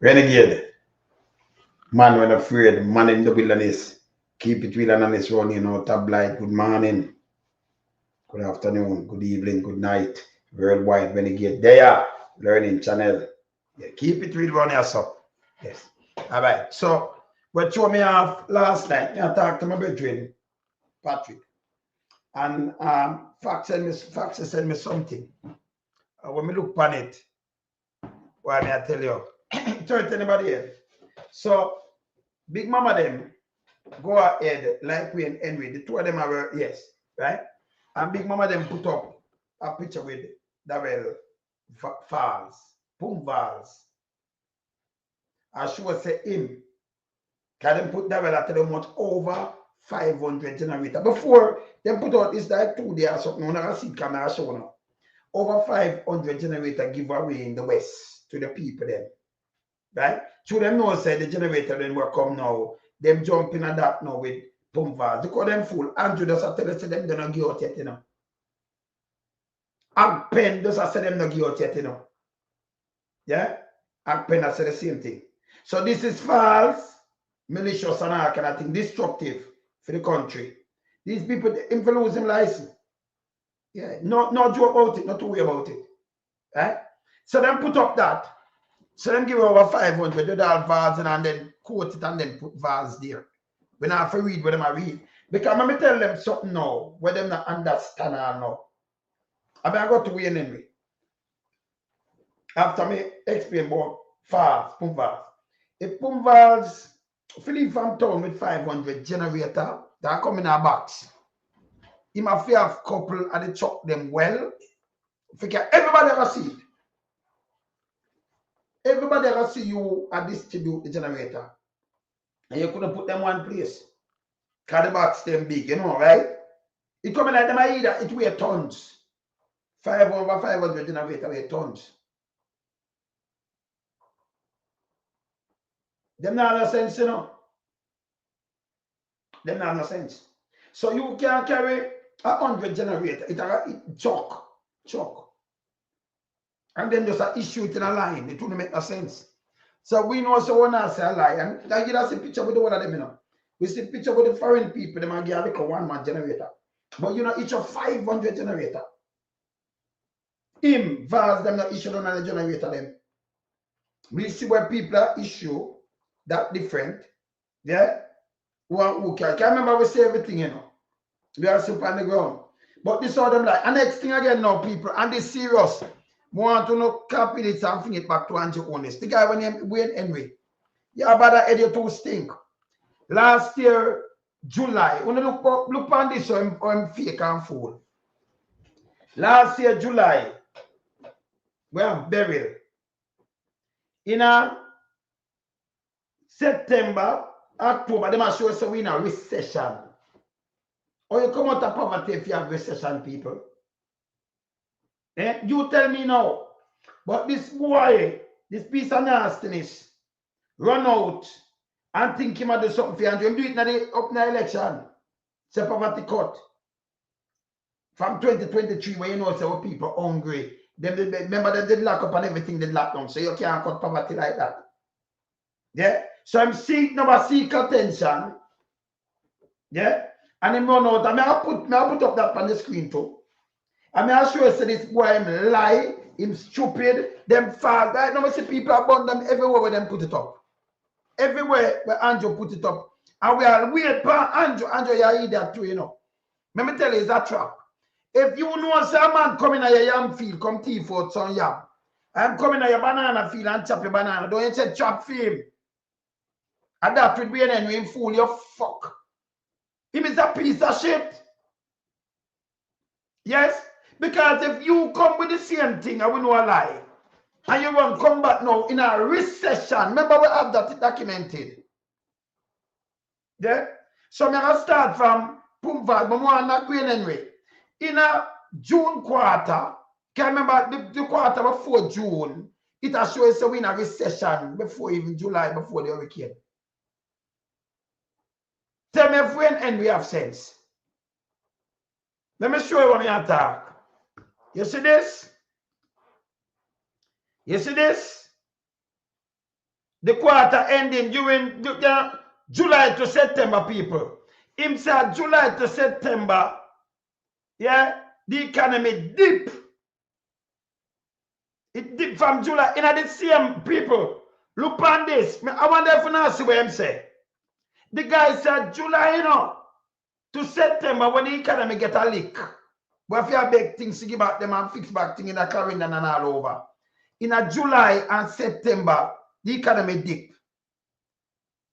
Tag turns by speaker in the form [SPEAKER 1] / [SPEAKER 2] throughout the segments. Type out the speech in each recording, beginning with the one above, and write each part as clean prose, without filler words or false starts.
[SPEAKER 1] Renegade. Man when afraid, man in the wilderness. Keep it real and honest running out of blight. Good morning, good afternoon, good evening, good night. Worldwide Renegade. There, learning channel. Yeah, keep it real running us up. Yes. Alright. So what showed me off last night, I talked to my brethren, Patrick. And Fox sent me something. When we look on it, why may I tell you? Tell anybody else. So Big Mama them go ahead like we and Henry. The two of them are yes, right? And Big Mama them put up a picture with Daryl Pums Vaz. And she was say him. Can them put Daryl at them much over 500 generator. Before they put out this like 2 days or something. When I see camera show now. Over 500 generator giveaway in the West to the people then. Right? So them know say the generator then will come now. Them jumping at that now with Pums Vaz. Because them fool. Andrew does tell us them don't give out yet, you know. And Pen does say them don't give out yet, you know. Yeah? And Pen has said the same thing. So this is false, malicious and all kind of thing, destructive for the country. These people, they lose them license. Yeah, no joke about it, not to worry about it. Right? So them put up that. So them give over 500, do that Vaz and then quote it and then put Vaz there. When I have to read what them I read. Because let me tell them something now, where them not understand or no. I mean, I got to win anyway. After me explain about Pums Vaz. If Pums Vaz leave from town with 500 generator, that come in a box. He must have couple and they chop them well. Everybody ever see it. Everybody ever see you distribute the generator. And you couldn't put them one place. Because the box them big, you know, right? It coming like them either, it weigh tons. 500 generator weigh tons. Them not no sense, you know. Them not no sense. So you can carry 100 generator. It choke. And then just issue it in a line. It wouldn't make no sense. So we know so when I say a lie. And I give us a picture with the one of them, you know. We see picture with the foreign people, they might get like a 1-man generator. But you know, each of 500 generator. Vaz them not issue on a generator them. We see where people are issue that different. Yeah. Who can remember we say everything, you know. We are super on the ground. But this all them like, and next thing again now, people, and this serious. Want to know copy it and bring it back to Andrew Holness. The guy when named Wayne Henry. Yeah, but that idiot too stink. Last year, July, when you look on this, I'm fake and fool. Last year, July, we have burial. In September, October, they must show us we in a recession. Or you come out of poverty if you have recession, people. You tell me now. But this boy, this piece of nastiness, run out and think he might do something for you. Do it in the election. Say poverty cut. From 2023, when you know say people hungry. Remember they did lock up and everything they lock down. So you can't cut poverty like that. Yeah? So I'm seek attention. Yeah? And him run out. I put up that on the screen too. I mean, I sure say this boy him lie, him stupid, them fall. Right now, I see people about them everywhere where them put it up. Everywhere where Andrew put it up. And we are weird for Andrew. Andrew, you idiot too, you know. Let me tell you, it's a trap. If you know some man coming at your yam field, come thief out some yam. I'm coming at your banana field and chop your banana. Don't you say chop for him. And that would be an enemy him fool you fuck. Him is a piece of shit. Yes? Because if you come with the same thing, I will know a lie. And you won't come back now in a recession. Remember we have that documented. Yeah? So I'm going to start from Pums Vaz, but I'm not going anyway. In a June quarter, can remember the quarter before June, it has shown us we in a recession before even July, before the hurricane. Tell me if when and we have sense. Let me show you what I talk. You see this? You see this? the quarter ending during July to September, people. Him said July to September, yeah, the economy dip. It dip from July. In the same people. Look on this. I wonder if you know see what I'm saying. The guy said July, to September when the economy get a leak. But if you have big things to give back them and fix back things in the calendar and all over. In a July and September, the economy dip.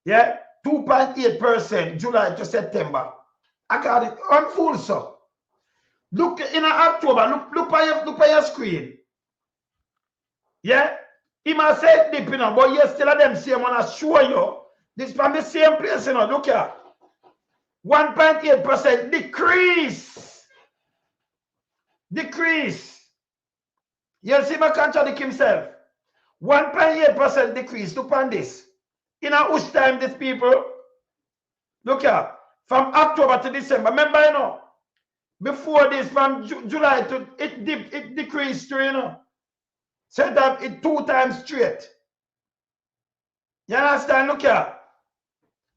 [SPEAKER 1] Yeah? 2.8% July to September. I got it. I'm full, so. Look in October. Look on your screen. Yeah? He must say it dip, but you still have them same one. I show you. This from the same place, Look here. 1.8% decrease. Decrease. You see my contradict himself. 1.8% decrease. Look on this. In a which time these people, look here, from October to December. Remember, before this, from July to it decreased to, set up it 2 times straight. You understand? Look here.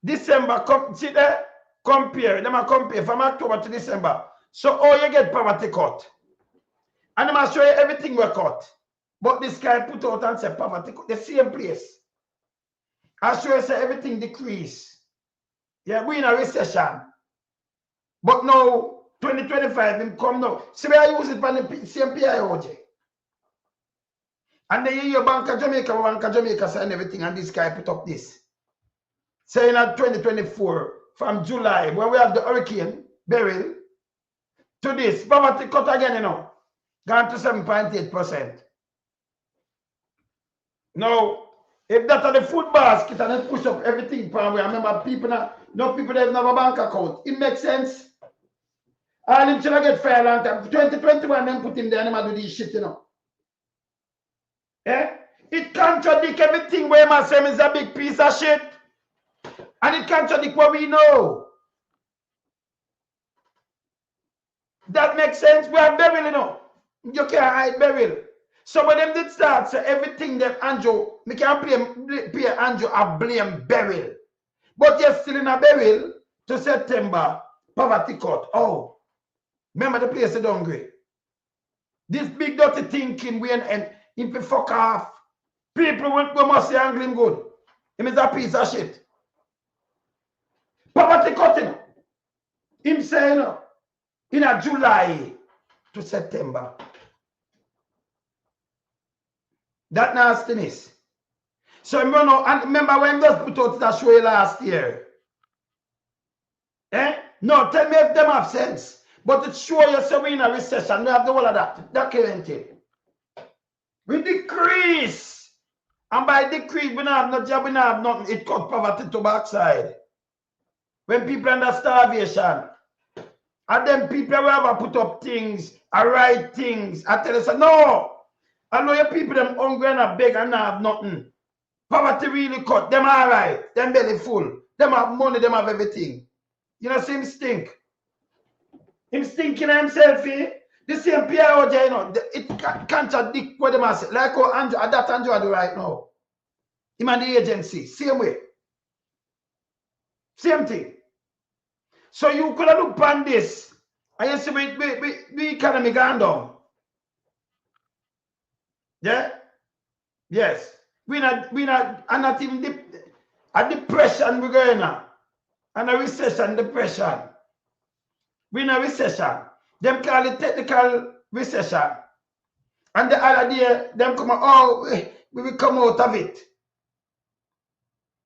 [SPEAKER 1] December, see there? Compare. Them are compare from October to December. So, you get poverty cut. And I'm going to show you everything we cut. But this guy put out and said poverty cut. The same place. I show you say everything decrease. Yeah, we in a recession. But now, 2025, him come now. See where I use it for the same PIOJ. And then you hear Bank of Jamaica saying everything, and this guy put up this. Saying at 2024, from July, when we have the hurricane, Beryl, to this, poverty cut again, gone to 7.8%. Now, if that are the food basket and it push up everything, remember people no people that have a bank account. It makes sense. All him should get fair long time. 2021, then put him there and do this shit, Eh? It contradicts everything where my say is a big piece of shit. And it contradicts what we know. That makes sense. We are Beryl, You can't hide Beryl. So when them did start, so everything that Andrew, we can't play Andrew, I blame Beryl. But you're still in a Beryl to September, poverty cut. Oh, remember the place is hungry. This big dirty thinking, and if you fuck off, people we must say angling good. Him is a piece of shit. Poverty cutting. Him saying, in a July to September. That nastiness. So remember when just put out that show last year? No, tell me if them have sense. But it show you so we in a recession. We have the whole of that documented. We decrease. And by decrease, we don't have no job, we don't have nothing. It cut poverty to backside. When people under starvation, and then people will ever put up things, and write things, and tell us, no, I know your people them hungry and are beg and not have nothing. Poverty really cut. Them all right. Them belly full. Them have money, them have everything. You know, see him stink. Him stinking himself, eh? The same PIOJ, it contradict what them are saying. Like how Andrew, that Andrew do right now. Him and the agency, same way. Same thing. So you could have looked on this, and you see the economy gone down. Yeah? Yes. We're not even a depression we're going on. And a recession, depression. We're in a recession. Them call it technical recession. And the other day, them come out, we will come out of it.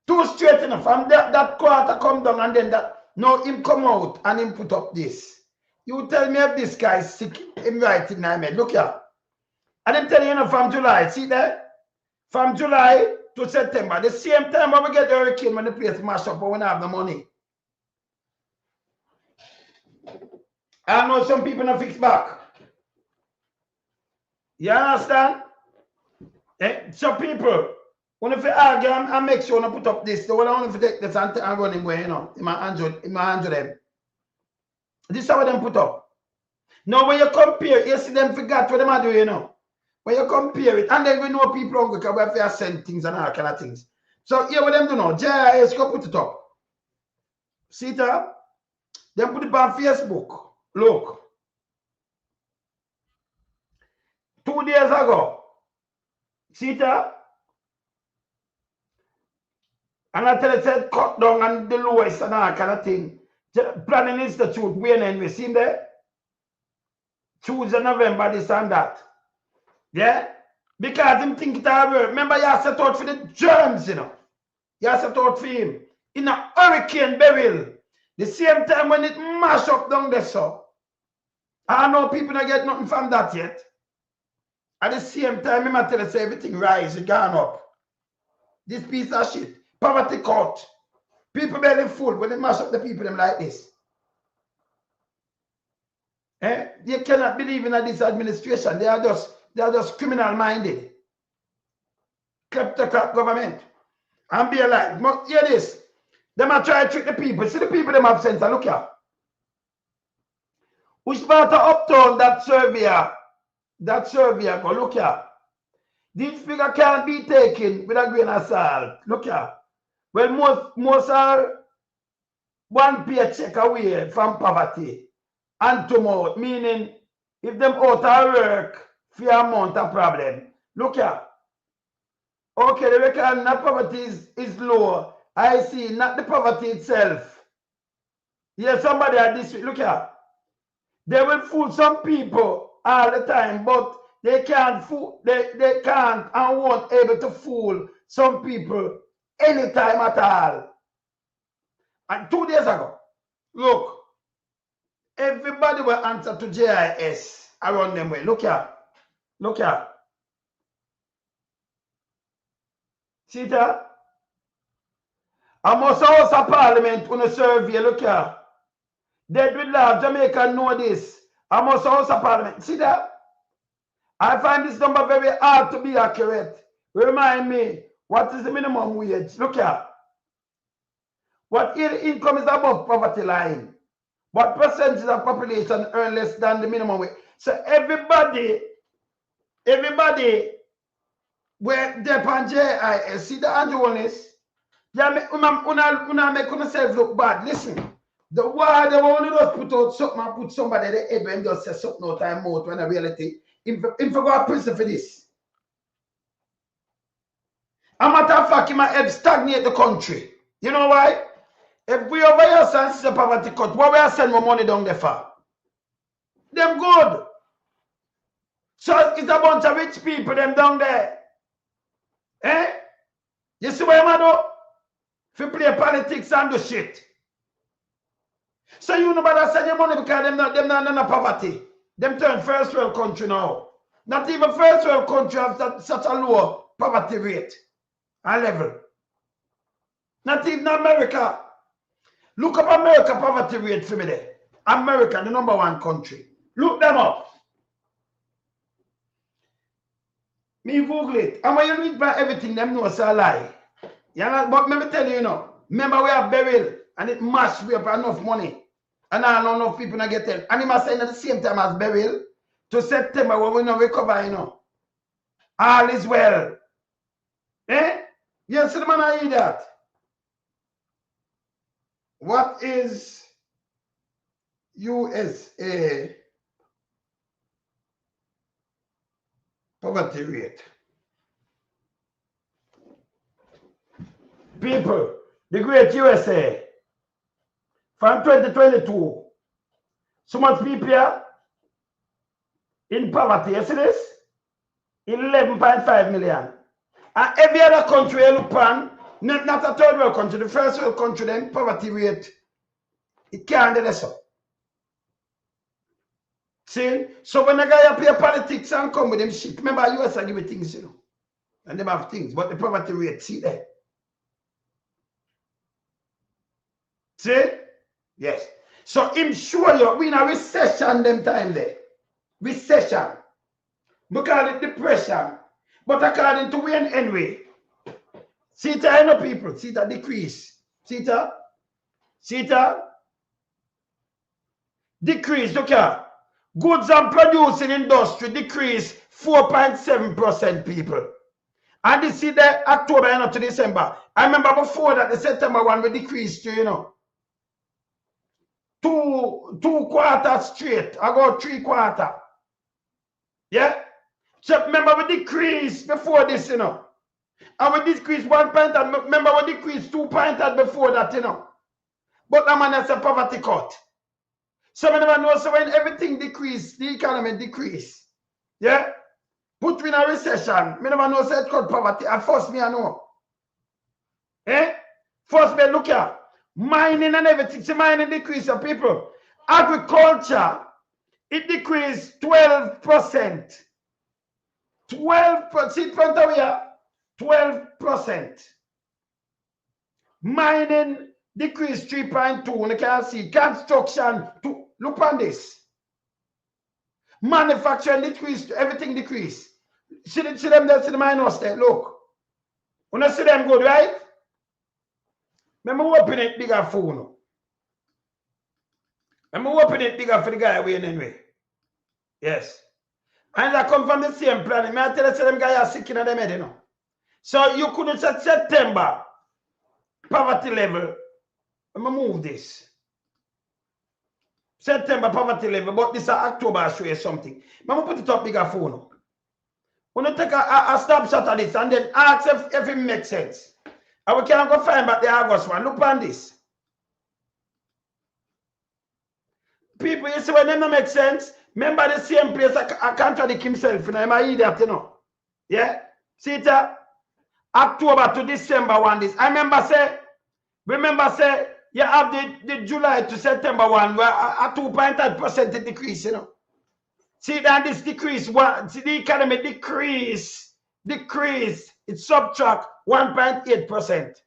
[SPEAKER 1] Too straight enough. From that quarter come down and then that, no, him come out and him put up this. You tell me if this guy is sick, him right in my head. Look here. And I'm telling you, from July, see there? From July to September, the same time when we get the hurricane, when the place mash up, but we don't have no money. I know some people don't fix back. You understand? So people, when if you argue and make sure you put up this, they will only take this and run him away, in my hundred them. This is how them put up. Now when you compare, you see them forgot what them are doing, When you compare it, and then we know people hungry because we have to send things and all kind of things. So here what them do now, JIS go put it up. See that? Them put it on Facebook. Look. 2 days ago. See that? And I tell it said cut down and the lowest and all kind of thing. Planning Institute, we seen there? Tuesday, November, this and that. Yeah? Because him think it all work. Remember, you set out for the germs, you know. You set out for him. In a hurricane barrel. The same time when it mash up down there, so. I know people don't get nothing from that yet. At the same time, I tell you, say everything rise, it gone up. This piece of shit. Poverty cut. People barely full when they mash up the people them like this. They cannot believe in this administration. They are just criminal minded. Kleptocrat government. And be like, hear this. Them are trying to trick the people. See the people them have sense. Look here. Which part of uptown that survey go? Look here. This figure can't be taken with a grain of salt. Look here. Well, most are one paycheck away from poverty and tomorrow, meaning if them out of work, few amount of problem. Look here. Okay, they reckon that poverty is low. I see, not the poverty itself. Yeah, somebody at this, look here. They will fool some people all the time, but they can't fool, they can't and won't able to fool some people anytime at all. And 2 days ago, look, everybody will answer to JIS around them way. Look here. Look here. See that? Almost House of Parliament on a survey, look here. Dead with love, Jamaica know this. Almost House of Parliament. See that? I find this number very hard to be accurate. Remind me, what is the minimum wage? Look here. What income is above poverty line? What percentage of population earn less than the minimum wage? So everybody where they on JIS, see the Holness? Yeah, una make yourself look bad. Listen, the word they want to just put out something and put somebody there and just say something out time out when in reality, if you go to prison for this. A matter of fact, he might help stagnate the country. You know why? If we over here send the poverty cut, what we are sending more money down there for? Them good. So it's a bunch of rich people them down there. Eh? You see what I'm do? If you play politics and do shit. So you know about send your money because them not poverty. Them turn first world country now. Not even first world country have such a low poverty rate and level. Not even America. Look up America poverty rate for me there. America, the #1 country. Look them up. Me Google it. And when you read by everything, them know it's a lie. Yeah, but let me tell you, you know, remember we have burial and it mashed me up enough money. And I don't know enough people not get it. And it must say at the same time as burial to September when we not recover, you know. All is well. Eh? Yes, the man I hear that. What is USA poverty rate? People, the great USA, from 2022, so much people here in poverty, you see this? 11.5 million. And every other country you look on, not a third world country, the first world country, then poverty rate, it can't do this up. See? So when a guy play politics and come with them shit, remember US give you things, you know. And them have things, but the poverty rate, see there. See? Yes. So him sure you we in a recession them time there. Recession. We call it depression. But according to Wayne Henry, see it I know people, see it decrease. See it? See it? Decrease, look here. Goods and producing industry decrease 4.7% people. And this see the October, you know, to December. I remember before that the September one we decreased to, you know, two quarters straight. I go 3 quarters. Yeah? So remember we decreased before this, you know. And we decreased 1 point, and remember we decreased 2 points before that, you know. But that man has a poverty cut. So we never know, so when everything decrease, the economy decrease. Yeah? Put me in a recession. Me never know say it cut poverty. At first me I know. Eh? First me look here. Mining and everything. See mining decrease of people. Agriculture, it decreased 12%. 12%. See front of here. 12%. Mining decreased 3.2. You can see construction. Look on this. Manufacturing decreased. Everything decreased. See them there. See the minus there. Look. You don't see them good, right? Remember open it bigger for you. Remember open it bigger for the guy way anyway. Yes. And that come from the same planet. I tell you, them guys are sick in them head, you know. So you couldn't say September poverty level. I'm gonna move this. September poverty level, but this is October show you something. I'm gonna put it up bigger for you. When you take a snapshot of this and then ask if it makes sense. And we can't go find back the August one. Look on this. People, you see when them don't make sense, remember the same place I contradict himself, you know, I'm an idiot, you know. Yeah? See it? October to December one this. I remember say, you have the July to September one where a 2.8% decrease, you know. See that this decrease, see the economy decrease, it subtract 1.8%.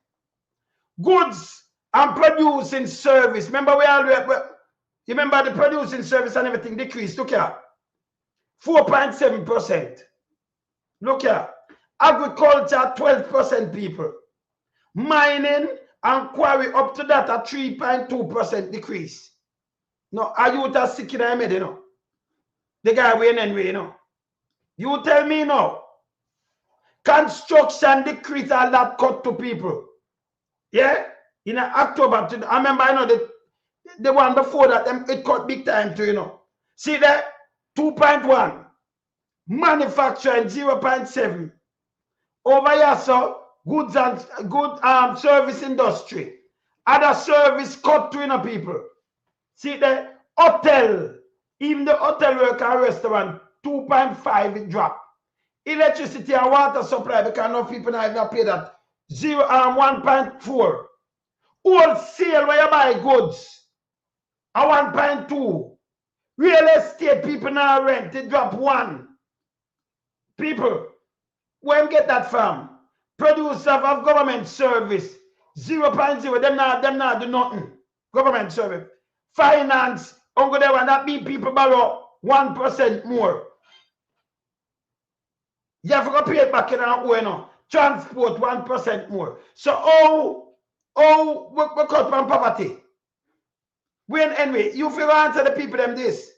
[SPEAKER 1] Goods and producing service. Remember you remember the producing service and everything decreased. Look here. 4.7%. Look here. Agriculture, 12% people. Mining and quarry up to that, a 3.2% decrease. No, are you that sick in the head, you know? The guy way and way, you know. You tell me now. Construction decrease a lot cut to people. Yeah? In October, I remember, I know the one before that, it cut big time too, you know. See that? 2.1. Manufacturing 0.7. Over here, so goods and service industry. Other service cut to, you know, people. See the hotel, even the hotel worker and restaurant, 2.5 it drop. Electricity and water supply, because no people now even pay that. 1.4. Wholesale where you buy goods, a 1.2. Real estate people now rent, it drop 1. People, where get that from? Producer of government service, 0.0. Them not do nothing. Government service. Finance, over there, when that mean people borrow 1% more. You have to pay it back in our way now. Transport 1% more. So we cut from poverty. When anyway, you feel answer the people them this.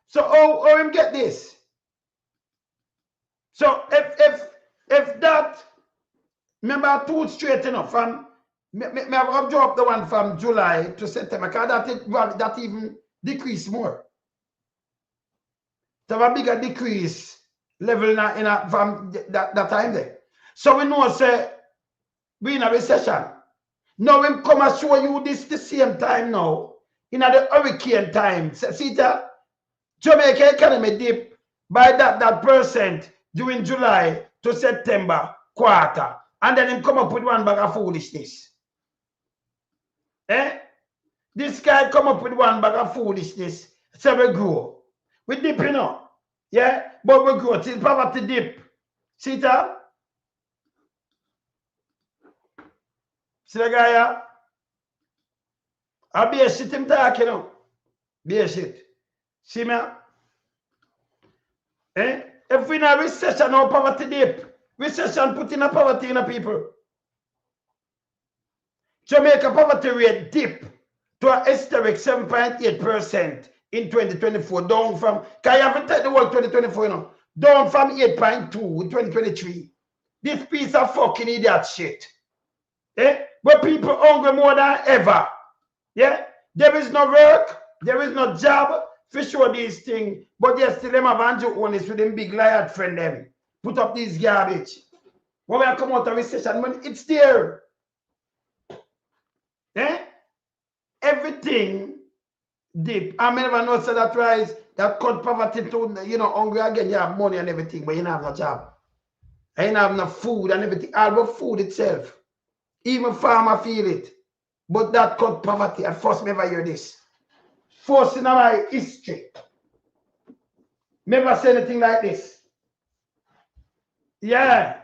[SPEAKER 1] So how him get this? So if that, remember 2 straight enough from me have dropped the one from July to September, because that even decrease more. To have a bigger decrease level from that time there. So we know say we in a recession. Now we come and show you this the same time now. In the hurricane time. See that Jamaica economy dip by that percent during July to September quarter. And then him come up with one bag of foolishness. Eh? This guy come up with one bag of foolishness. So we grow. We dip, you know. Yeah? But we grow till poverty dip. See that? See the guy here? I'll be a shit him talk, you know. Be a shit. See me? Eh? If we in a recession or poverty dip, recession put in a poverty in a people. Jamaica poverty rate dip to a historic 7.8% in 2024, down from, can you haven't take the whole 2024, you know, down from 8.2 in 2023. This piece of fucking idiot shit. Eh? Where people hungry more than ever. Yeah? There is no work, there is no job for sure these things. But yes, still them have Andrew Holness with them big liar friend them. Put up this garbage. When we come out of recession, when it's there. Eh? Everything deep. I never know so that rise, that cut poverty to, you know, hungry again, you have money and everything, but you don't have no job. And you don't have no food and everything. All about food itself. Even farmer feel it. But that cut poverty. At first, never hear this. First in my history. Never say anything like this. Yeah.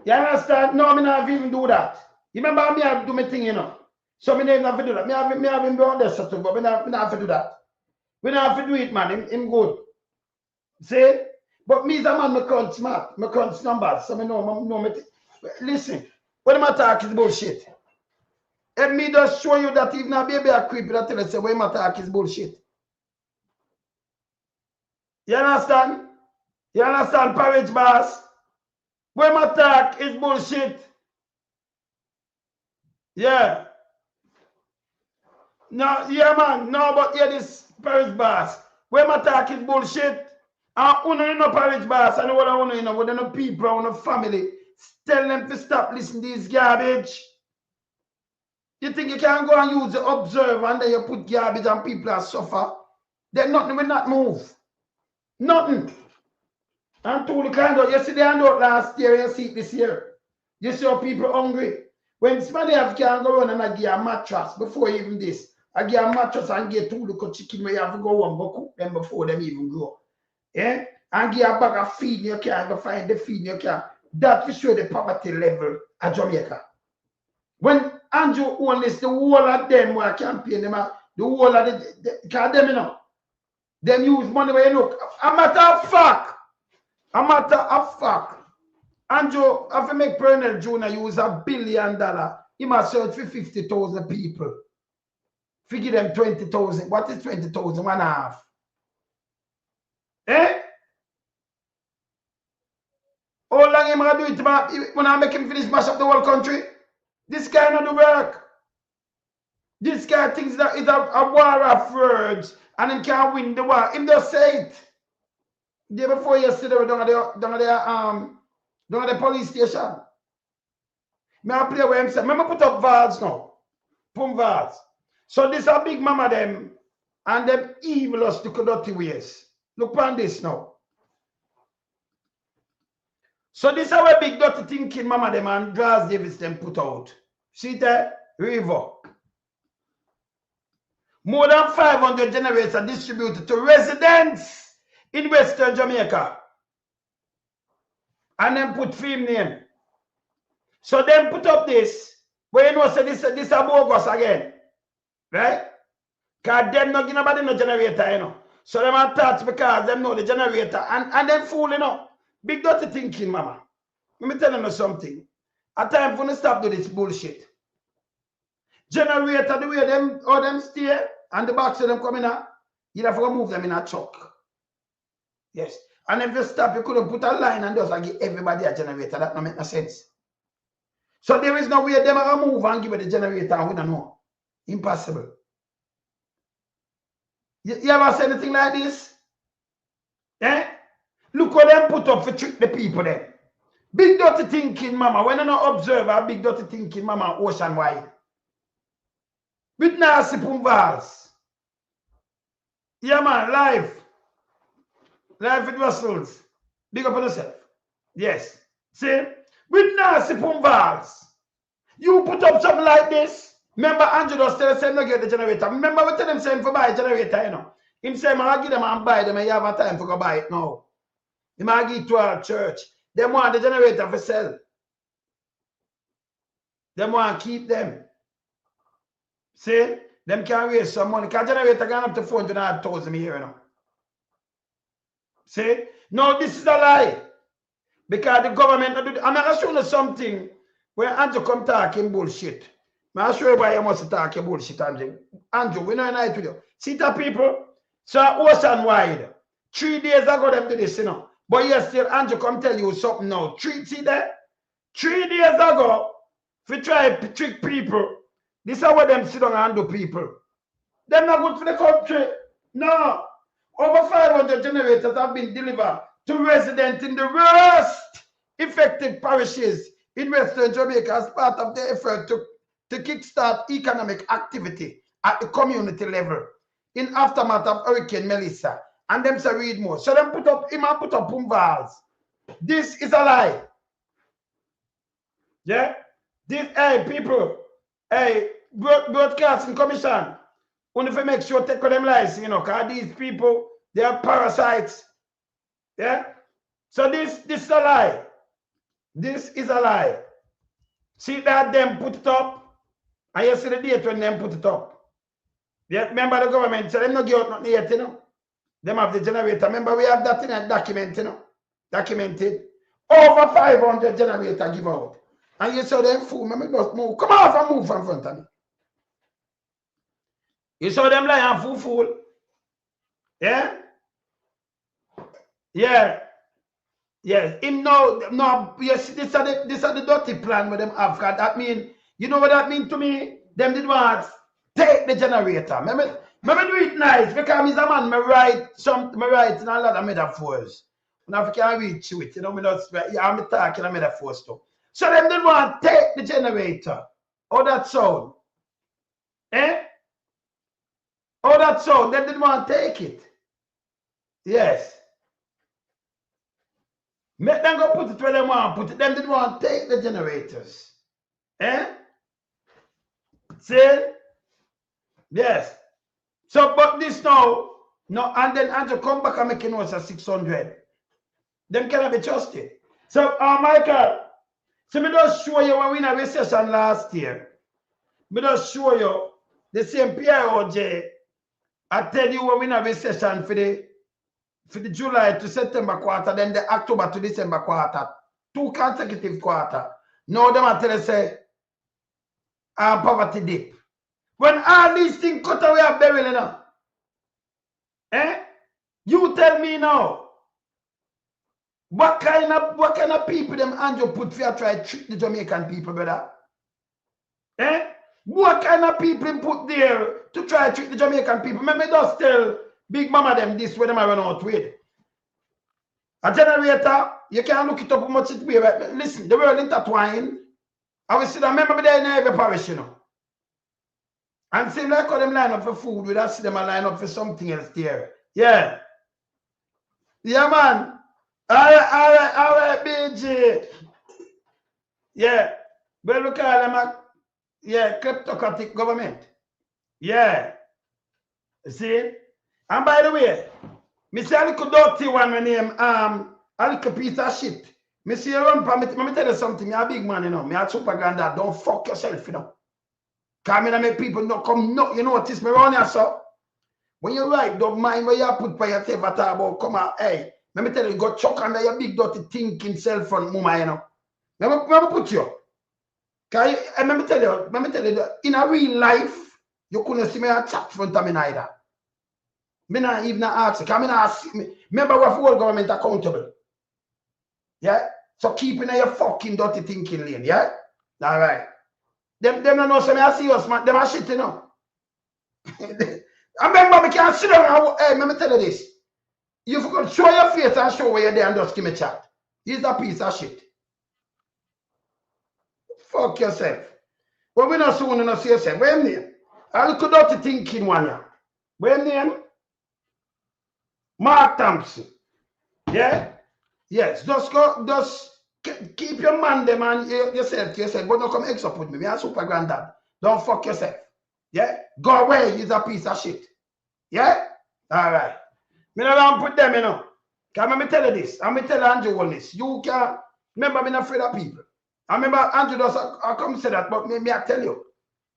[SPEAKER 1] You understand? No, I not even do that. You remember me have to do my thing, you know. So me never have to do that. Me have him down there something, but me not have to do that. We don't have to do it, man. Him good. See? But me as a man, me count smart. Me count numbers. So me know me. Listen, when I talk is bullshit. And me just show you that even a baby a creep that tell us when I talk is bullshit. You understand? You understand, Pums Vaz? When I talk is bullshit. Yeah. No, yeah, man. No, but yeah, this Pums Vaz. When I talk is bullshit. And you know Pums Vaz, and what I know, with the people, with the family, tell them to stop listening to this garbage. You think you can go and use the observer and then you put garbage and people are suffer? Then nothing will not move. Nothing. And to the kind of, you see the handout last year, you see it this year. You see how people hungry. When somebody have can go run and I give a mattress before even this. I give a mattress and get two little chicken where you have to go and go cook them before them even grow. Yeah? And give a bag of feed you can go find the feed you can. That will show the poverty level at Jamaica. When Andrew Holness, the whole of them were campaign, them, the whole of the them, you know, them use money where you look. A matter of fact, Andrew, if you make Pernell Jr. use $1 billion, he must search for 50,000 people. Figure them 20,000. What is 20,000? 1.5. Eh? How long am I do it when I make him finish mash up the whole country? This guy not do work. This guy thinks that it's a war of words and he can't win the war. Him just say it. The day before yesterday, we down at the police station. Me I play with him say, remember put up Vaz now. Pums Vaz. So this a big mama them and them evilous to dirty ways. Look on this now. So this is our big dirty thinking mama them and Draws Davis them put out. See that? River. More than 500 generators are distributed to residents in Western Jamaica. And then put film name. So then put up this. But you know, say this is a bogus again. Right? Because them not give nobody no generator, you know. So them are touch because them know the generator. And them fool, you know. Big dirty thinking, mama. Let me tell you something. A time for them stop do this bullshit. Generator, the way them stay and the box of them coming out, you have to move them in a truck. Yes. And if you stop, you couldn't put a line and just like give everybody a generator. That don't make no sense. So there is no way them are move and give it the generator and we don't know. Impossible. You ever say anything like this? Eh? Look what them put up for trick the people then. Big dirty thinking, mama. When you not observe a big dirty thinking, mama, ocean wide. With nasty Pums Vaz. Yeah, man, live. Live with Russell's. Big up on yourself. Yes. See? With nasty Pums Vaz. You put up something like this. Remember, Andrew just tell us no get the generator. Remember, we tell them saying for buy a generator, you know. Him say, I give them and buy them and you have a time for go buy it now. He might give it to our church. They want the generator for sell. They want to keep them. See? Them can raise some money. Because generator gone up to 400,000 a year now. See? No, this is a lie. Because the government, I'm going to show you something where Andrew come talking bullshit. I'm going to show you why you must talk your bullshit, Andrew. Andrew, we know night with you. See that people? So ocean wide. 3 days ago them do this, you know. But yes, still Andrew come tell you something now. See that? 3 days ago, if you try to trick people, this is how them sit down and do people. They're not good for the country. No. Over 500 generators have been delivered to residents in the worst affected parishes in Western Jamaica as part of the effort to kickstart economic activity at the community level in aftermath of Hurricane Melissa. And them say read more. So them put up Pums Vaz. This is a lie. Yeah? This, hey, people, hey, broadcasting commission, only if you make sure take them lies, you know, because these people, they are parasites. Yeah? So this is a lie. This is a lie. See that them put it up, and you see the date when them put it up. Yeah, remember the government, so them not give out nothing yet, you know. Them have the generator. Remember we have that in a document, you know. Documented. Over 500 generator give out. And you saw them fool, remember just move. Come off and move from front of me. You saw them lying fool. Yeah? Yeah. Yes. Him no, yes, this are the dirty plan with them have. That mean, you know what that mean to me? Them did want take the generator. Remember do it nice because he's a man, me write in a lot of metaphors. Now if you can read to it, you know, I'm talking a metaphors too. So them did want take the generator. Oh, that sound. Eh? Oh, that sound. Them did want take it. Yes. Make them go put it where they want put it. Them did want take the generators. Eh? See? Yes. So, but this now, no, and then Andrew come back and make it noise at 600. Them cannot be trusted. So, Michael, so me just show you when we had a session last year. Me just show you the same PIOJ. I tell you when we have a session for the July to September quarter, then the October to December quarter, 2 consecutive quarter. Now them I tell you say, poverty dip. When all these things cut away are buried now. Eh? You tell me now. What kind of people them Andrew put for try to trick the Jamaican people, brother? Eh? What kind of people him put there to try to trick the Jamaican people? Maybe just tell Big Mama them this way them I run out with. A generator, you can't look it up how much it be. Right? Listen, the world intertwined. I will see that remember there in every parish, you know. And seem like how them line up for food, we see them a line up for something else there. Yeah. Yeah, man. All right, BG. Yeah. Well, look at them. Yeah, kleptocratic government. Yeah. See? And by the way, me see a little dirty one when name a little piece of shit. Me see you run for me. Let me tell you something. Me a big man, you know. Me a super granddad. Don't fuck yourself, you know. Cause me not make people not come no, you notice me around here, so. When you write, don't mind where you put by yourself at all about come out, hey. Let me tell you, go chuck under your big dirty thinking cell phone, mama, you know. Let me put you. Cause let me tell you, in a real life, you couldn't see me a chat front of me neither. Me not even ask you, cause me not see me. Remember what whole government accountable. Yeah? So keep in your fucking dirty thinking lane, yeah? All right. Them don't know so me a serious man, them a shit, you know. I remember me can't sit down and hey, let me tell you this. You could show your face and show where you're there and just give me chat. He's a piece of shit. Fuck yourself. But we not soon enough see yourself. Where name? I look at dirty thinking one ya. Where name? Mark Thompson. Yeah? Yes. Just keep your man them and yourself to yourself. But don't come X up with me. Me a super granddad. Don't fuck yourself. Yeah? Go away. He's a piece of shit. Yeah? Alright. Me not put them, you know. Can me tell you this? I'm tell Andrew Holness. You can remember me not afraid of people. I remember Andrew does I come say that, but me I tell you.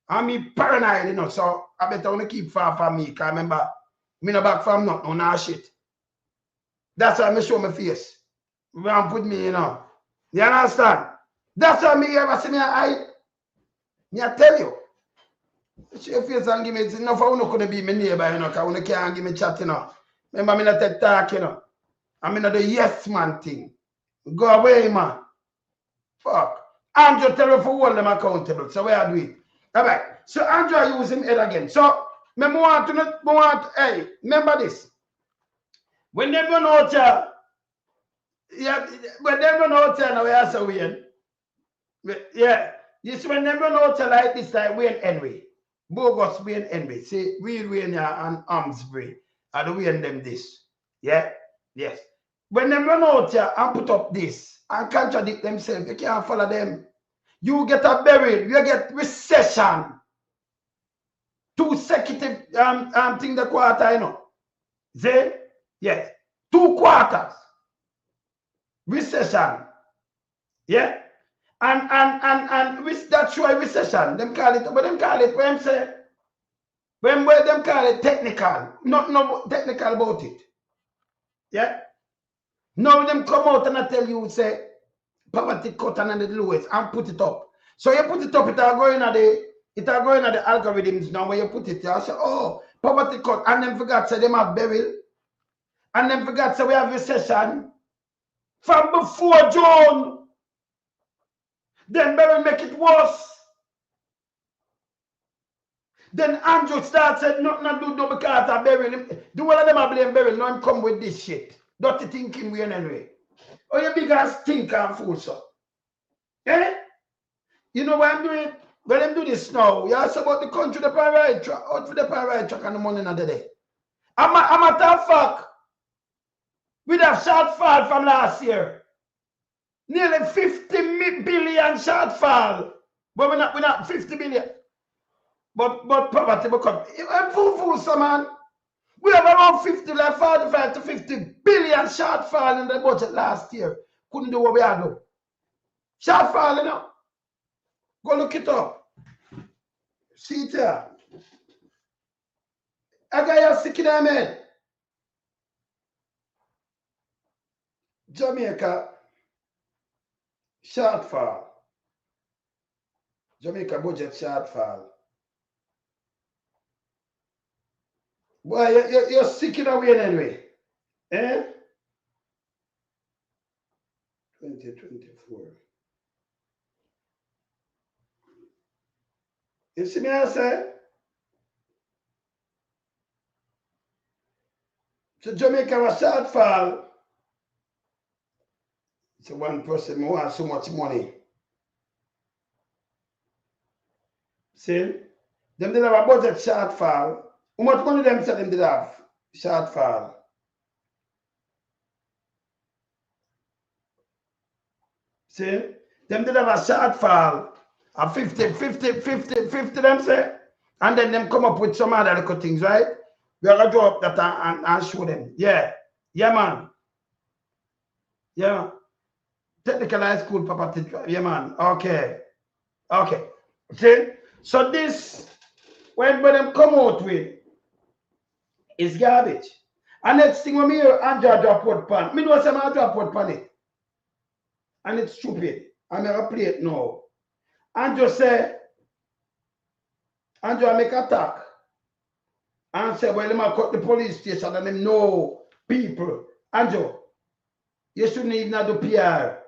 [SPEAKER 1] I'm paranoid, you know, so I better want to keep far from me. Cause remember, me not back from nothing on that shit. That's why I show my face. Don't put me, you know. You understand? That's why me ever see me I tell you. Show your face and give me enough for you could be my neighbor, you know, because you can't give me chat, you know. Remember me not take talk, you know. I mean the yes man thing. Go away, man. Fuck. Andrew tell you for hold them accountable. So we are doing it. All right. So Andrew use him head again. So hey, remember this. When they run out here, yeah, when they run out here now, we are so weird. Yeah. This when they run out here like this, like Wayne Henry. Bogus Wayne Henry. See, real Wayne and Armsbury are the Wayne them this. Yeah? Yes. When they run out here and put up this and contradict themselves, you can't follow them. You get a burial, you get recession. 2 consecutive thing the quarter, you know. See? Yes. 2 quarters. Recession. Yeah? And that's why recession. Them call it, but them call it, when say, when them call it technical. No technical about it. Yeah? Now them come out and I tell you, say, poverty cut and the lowest and put it up. So you put it up, it are going at the algorithms now where you put it. I say, oh, poverty cut, and then forgot say them have burial. And then forgot say we have recession. From before June. Then burial make it worse. Then Andrew starts saying nothing to do because of burial. Do all of them are blame burial. Now I'm come with this shit. Dirty thinking we anyway. Oh, you big ass think and fool, so. Eh? You know what I'm doing? When I'm doing this now, you ask about the country, the pirate track, out for the pirate track and the money in the day. I'm a tough fuck. We have shortfall from last year. Nearly 50 billion shortfall. But we're not 50 billion. But poverty become fool, so man. We have around 50, like 45 to 50 billion shortfall in the budget last year. Couldn't do what we had do. Shortfall, you know. Go look it up. See it here. I got you sick in the head. Jamaica shortfall. Jamaica budget shortfall. Boy, you're sick in a way anyway. Eh? 2024. You see me, I say? So Jamaica was shortfall. So one person who has so much money. See? Them did have a budget shortfall. How much money them said them did have? Shortfall. See? Them did have a shortfall. A 50 them say. And then them come up with some other little things, right? We are going to draw up that and show them. Yeah. Yeah, man. Yeah. Technical high school property. Yeah, man. Okay. Okay. See? So this, when them come out with, is garbage. And next thing when me hear Andrew drop word pan, me know some drop word pan it. And it's stupid. I'm gonna play it now. Andrew say, Andrew make attack. And say, well, I cut the police station and them know people. Andrew, you shouldn't even do PR.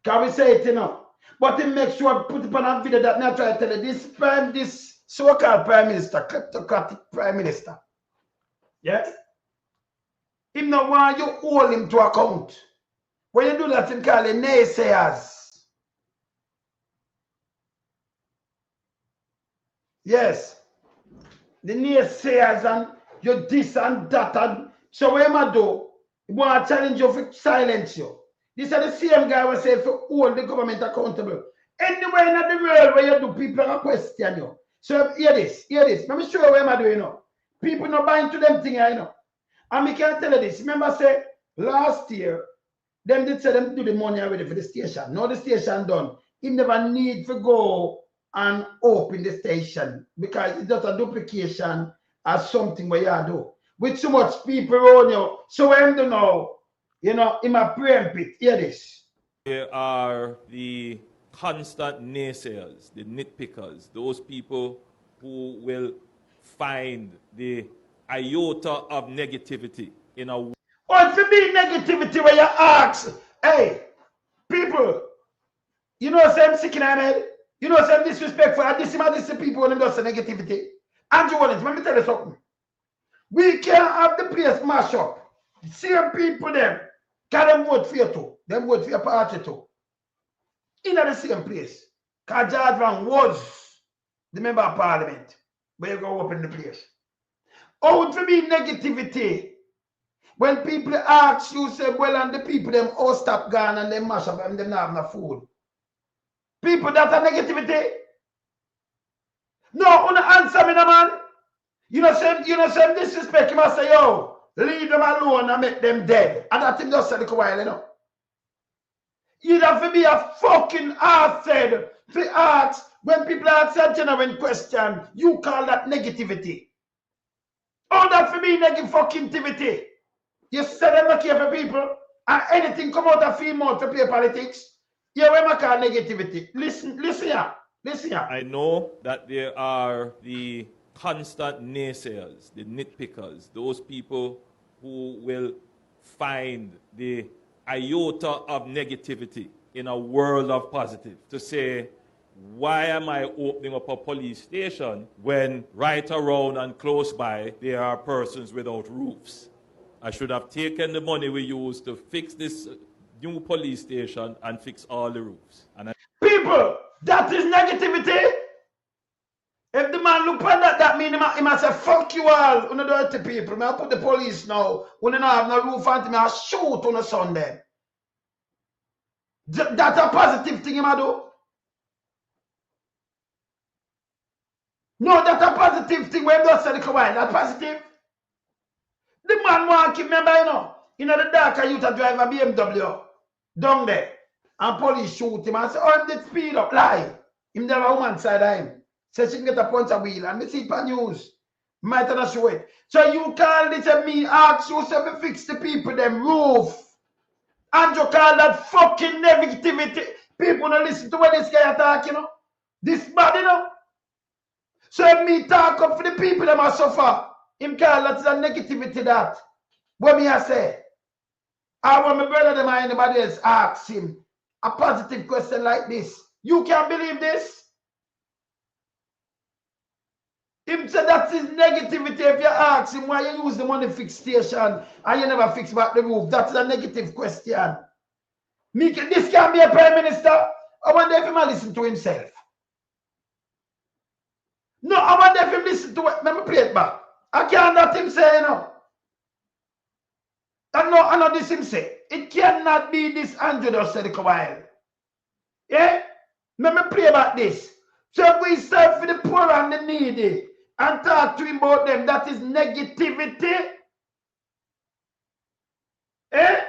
[SPEAKER 1] Can we say it, you know? But he make sure put it on a video that not try to tell you this so-called prime minister, kleptocratic prime minister. Yes? Him no want you hold him to account. When you do that, him call it naysayers. Yes. The naysayers and you this and that. And so what am do? He want to challenge you for silence you. These are the same guy who say for hold the government accountable. Anywhere in the world where you do, people are question you. So hear this. Let me show you what I'm doing now. People not buying to them thing, you know. And me can tell you this. Remember, say last year, them did say them do the money already for the station. Now the station done. He never need to go and open the station because it's just a duplication of something where you do. With so much people around you. So when do know, you know, in my prayer pit, hear this.
[SPEAKER 2] There are the constant naysayers, the nitpickers, those people who will find the iota of negativity in a...
[SPEAKER 1] Or if it be negativity where you ask, hey, people, You know, same sick in my head. You know, same disrespectful. And this the people when them just say negativity. Andrew Holness, let me tell you something. We can't have the place mash up. Same people them. Can them vote for you too. Them vote for your party too. In the same place. Because George Van was the member of parliament. Where you go open the place. Out for me negativity. When people ask you, say, well, and the people them all stop gone and they mash up and they don't have no food. People that are negativity. No, on answer me, no man. You know, same disrespect. You must say, yo, leave them alone and make them dead. And that thing just said a while, you know. You'd have to be a fucking arsed to ask when people ask a genuine question, you call that negativity. Oh, that for me, negative fucking activity. You said them not care for people, and anything come out of female to play politics. You will call negativity. Listen here.
[SPEAKER 2] I know that there are the constant naysayers, the nitpickers, those people who will find the iota of negativity in a world of positive to say, why am I opening up a police station when right around and close by there are persons without roofs? I should have taken the money we used to fix this new police station and fix all the roofs.
[SPEAKER 1] People, that is negativity. If the man look at that, that means he must say, fuck you all, on the dirty people. I put the police now. When they don't have no roof on me, I shoot on the Sunday. That's a positive thing he might do. No, that's a positive thing when they say the kawaii. That's positive. The man want to remember, the darker youth drive a BMW down there. And police shoot him and say, oh, him did speed up, lie. Him there a woman side of him. Say she can get a punch a wheel and me see it on news. Might not show it. So you call this and me ask you to fix the people them roof. And you call that fucking negativity. People don't listen to what this guy talk, This bad, So if me talk up for the people them are suffer, him call that is a negativity that. What me I say? I want my brother them or anybody else ask him a positive question like this. You can't believe this? Him say that is negativity if you ask him why you use the money fix station and you never fix back the roof. That's a negative question. This can be a prime minister. I wonder if he might listen to himself. No, I wonder if he listen to it. Let me play it back. I can't let him say, I know this him say. It cannot be this Andrew just said a while. Yeah? Let me play about this. So if we serve for the poor and the needy and talk to him about them, that is negativity. Eh?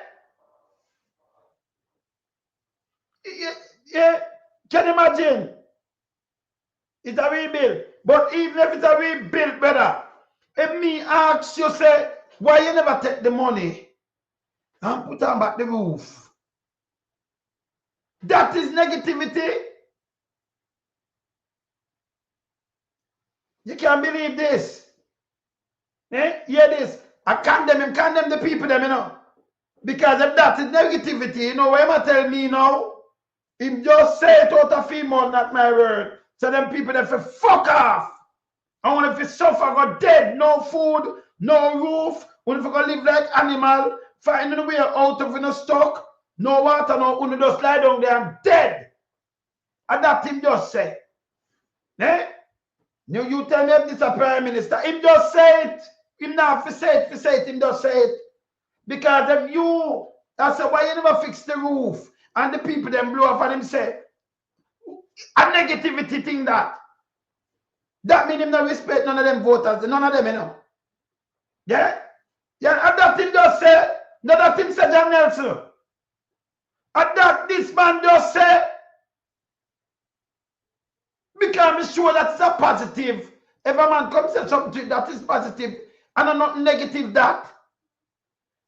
[SPEAKER 1] Yeah. Can you imagine? It's a rebuild. But even if it's a rebuild, brother, if me ask you, say, why you never take the money and put on back the roof? That is negativity. You can't believe this. Hear this. I condemn the people them, Because if that is negativity, what am I tell me now? Him just say it out of female, not my word. So them people that fuck off. I want if you suffer, go dead, no food, no roof. Want if you go live like animal, finding a way out of no stock, no water, no one just lie down there and dead. And that him just say. You tell me if this is a prime minister. Him just say it. Him not say it, him just say it. Because if you, I say, why you never fix the roof? And the people them blow up and him say, a negativity thing that. That means him not respect none of them voters, none of them, Yeah? Yeah, and that him just say, no, that him say John Nelson. And that this man just say, because I'm sure that's a positive. If a man comes and say something that is positive and not negative that.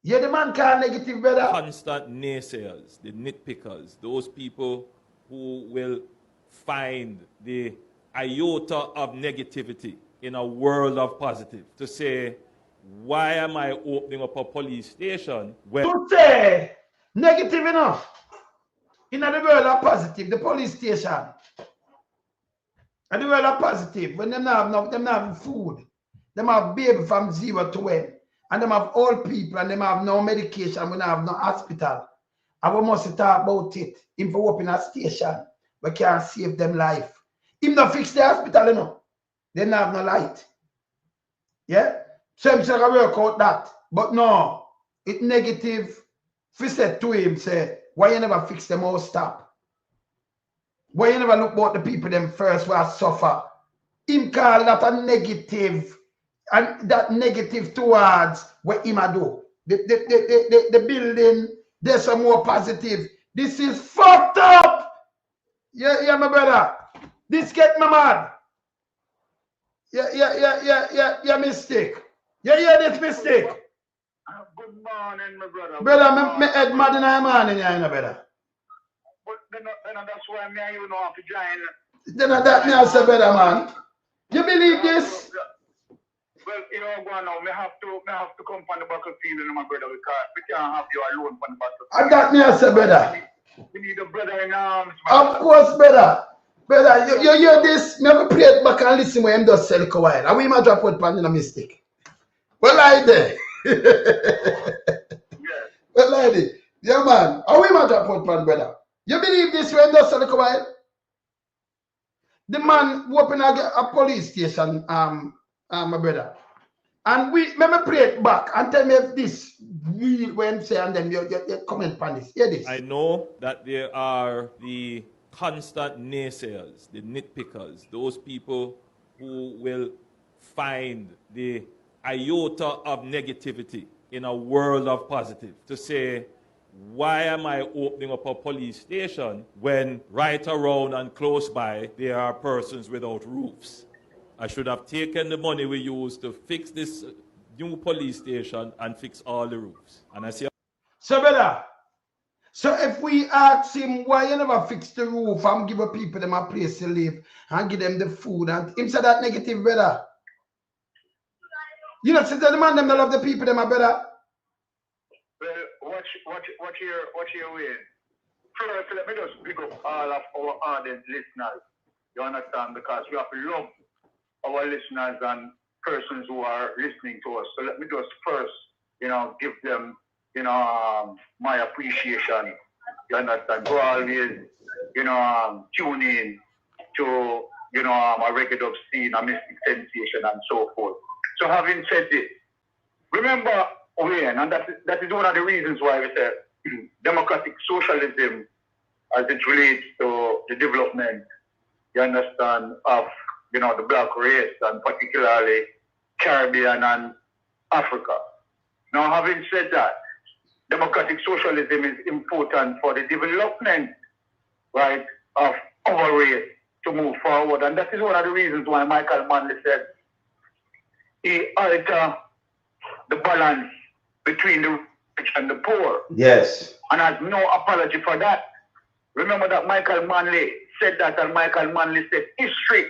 [SPEAKER 1] Yeah, the man call negative, brother.
[SPEAKER 2] Constant naysayers, the nitpickers, those people who will find the iota of negativity in a world of positive to say, why am I opening up a police station when...
[SPEAKER 1] To say negative enough. In the world of positive, the police station. And the world of positive, when them not have food, them have baby from 0 to 1, and them have old people, and them have no medication, we don't have no hospital. And we must talk about it. If we open a station, we can't save them life. If not fix the hospital, you know, they don't have no light. Yeah? So I'm saying I work out that. But no, it's negative. If we said to him, say, why you never fix them all stop? Why you never look about the people them first who suffer? Him call that a negative, and that negative towards what him a do. The building, there's some more positive. This is fucked up. Yeah, my brother. This get me mad. Yeah, mistake. Yeah, this mistake.
[SPEAKER 3] Good morning, my brother.
[SPEAKER 1] Brother, me head mad in the morning, yeah, brother.
[SPEAKER 3] But then that's why me and you know have to join.
[SPEAKER 1] Then that me I say, brother, man. You believe this?
[SPEAKER 3] Well, you know, go on now. Me have to come on the battlefield, my brother, because we can't have you alone on the battlefield.
[SPEAKER 1] And that me I say, brother.
[SPEAKER 3] We need a brother in arms.
[SPEAKER 1] Of course, brother. Brother, you hear this? Me have to play it back and listen when him just sell it a while. And we might drop out pan in a mistake. Well, I there.
[SPEAKER 3] Yeah.
[SPEAKER 1] Well, I there. Yeah, man. How we might drop out pan, brother? You believe this when him just sell it a while? The man open a police station, my brother. And let me play it back and tell me if this real when say and then you comment on this. Hear this.
[SPEAKER 2] I know that there are the constant naysayers, the nitpickers, those people who will find the iota of negativity in a world of positive to say, why am I opening up a police station when right around and close by there are persons without roofs? I should have taken the money we used to fix this new police station and fix all the roofs. And I say,
[SPEAKER 1] so brother, so if we ask him why you never fix the roof and give people them a place to live and give them the food and him say that negative, brother. You know, since the man them that love the people them, my brother.
[SPEAKER 3] Well, watch your way. First, let me just pick up all of our ardent listeners. You understand? Because we have to love our listeners and persons who are listening to us. So let me just first, give them, my appreciation. You understand? Go always, tune in to, a record of scene, a mystic sensation, and so forth. So having said this, remember, and that is one of the reasons why we say democratic socialism, as it relates to the development, you understand, of the black race, and particularly Caribbean and Africa. Now, having said that, democratic socialism is important for the development, right, of our race to move forward. And that is one of the reasons why Michael Manley said he altered the balance between the rich and the poor.
[SPEAKER 1] Yes.
[SPEAKER 3] And has no apology for that. Remember that Michael Manley said that, and Michael Manley said history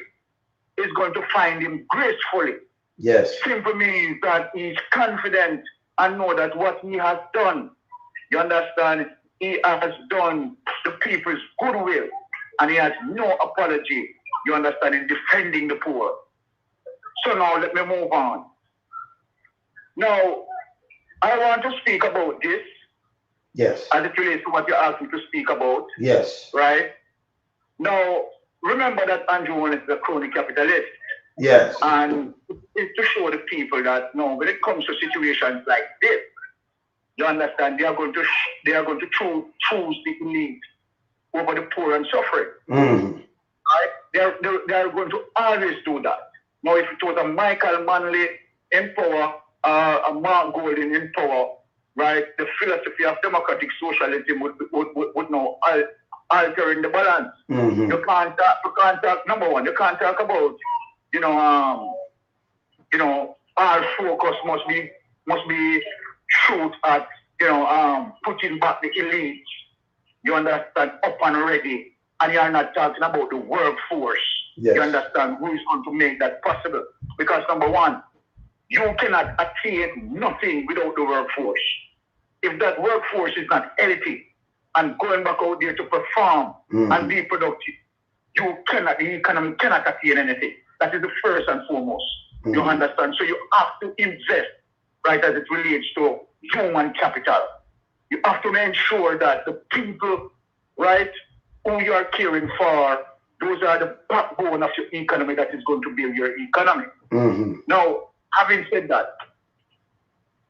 [SPEAKER 3] is going to find him gracefully.
[SPEAKER 1] Yes.
[SPEAKER 3] Simply means that he's confident and know that what he has done, you understand, he has done the people's goodwill, and he has no apology, you understand, in defending the poor. So now let me move on. Now, I want to speak about this.
[SPEAKER 1] Yes.
[SPEAKER 3] As it relates to what you asked me to speak about.
[SPEAKER 1] Yes.
[SPEAKER 3] Right? Now, remember that Andrew Holness is a crony capitalist.
[SPEAKER 1] Yes.
[SPEAKER 3] And it's to show the people that, no, when it comes to situations like this, you understand, they are going to choose the elite over the poor and suffering.
[SPEAKER 1] Mm.
[SPEAKER 3] Right? They are going to always do that. Now, if it was a Michael Manley in power, a Mark Golding in power, right, the philosophy of democratic socialism would now alter in the balance.
[SPEAKER 1] Mm-hmm.
[SPEAKER 3] You can't talk, number one, you can't talk about, our focus must be shoot at, putting back the elites, you understand, up and ready, and you're not talking about the workforce.
[SPEAKER 1] Yes.
[SPEAKER 3] You understand, who is going to make that possible? Because number one, you cannot attain nothing without the workforce. If that workforce is not healthy, and going back out there to perform and be productive, the economy cannot attain anything. That is the first and foremost. You understand? So you have to invest, right, as it relates to human capital. You have to ensure that the people, right, who you are caring for, those are the backbone of your economy that is going to build your economy. Now, having said that,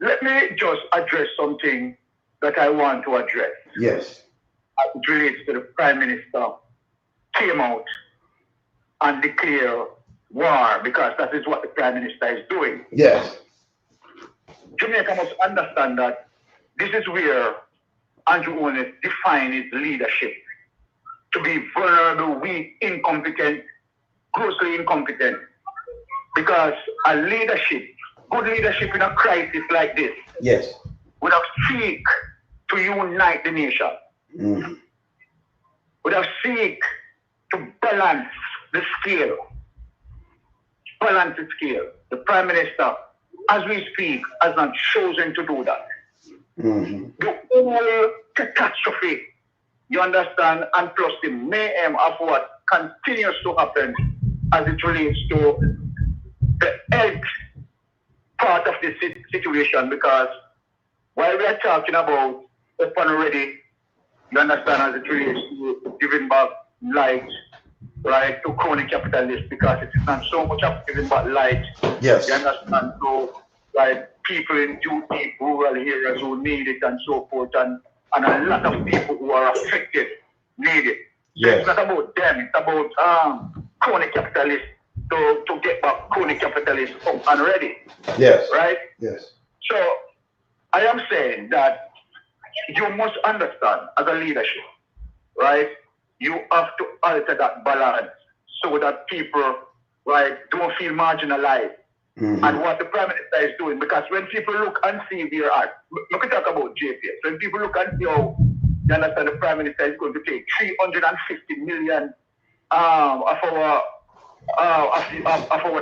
[SPEAKER 3] let me just address something that I want to address.
[SPEAKER 1] Yes.
[SPEAKER 3] As it relates to the Prime Minister came out and declare war, because that is what the Prime Minister is doing.
[SPEAKER 1] Yes.
[SPEAKER 3] Jamaica must understand that this is where Andrew Holness defined his leadership to be vulnerable, weak, incompetent, grossly incompetent. Because a leadership, good leadership in a crisis like this,
[SPEAKER 1] yes,
[SPEAKER 3] would have seek to unite the nation. Would have seek to balance the scale. Balance the scale. The Prime Minister, as we speak, has not chosen to do that. The whole catastrophe, you understand, and plus the mayhem of what continues to happen as it relates to the health part of this situation, because while we are talking about open already, you understand, as it relates to giving back light, right, to crony capitalists, because it is not so much of giving back light.
[SPEAKER 1] Yes.
[SPEAKER 3] You understand? So, like, people in duty, rural areas who need it and so forth, and a lot of people who are affected need it. So
[SPEAKER 1] yes.
[SPEAKER 3] It's not about them, it's about crony capitalists to get back crony capitalists up and ready.
[SPEAKER 1] Yes.
[SPEAKER 3] Right?
[SPEAKER 1] Yes.
[SPEAKER 3] So I am saying that you must understand as a leadership, right? You have to alter that balance so that people, right, don't feel marginalized. And what the Prime Minister is doing, because when people look and see where we can talk about JPS. When people look and see how, you understand, the Prime Minister is going to take 350 million of our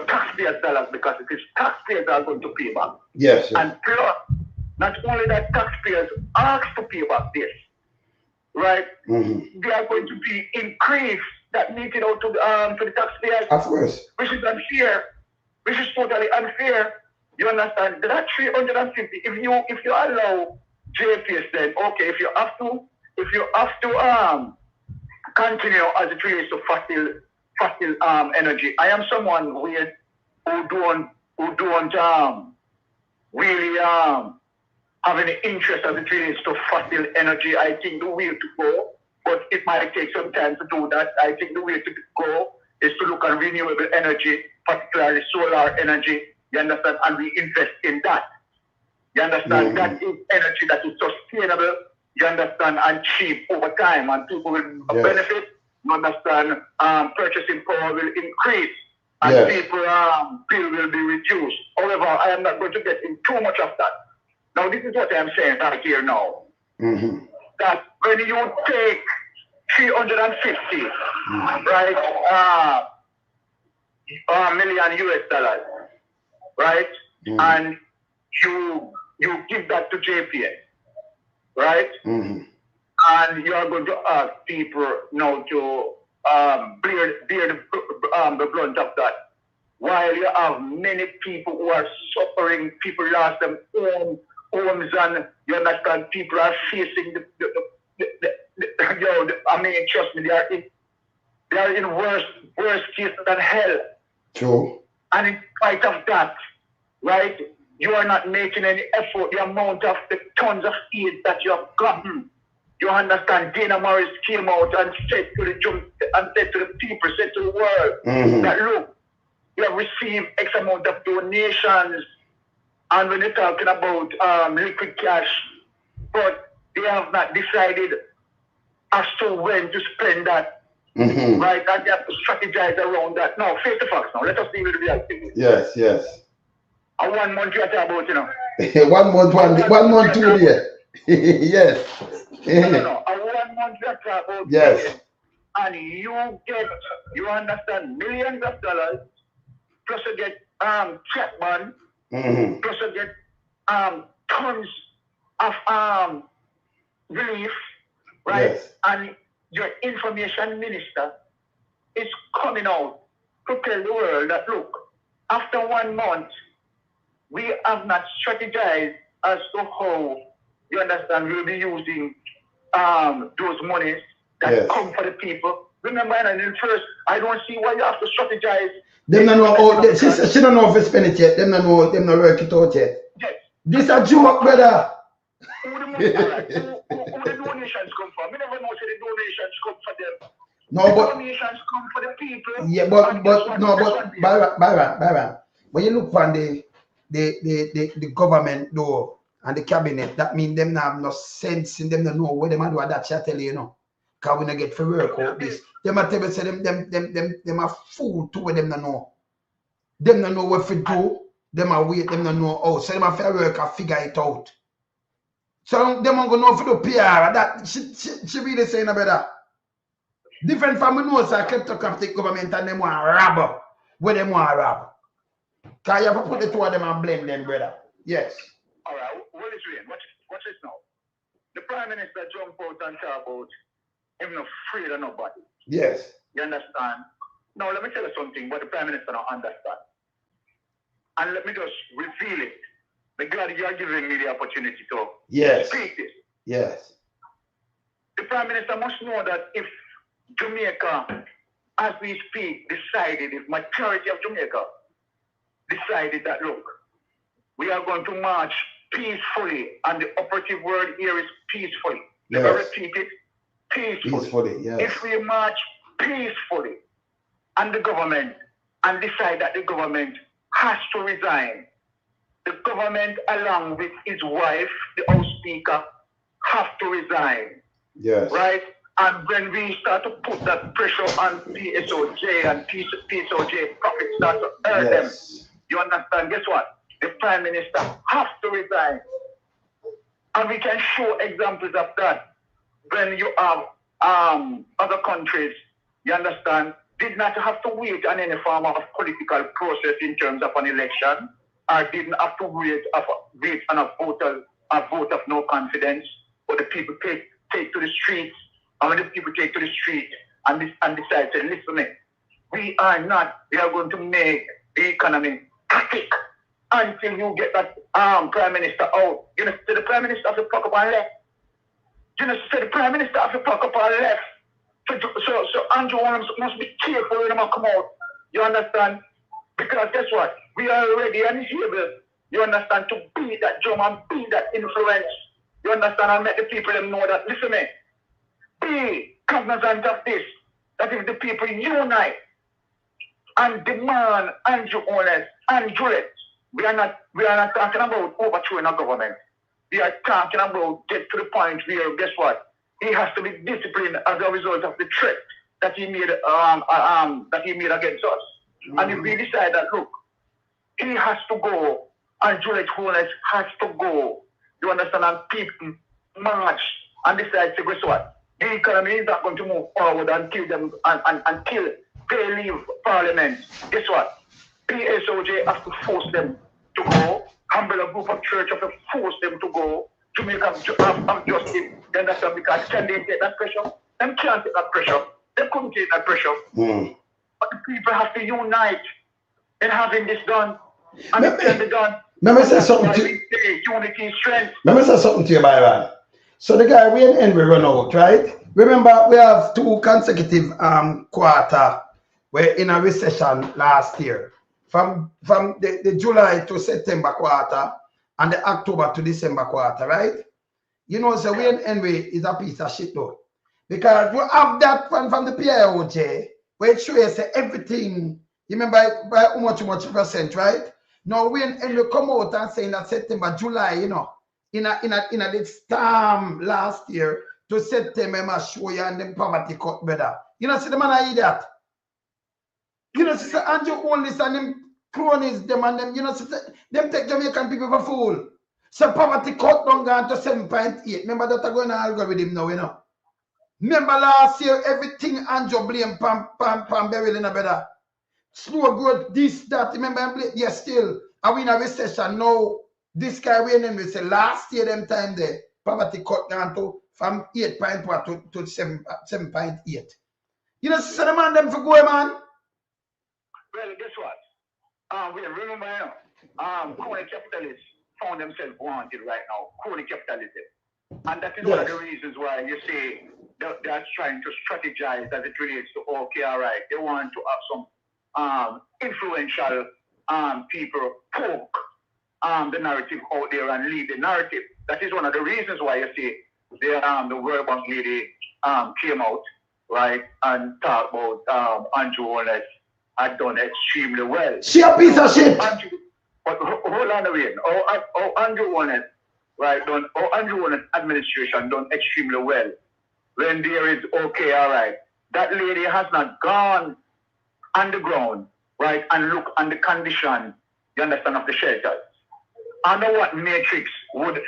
[SPEAKER 3] taxpayers' dollars, because it is taxpayers that are going to pay back.
[SPEAKER 1] Yes.
[SPEAKER 3] And plus, not only that taxpayers ask to pay back this, right? They are going to be increased that meted out to the taxpayers.
[SPEAKER 1] Of course.
[SPEAKER 3] Which is unfair. Which is totally unfair. You understand? That 350, if you allow JPS, then okay, if you have to continue as it relates to fossil energy. I am someone who don't really have any interest as it relates to fossil energy. I think the way to go, but it might take some time to do that. I think the way to go is to look at renewable energy, particularly solar energy, you understand, and we invest in that. You understand? That is energy that is sustainable, you understand, and cheap over time, and people will benefit, you understand, purchasing power will increase, and people bill will be reduced. However, I am not going to get in too much of that. Now, this is what I am saying right here now. That when you take 350, right, million US dollars, right, and you give that to JPS, right, and you are going to ask people now to bear the brunt of that, while you have many people who are suffering, people lost them homes, and you understand, people are facing I mean, trust me, they are in worse case than hell.
[SPEAKER 1] True.
[SPEAKER 3] And in spite of that, right, you are not making any effort. The amount of the tons of aid that you have gotten, you understand, Dana Morris came out and said to the people, said to the world, that look, you have received X amount of donations, and when you're talking about liquid cash, but they have not decided as to when to spend that. Right, and they have to strategize around that. Now, face the facts now. Let us deal with the reality.
[SPEAKER 1] Yes, yes.
[SPEAKER 3] A 1 month you are talking about, you know.
[SPEAKER 1] 1 month, 1 month, 2 days. Yes.
[SPEAKER 3] No. A 1 month you are talking about.
[SPEAKER 1] Yes.
[SPEAKER 3] And you understand, millions of dollars, plus you get check bond, plus you get tons of relief, right?
[SPEAKER 1] Yes.
[SPEAKER 3] And your information minister is coming out to tell the world that, look, after 1 month, we have not strategized as to how, you understand, we'll be using those monies that come for the people. Remember, and then first, I don't see why you have to strategize.
[SPEAKER 1] Them don't know how, she don't know if it's spend it yet. Them don't know, them not work it out yet.
[SPEAKER 3] Yes.
[SPEAKER 1] This a joke, brother.
[SPEAKER 3] Who the money, right? who the donations come from? We never know say the donations come for them.
[SPEAKER 1] No,
[SPEAKER 3] the
[SPEAKER 1] but
[SPEAKER 3] donations come for the people.
[SPEAKER 1] yeah, but Byron, when you look on the government though and the cabinet, that means them not have no sense in them to know what them do at that chat tell you know. Cause we not get for work out this. Them a tell you say them a fool to what them not know. Them not know what to do. Them a wait, them not know how. So them a fair work and figure it out. So them a go know for the PR. That she really saying about that. Different from the notes are kleptocratic government and them want to rob. Where them want to rob. Because you have to put the two of them and blame them, brother. Yes.
[SPEAKER 3] All right, what is doing? Watch this now. The Prime Minister jump out and talk about him not afraid of nobody.
[SPEAKER 1] Yes.
[SPEAKER 3] You understand? Now, let me tell you something what the Prime Minister don't understand. And let me just reveal it. I'm glad you are giving me the opportunity to speak this.
[SPEAKER 1] Yes.
[SPEAKER 3] The Prime Minister must know that if Jamaica, as we speak, decided, if majority of Jamaica decided that, look, we are going to march peacefully, and the operative word here is peacefully. Let me repeat it, peacefully.
[SPEAKER 1] Yes.
[SPEAKER 3] If we march peacefully and the government, and decide that the government has to resign, the government along with his wife, the House Speaker, have to resign.
[SPEAKER 1] Yes.
[SPEAKER 3] Right? And when we start to put that pressure on PSOJ and PSOJ profits start to earn them, you understand? Guess what? The Prime Minister has to resign. And we can show examples of that when you have other countries, you understand, did not have to wait on any form of political process in terms of an election, or didn't have to wait on a vote of no confidence, but the people take to the streets. And when the people take to the street and decide to listen, we are going to make the economy static until you get that Prime Minister out. You know, so the Prime Minister has to pluck up and left. You know, so the Prime Minister has to pluck up and left. So Andrew Holness must be careful when they come out. You understand? Because guess what? We are ready and able, you understand, to be that drum and be that influence. You understand? And make the people them know that, listen, be cognizant of this, that if the people unite and demand Andrew Holness and Juliet, we are not talking about overthrowing a government. We are talking about get to the point where, guess what? He has to be disciplined as a result of the threat that he made against us. Mm-hmm. And if we decide that, look, he has to go and Juliet Holness has to go, you understand, and people march and decide to, guess what? The economy is not going to move forward until until they leave Parliament. Guess what? PSOJ has to force them to go. Umbrella Group of Church have to force them to go. Jamaica have justice. You understand? Because can they take that pressure? Them can't take that pressure. They couldn't take that pressure. Mm. But the people have to unite in having this done. And it can be done.
[SPEAKER 1] Let me say something to
[SPEAKER 3] you. Unity is strength.
[SPEAKER 1] Let me say something to you, Byron. So the guy we and we run out, right? Remember, we have 2 consecutive quarter. We're in a recession last year. From the July to September quarter and the October to December quarter, right? You know, so Wayne Henry is a piece of shit though. Because you have that one from the PIOJ, where it shows you everything, you remember by how much percent, right? Now Wayne Henry come out and saying that September, July, you know, in a this time last year to September, I must show you and them poverty cut better. You know, see the man I eat that. You know, see Andrew Holness and them cronies, them and them, you know, see them take Jamaican people for fool. So poverty cut down gone to 7.8. Remember that I'm going to algorithm now, you know. Remember last year, everything Andrew blame Pam Beryl in a better. Slow growth, this, that. Remember, yes, still. Are we in a recession now? This guy, we say last year, them time there, poverty cut down to from 8.4 to 7.8. You know, so the man them for go, man.
[SPEAKER 3] Well, guess what? We remember now, crony capitalists found themselves wanted right now. Crony capitalism. And that is one of the reasons why you see they're trying to strategize as it relates to, okay, all right, they want to have some influential people poke the narrative out there and lead the narrative. That is one of the reasons why you see the World Bank lady came out, right, and talked about Andrew Holness had done extremely well.
[SPEAKER 1] She a piece of shit.
[SPEAKER 3] But hold on a minute. Andrew Holness, right, Andrew Holness administration done extremely well. When there is, okay, all right, that lady has not gone underground, right, and look on the condition, you understand, of the shelters. Under what matrix would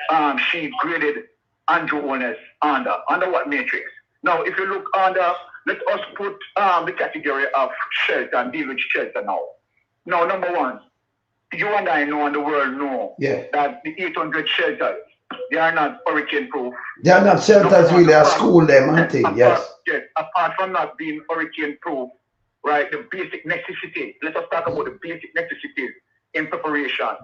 [SPEAKER 3] she graded Andrew Holness under? Under what matrix? Now, if you look under, let us put the category of shelter and deal with shelter now. Now, number one, you and I know and the world know that the 800 shelters, they are not hurricane proof.
[SPEAKER 1] They are not shelters really, a school them, I think, yes.
[SPEAKER 3] Yes, apart from not being hurricane proof, right, the basic necessity, let us talk about the basic necessities in preparation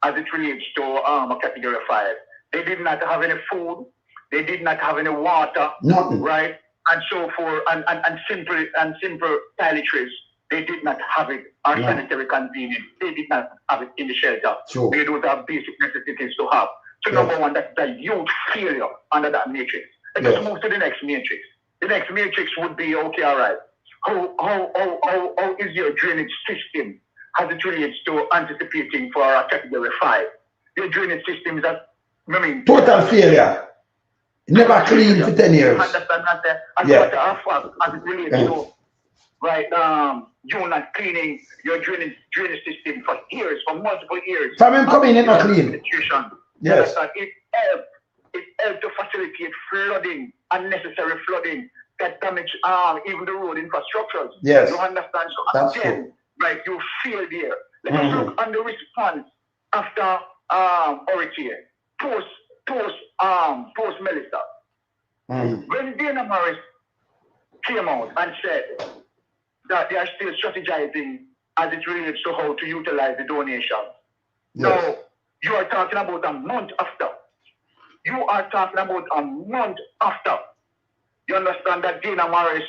[SPEAKER 3] as it relates to a category 5. They did not have any food, they did not have any water,
[SPEAKER 1] nothing,
[SPEAKER 3] right? And so forth, and simple toiletries, they did not have it, or sanitary convenience, they did not have it in the shelter.
[SPEAKER 1] Sure.
[SPEAKER 3] They don't have basic necessities to have. So number one, that's a huge failure under that matrix. Let us move to the next matrix. The next matrix would be, okay, all right, how is your drainage system as it relates to anticipating for a category 5? Your drainage system is
[SPEAKER 1] total failure. Never clean for 10 years.
[SPEAKER 3] Understand that? As a matter of fact, as it relates to, right, you're not cleaning your drainage system for years, for multiple years.
[SPEAKER 1] From him coming in, not clean.
[SPEAKER 3] Yes. It helped to facilitate flooding, unnecessary flooding that damage even the road infrastructures.
[SPEAKER 1] Yes.
[SPEAKER 3] You understand? So
[SPEAKER 1] that's
[SPEAKER 3] again,
[SPEAKER 1] true.
[SPEAKER 3] Right, you feel there. Let us look on the response after hurricane, post Melissa. When Dana Morris came out and said that they are still strategizing as it relates to how to utilize the donation. Now, you are talking about a month after. You are talking about a month after. You understand that Dana Morris,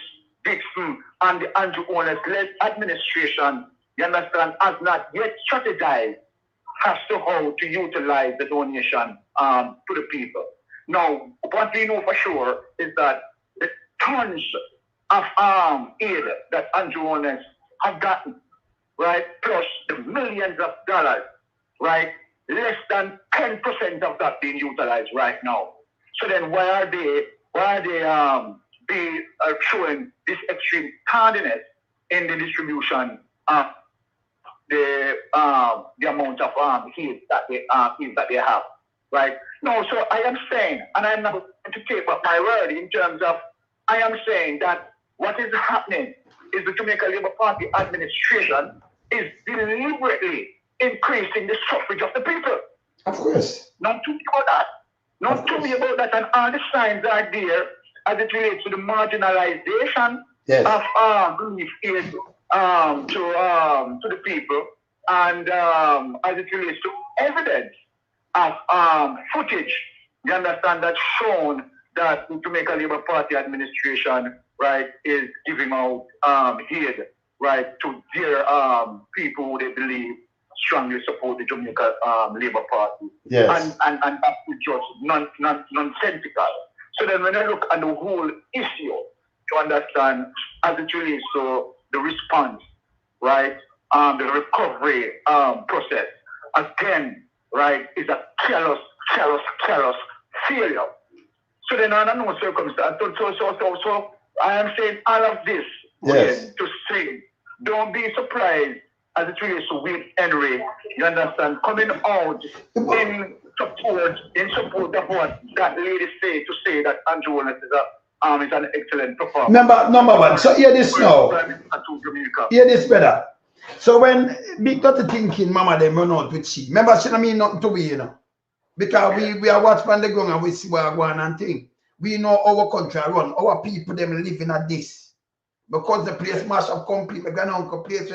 [SPEAKER 3] Dixon, and the Andrew Holness-led administration, you understand, has not yet strategized as to how to utilize the donation to the people. Now, what we know for sure is that the tons of aid that Andrew Holness have gotten, right, plus the millions of dollars, right, less than 10% of that being utilized right now. So then why are they showing this extreme tardiness in the distribution of the amount of aid that they have, right? No, so I am saying, and I'm not going to take up my word in terms of, I am saying that what is happening is the Jamaica Labour Party administration is deliberately increasing the suffrage of the people.
[SPEAKER 1] Of course.
[SPEAKER 3] Not to me about that. Not to me about that, and all the signs are there as it relates to the marginalization of relief aid to the people, and as it relates to evidence of footage, you understand, that's shown that the Jamaica Labour Party administration, right, is giving out aid, right, to their people who they believe strongly support the Jamaica Labour Party.
[SPEAKER 1] Yes.
[SPEAKER 3] And that's just nonsensical. So then when I look at the whole issue, you understand, as it relates to the response, right, the recovery process, again, right, is a callous failure. So then under no circumstance, so I am saying all of this to say, don't be surprised as it relates to Wade Henry, you understand, coming out in support of what that lady said, to say that Andrew Holness is an excellent performer.
[SPEAKER 1] Number one, so hear this now. Hear this better. So when Big Dirty thinking mama them run out with she, remember she don't mean nothing to we, you know. Because we are watching on the ground and we see what going on and thing. we know our country run, our people them living at this. Because the place mash up complete, my granduncle place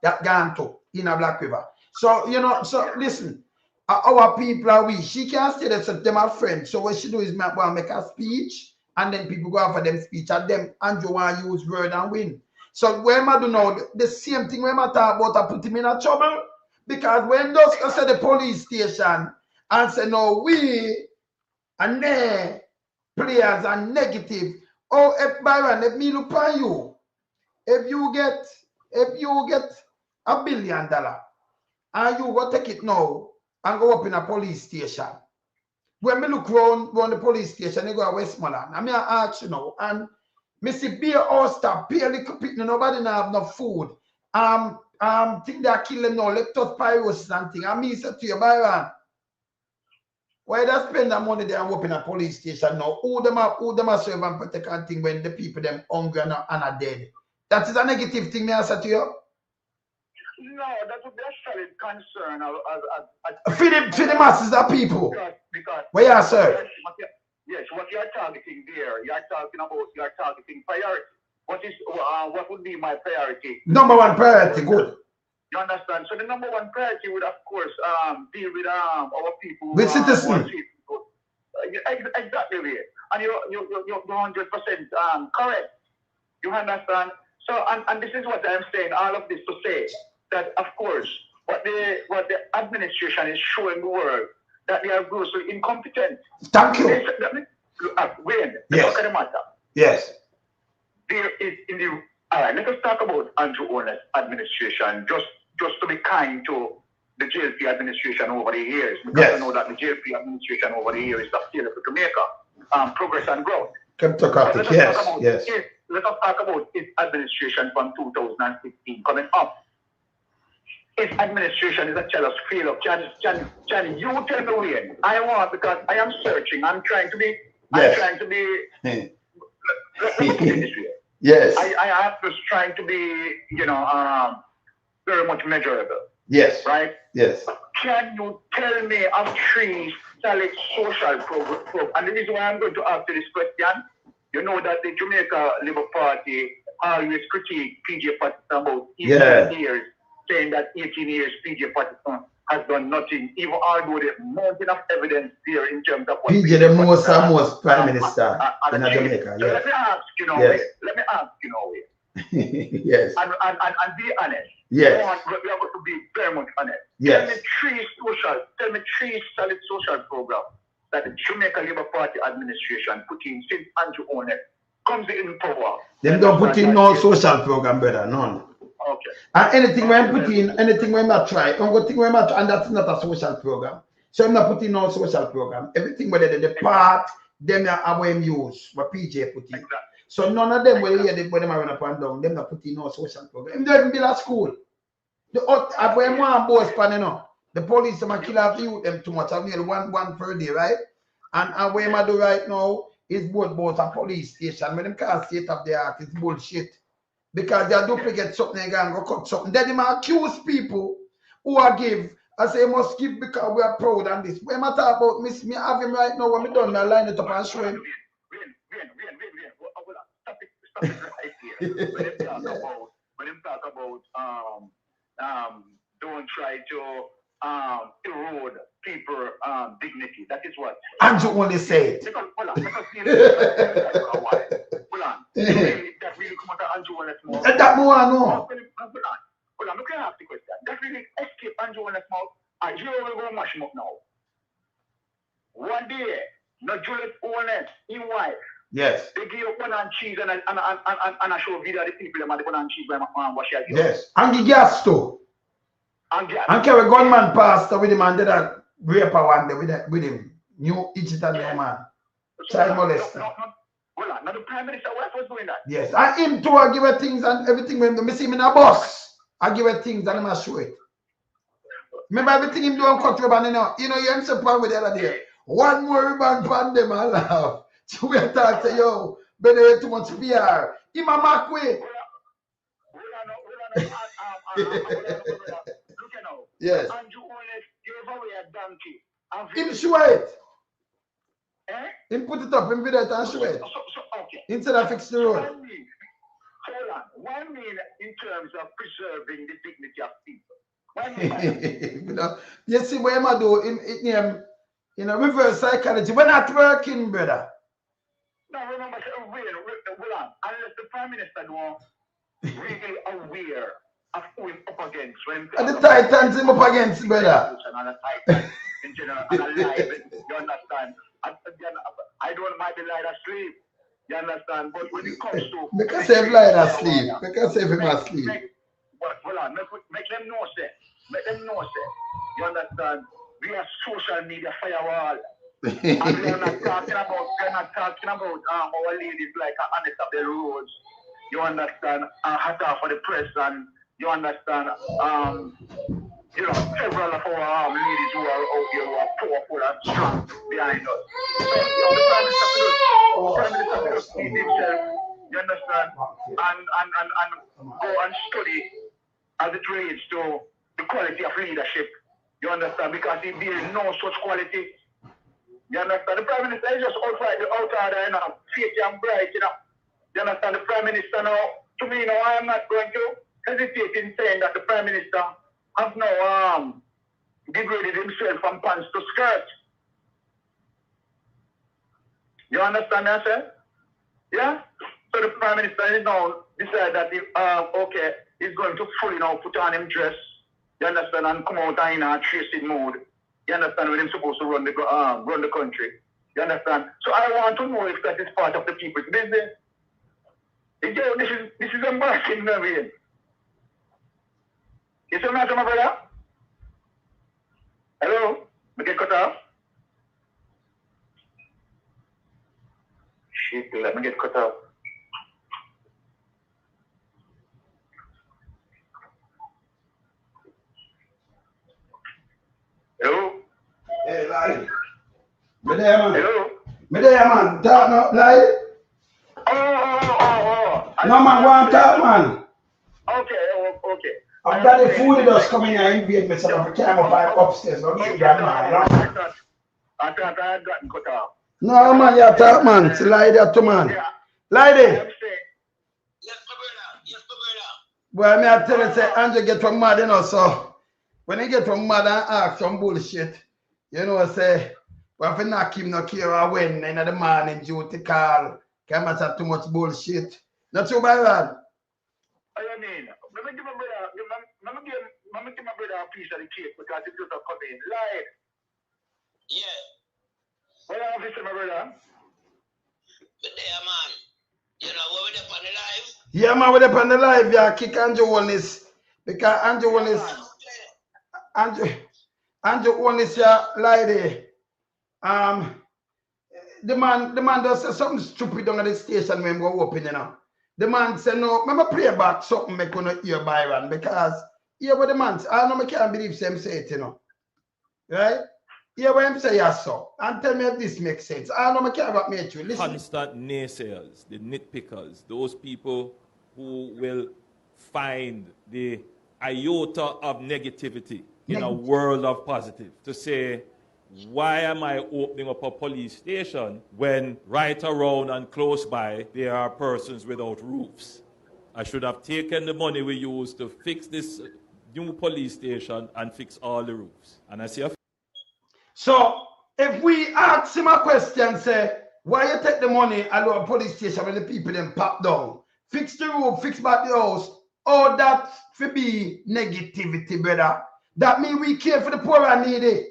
[SPEAKER 1] that gone to in a Black River. So, you know, so listen, our people are we. She can't say that so them are friends. So what she do is make a speech, and then people go out for them speech, and them Andrew want to use word and win. So when I do know the same thing when I talk about I put him in a trouble. Because when those go say the police station and say no, we and they players are negative. Oh, if Byron, if me look on you. If you get $1 billion and you go take it now and go up in a police station. When me look round the police station, you go to Westmoreland. I mean I ask you now, and me see beer oyster, pay a little bit, nobody now have no food. Think they are killing now, leptospirosis and thing. I mean say to you, Byron, why they spend that money there and open a police station now? Who them are serve and protect and thing when the people them hungry and are dead? That is a negative thing, may I say to you?
[SPEAKER 3] No, that would be a solid concern.
[SPEAKER 1] For the masses of people.
[SPEAKER 3] Because
[SPEAKER 1] where you sir?
[SPEAKER 3] Yes, what you are targeting there, you are targeting priority. What would be my priority?
[SPEAKER 1] Number one priority, good.
[SPEAKER 3] You understand? So the number one priority would, of course, deal with our people.
[SPEAKER 1] With citizens.
[SPEAKER 3] Exactly. And you're 100% correct. You understand? So, and this is what I'm saying, all of this to say that, of course, what the administration is showing the world, that they are grossly incompetent.
[SPEAKER 1] Thank you.
[SPEAKER 3] Wayne,
[SPEAKER 1] yes.
[SPEAKER 3] Look at the matter.
[SPEAKER 1] Yes.
[SPEAKER 3] There is in the all right, let us talk about Andrew Holness administration, just to be kind to the JLP administration over the years. Because I know that the JLP administration over the years is the failure to Jamaica, progress and growth.
[SPEAKER 1] Yes.
[SPEAKER 3] Let us talk about his administration from 2016 coming up. His administration is a jealous failure. Johnny, you tell me when. I want, because I am searching. I'm trying to be.
[SPEAKER 1] Yes.
[SPEAKER 3] Let me put it this way.
[SPEAKER 1] Yes.
[SPEAKER 3] I am just trying to be, very much measurable.
[SPEAKER 1] Yes.
[SPEAKER 3] Right?
[SPEAKER 1] Yes.
[SPEAKER 3] Can you tell me of 3 solid social programs? And the reason why I'm going to ask you this question, you know that the Jamaica Labour Party always critique PJ Patterson about 18 years, saying that 18 years PJ Patterson has done nothing, even although there's mountain of evidence there in terms of what
[SPEAKER 1] PJ the most prime minister in Jamaica.
[SPEAKER 3] So let me ask you now,
[SPEAKER 1] yes.
[SPEAKER 3] And be honest.
[SPEAKER 1] Yes.
[SPEAKER 3] We are going to be very much honest.
[SPEAKER 1] Yes.
[SPEAKER 3] Tell me 3 solid social programs that the Jamaica Labour Party administration put in since Andrew Holness comes in power.
[SPEAKER 1] Them don't put in no social program, brother, none.
[SPEAKER 3] Okay.
[SPEAKER 1] And anything when put in, anything when I try, and that's not a social program. So I'm not putting no social program. Everything whether the part, them are when use what PJ put in.
[SPEAKER 3] Exactly.
[SPEAKER 1] So none of them will hear them when they run up and down. Them not putting no social program. They don't even build a school. When one boss panning up, the police them kill off the youth them too much. I'm nearly one per day, right? And where I do right now is both a police station. When them can't state of the art, it's bullshit. Because they duplicate something and go cut something. Then they accuse people who are give. I say must give because we are proud and this. When I talk about me have him right now when me done, I line it up and show him.
[SPEAKER 3] Stop it right here. When them talk about don't try to erode people dignity. That is what
[SPEAKER 1] Andrew only said.
[SPEAKER 3] Because hold on. That really come out of Andrew Holness mouth.
[SPEAKER 1] That more I know.
[SPEAKER 3] Hold on, look at ask the question. That really escape Andrew Holness mouth, and you will go mash him up now. One day, no Juliet Holness, his wife.
[SPEAKER 1] Yes.
[SPEAKER 3] They give you bun and cheese and I show video of the people them and the bun and cheese by my wash your girl.
[SPEAKER 1] Yes. And the gas too. And carry gunman pastor with him and did a raper one day with him. New digital man. Child molester.
[SPEAKER 3] Hold on. Now the Prime Minister wife was doing that.
[SPEAKER 1] Yes. And him too, I give her things and everything when me see him in a bus. I give her things and I show it. Remember everything him do on cut ribbon, you hear him say with the other day. One more ribbon pan them and laugh. So we talk to yo, but they too much PR. Him a mark way.
[SPEAKER 3] Look now.
[SPEAKER 1] Yes.
[SPEAKER 3] Andrew Holness gave away a donkey.
[SPEAKER 1] Him show it.
[SPEAKER 3] Eh?
[SPEAKER 1] Him put it up in video and show it.
[SPEAKER 3] Okay.
[SPEAKER 1] Instead of fix the road.
[SPEAKER 3] Hold on. Why mean in terms of preserving the dignity of people? Why mean
[SPEAKER 1] you know, you see what I do in a reverse psychology. We're not working, brother.
[SPEAKER 3] No, remember, hold on. Unless the Prime Minister don't really aware of who he's up against when
[SPEAKER 1] And the Titans him up against, brother.
[SPEAKER 3] And the Titans in general, and alive, you understand? I don't mind the light asleep, you understand? But when it comes to
[SPEAKER 1] because they've lied asleep. Because they've him asleep.
[SPEAKER 3] But hold on, make them know, say. Make them know, say. You understand? We are social media firewall. And we're not talking about our ladies like Honest of the Roads. You understand? Hot off for the press, and you understand? You know, several of our ladies who are out here who are powerful and strong behind us. So, you know, the Prime Minister will just feed himself, you understand? And go and study as it relates to the quality of leadership. You understand? Because he bears no such quality. You understand? The Prime Minister is just outside there, you know, fake and bright, you know. You understand? The Prime Minister now, to me now, I am not going to hesitate in saying that the Prime Minister has now degraded himself from pants to skirt. You understand that, sir? Yeah? So the Prime Minister is now decided that okay, he's going to fully now put on him dress, you understand, and come out in a tracing mode. You understand, when he's supposed to run the country. You understand? So I want to know if that is part of the people's business. Again, this is embarrassing, Naveen. You see my brother? Hello? We get cut off? Shit, let me get cut off. Hello?
[SPEAKER 1] Hey, Larry. Me there, man.
[SPEAKER 3] Hello?
[SPEAKER 1] Me there, man. Talk no, Larry.
[SPEAKER 3] Oh.
[SPEAKER 1] No, man, go and talk, man.
[SPEAKER 3] Okay.
[SPEAKER 1] I've got the food just coming here and invade me, so I can't up upstairs. Don't get that, man.
[SPEAKER 3] I thought I had gotten cut off.
[SPEAKER 1] No, man, you talk, man. It's lie there too, man. Lie there.
[SPEAKER 3] Yes, my brother.
[SPEAKER 1] Well, me I tell you, say, Andrew get from mad, you know, so when he get from mad and ask some bullshit, you know, say, well, if you knock him, no care or when, in the morning, duty call, can't matter too much bullshit. Not too bad, lad.
[SPEAKER 3] What do you mean? Let me give my brother a piece of the cake because it's just a coming live. Yeah. What have you said, my brother? But there, man. You know, what we up on the live?
[SPEAKER 1] Yeah, man, we're up on the live, yeah, kick Andrew Holness. Because Andrew Holness, Andrew Holness, yeah, lie there. The man does say something stupid on the station when we open, you know. The man said, no, remember play back something make you hear Byron because here what the man say, I know I can't believe him say it, you know. Right? Here what him say, yes, so. And tell me if this makes sense. I know I can't about me to listen.
[SPEAKER 2] Constant naysayers, the nitpickers, those people who will find the iota of negativity in a world of positive to say, why am I opening up a police station when right around and close by there are persons without roofs? I should have taken the money we used to fix this new police station and fix all the roofs. And I see a...
[SPEAKER 1] So, if we ask him a question, say, why you take the money and do a police station when the people then pop down? Fix the roof, fix back the house. Oh, that for be negativity, brother. That mean we care for the poor and needy.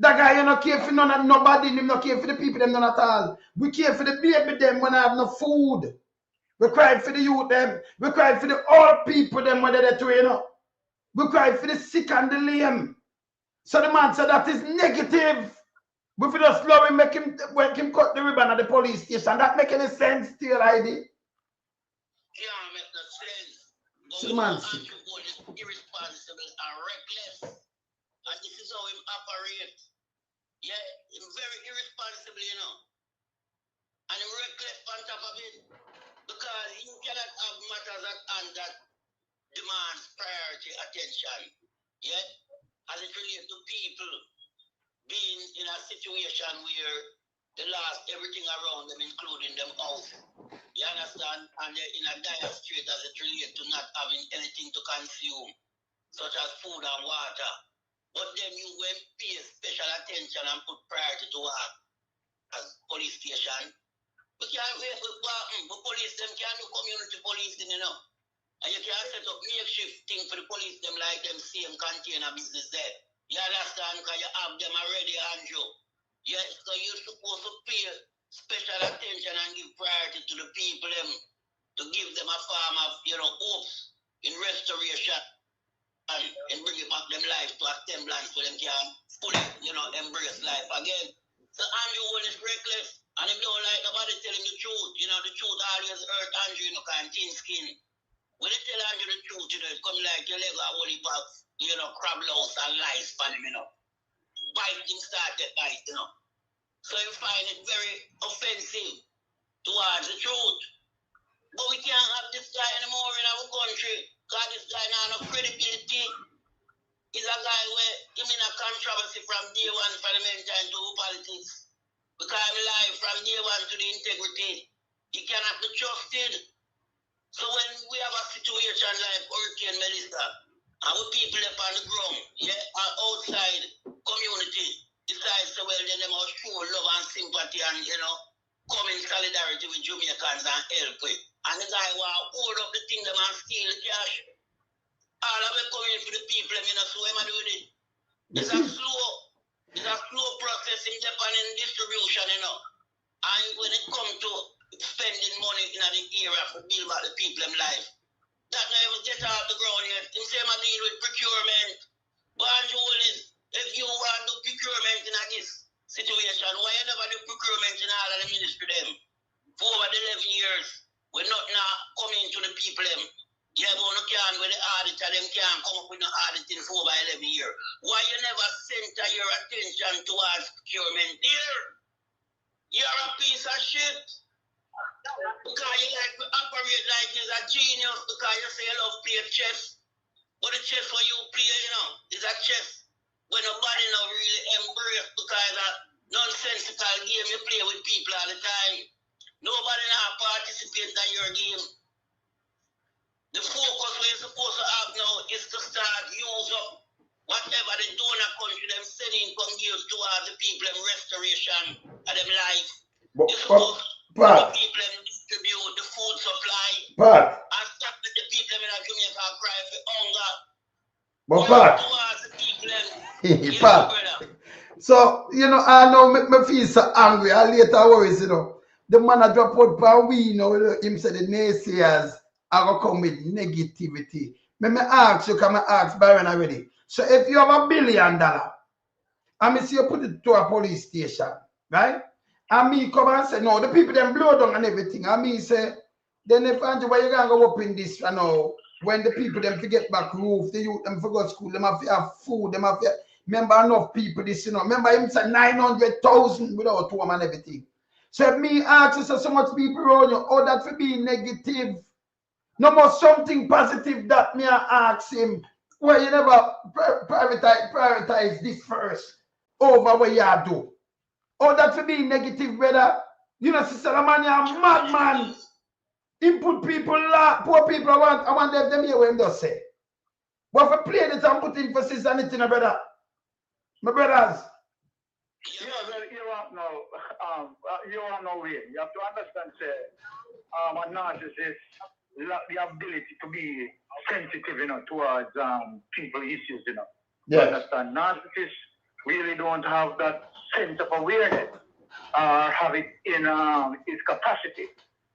[SPEAKER 1] That guy, you not care for nobody, him not care for the people, them none at all. We care for the baby, them when I have no food. We cry for the youth, them. We cry for the old people, them when they're there, you know. We cry for the sick and the lame. So the man said that is negative. We feel just love him, make him cut the ribbon at the police station. That make any sense to your ID?
[SPEAKER 3] Yeah, make no sense.
[SPEAKER 1] So the man sick.
[SPEAKER 3] Irresponsible and reckless. And this is how him operate. Yeah, he's very irresponsible, you know. And he's reckless on top of it. Because you cannot have matters at hand that demands priority attention. Yeah? As it relates to people being in a situation where
[SPEAKER 4] they lost everything around them, including them house. You understand? And they're in a dire strait as it relates to not having anything to consume, such as food and water. But then you went pay special attention and put priority to work as police station. We can't wait for police, them can't do community policing, you know. And you can't set up makeshift thing for the police, them like them same container business there. You understand? Because you have them already, Andrew. Yeah, so you're supposed to pay special attention and give priority to the people, them, to give them a form of, hopes in restoration and bring back them life to a semblance so them can fully, embrace life again. So Andrew is reckless, and if don't like nobody telling the truth, the truth always hurt Andrew, kind of thin skin. When they tell Andrew the truth, it's come like your leg or holy back, crab louse and lice for him, Biting started bite, So you find it very offensive towards the truth. But we can't have this guy anymore in our country, because this guy now has no credibility. He's a guy where he's in a controversy from day one for the meantime to politics. Because I'm live from day one to the integrity. You cannot be trusted. So when we have a situation like Hurricane Melissa, and we people up on the ground, and outside community, decides to well, then they must show love and sympathy and, come in solidarity with Jamaicans and help with. And the guy will hold up the thing them and steal the cash. All of it coming for the people, so what am I doing it? It's a slow process in Japan in distribution, And when it comes to spending money in the area for build back the people in life, that never get out the ground yet. Him say I deal with procurement. But Andrew Willis, if you want to do procurement in this situation, why you never do procurement in all of the ministry them? For over the 11 years, we're not now coming to the people them. Yeah, but no can with the auditor, them can't come up with no auditing for over 11 years. Why you never center your attention towards procurement there? You're a piece of shit. Because you like to operate like you're a genius, because you say you love play chess. But the chess what you play, is a chess when nobody not really embrace, because a nonsensical game you play with people all the time. Nobody now participate in your game. The focus we're supposed to have now is to start use up whatever they do in a country, them sending come give towards the people in restoration of them life. You're supposed to people and distribute the food supply and stop with the people in Jamaica cry for hunger.
[SPEAKER 1] But
[SPEAKER 4] towards the people
[SPEAKER 1] so, I know me feel so angry. I later worries, The man I drop out per we, him said the naysayers are going to come with negativity. Me ask you, come ask Byron already. So if you have $1 billion, and me see you put it to a police station, right? And me come and say, no, the people them blow down and everything. And me say, then if Andrew, why you gonna go up in this, when the people them to get back roof, the youth them for go to school, them have to have food, them have to remember enough people this, Remember him said 900,000 without home and everything. So if me ask you, so much people around you, oh, that for being negative. No more something positive that me ask him. Well, you never prioritize this first over what you do. Oh, that for being negative, brother. Sister Lamani, a madman. Input people, poor people, I want them here what him does say. But for play this and put emphasis on it, brother. My brothers.
[SPEAKER 3] You want no way. You have to understand, say, a narcissist, the ability to be sensitive, towards people issues,
[SPEAKER 1] Yes.
[SPEAKER 3] You understand? Narcissists really don't have that sense of awareness or have it in its capacity,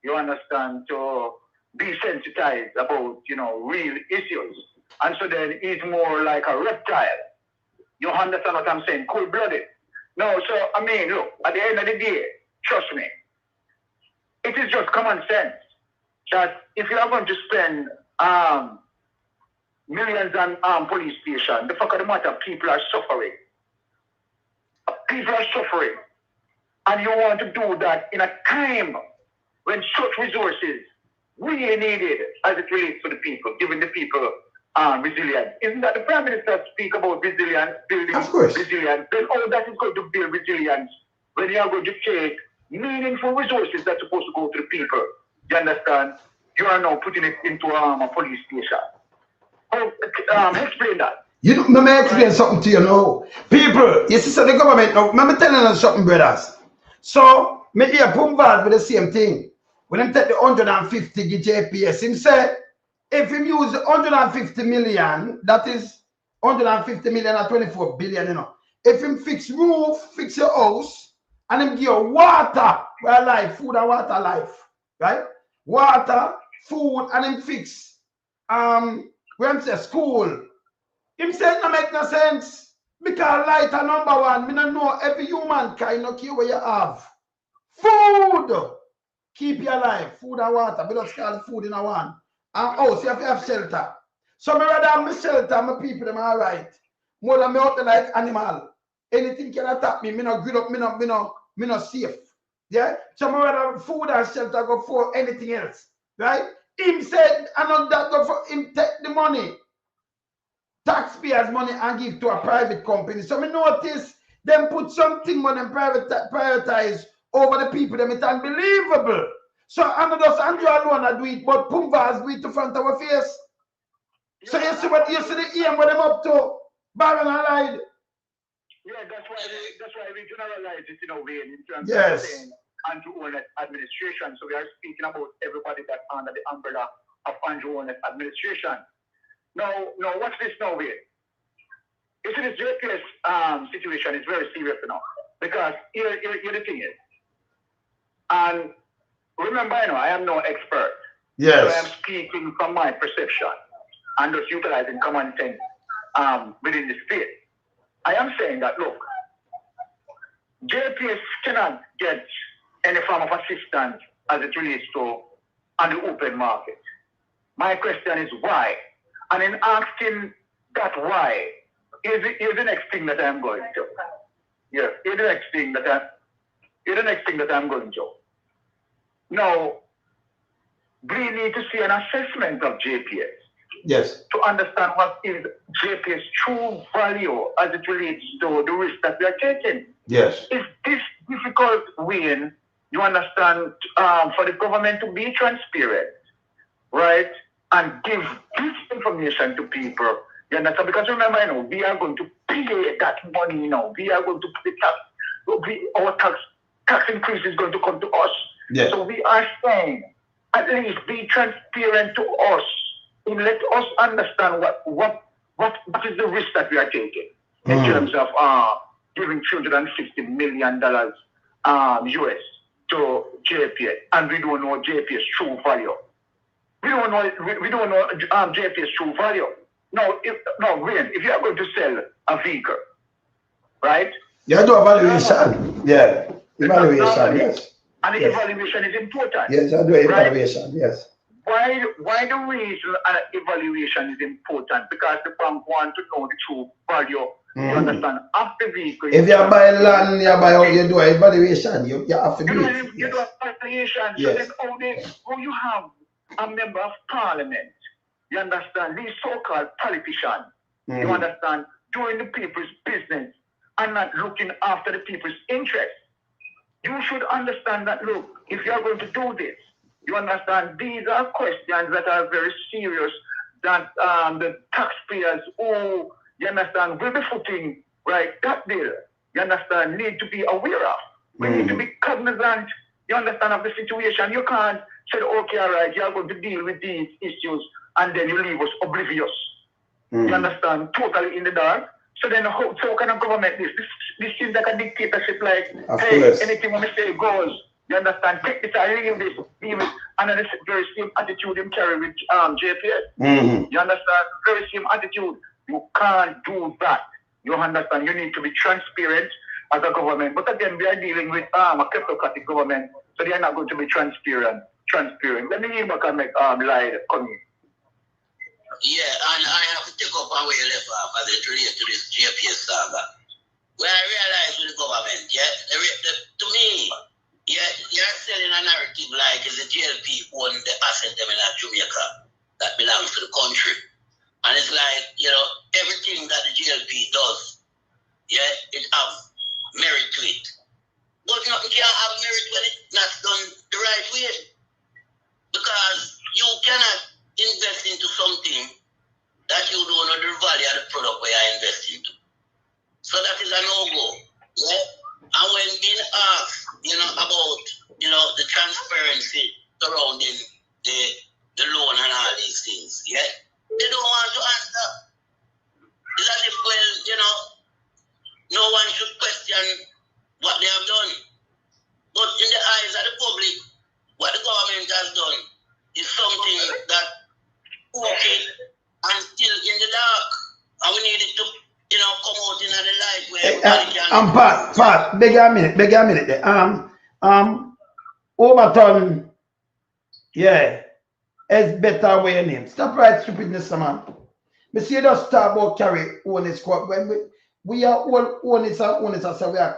[SPEAKER 3] you understand, to be sensitized about, real issues. And so then he's more like a reptile. You understand what I'm saying? Cold-blooded. No, so, look, at the end of the day, trust me, it is just common sense that if you are going to spend millions on police station, the fact of the matter, people are suffering. People are suffering. And you want to do that in a time when such resources really needed as it relates to the people, giving the people resilience. Isn't that the Prime Minister speak about resilience, building resilience? Then that is going to build resilience when you are going to take meaningful resources that's supposed to go to the people, you understand? You are now putting it into a police station. Explain that.
[SPEAKER 1] You know, let me explain something to you now. People, you see, so the government, now, let me tell you something, brothers. So, me hear Pums Vaz with the same thing. When him take the 150 GPS, him say, if him use 150 million, that is 150 million or 24 billion, you know. If him fix roof, fix your house, and him give you water, well, life, food and water, life, right? Water, food, and him fix, when say school. Him say it no make no sense. Because light are number one. Me no know every human kind no care where you have. Food! Keep you alive. Food and water. We just call food in a one. And house, you have to have shelter. So me rather have my shelter, my people, them alright. More than me out there like animal. Anything can attack me. Me no good up, me no safe. Yeah? So me rather have food and shelter go for anything else. Right? Him said, and not that go for him take the money. Taxpayers' money and give to a private company. So me notice them put something when them prioritize over the people. Them it's unbelievable. So I'm not just Andrew alone do it, but Pums Vaz do it to front of our face. So you see what you see the aim what them up to Baron and Lied.
[SPEAKER 3] Yeah, that's why we generalize it in a way in terms
[SPEAKER 1] Yes.
[SPEAKER 3] of saying Andrew Holness administration. So we are speaking about everybody that's under the umbrella of Andrew Holness administration. Now, watch this now, wait. You see, this JPS situation is very serious now. Because here the thing is. And remember, I am no expert.
[SPEAKER 1] Yes.
[SPEAKER 3] So I am speaking from my perception and just utilizing common sense within the space. I am saying that, look, JPS cannot get any form of assistance as it relates to on the open market. My question is why? And in asking that why, is the next thing that I'm going to. Yeah, here's the next thing that I'm going to. Now, we need to see an assessment of JPS.
[SPEAKER 1] Yes.
[SPEAKER 3] To understand what is JPS true value as it relates to the risk that we are taking.
[SPEAKER 1] Yes.
[SPEAKER 3] Is this difficult when you understand for the government to be transparent, right? And give this information to people. You understand? Because remember, we are going to pay that money now. We are going to pay tax. Our tax increase is going to come to us.
[SPEAKER 1] Yes.
[SPEAKER 3] So we are saying, at least be transparent to us. And let us understand what is the risk that we are taking in terms of giving $350 million US to JPS, and we don't know JPS true value. We don't know JPS true value. Now, if you are going to sell a vehicle, right?
[SPEAKER 1] You do evaluation. Yeah. Evaluation, yes.
[SPEAKER 3] And the evaluation is important.
[SPEAKER 1] Yes, I do evaluation, right? Yes.
[SPEAKER 3] Why the reason an evaluation is important? Because the bank want to know the true value. You understand? After vehicle.
[SPEAKER 1] If you buy land, you buy out, you do an evaluation. You have to do it.
[SPEAKER 3] You do an evaluation.
[SPEAKER 1] Yes.
[SPEAKER 3] So then how you have a member of parliament, you understand, these so-called politicians, you understand, doing the people's business and not looking after the people's interests. You should understand that, look, if you are going to do this, you understand, these are questions that are very serious that the taxpayers who, you understand, will be footing, right, that bill, you understand, need to be aware of. We need to be cognizant, you understand, of the situation. You can't say, okay, all right, you are going to deal with these issues and then you leave us oblivious. You understand, totally in the dark. So then how can a government this seems like a dictatorship, like, hey, anything when we say goes. You understand? Take this, I leave this, leave it. And then the very same attitude him carry with JPS. You understand? Very same attitude. You can't do that. You understand? You need to be transparent as a government. But again, we are dealing with a kleptocratic government, so they are not going to be transparent. Let me hear back and make Lied come in.
[SPEAKER 4] Yeah, and I have to take up on where you left off as it relates to this JPS saga. Where I realize with the government, to me, you're selling a narrative like the JLP own the asset them in Jamaica that belongs to the country. And it's like, everything that the JLP does, it have merit to it. But product we are investing into. So that is a no-go. Yeah? And when being asked, about, the transparency surrounding the loan and all these things, yeah? They don't want to answer. It's as if, no one should question what they have done. But in the eyes of the public, what the government has done is something that okay and still in the dark. And we need it to, come out in the light where everybody can.
[SPEAKER 1] Pat, beg a minute there. Overton, yeah, it's better way name. Stop right stupidness, man. Me see just talk about carry Holness Court. When we are all Holness, so we are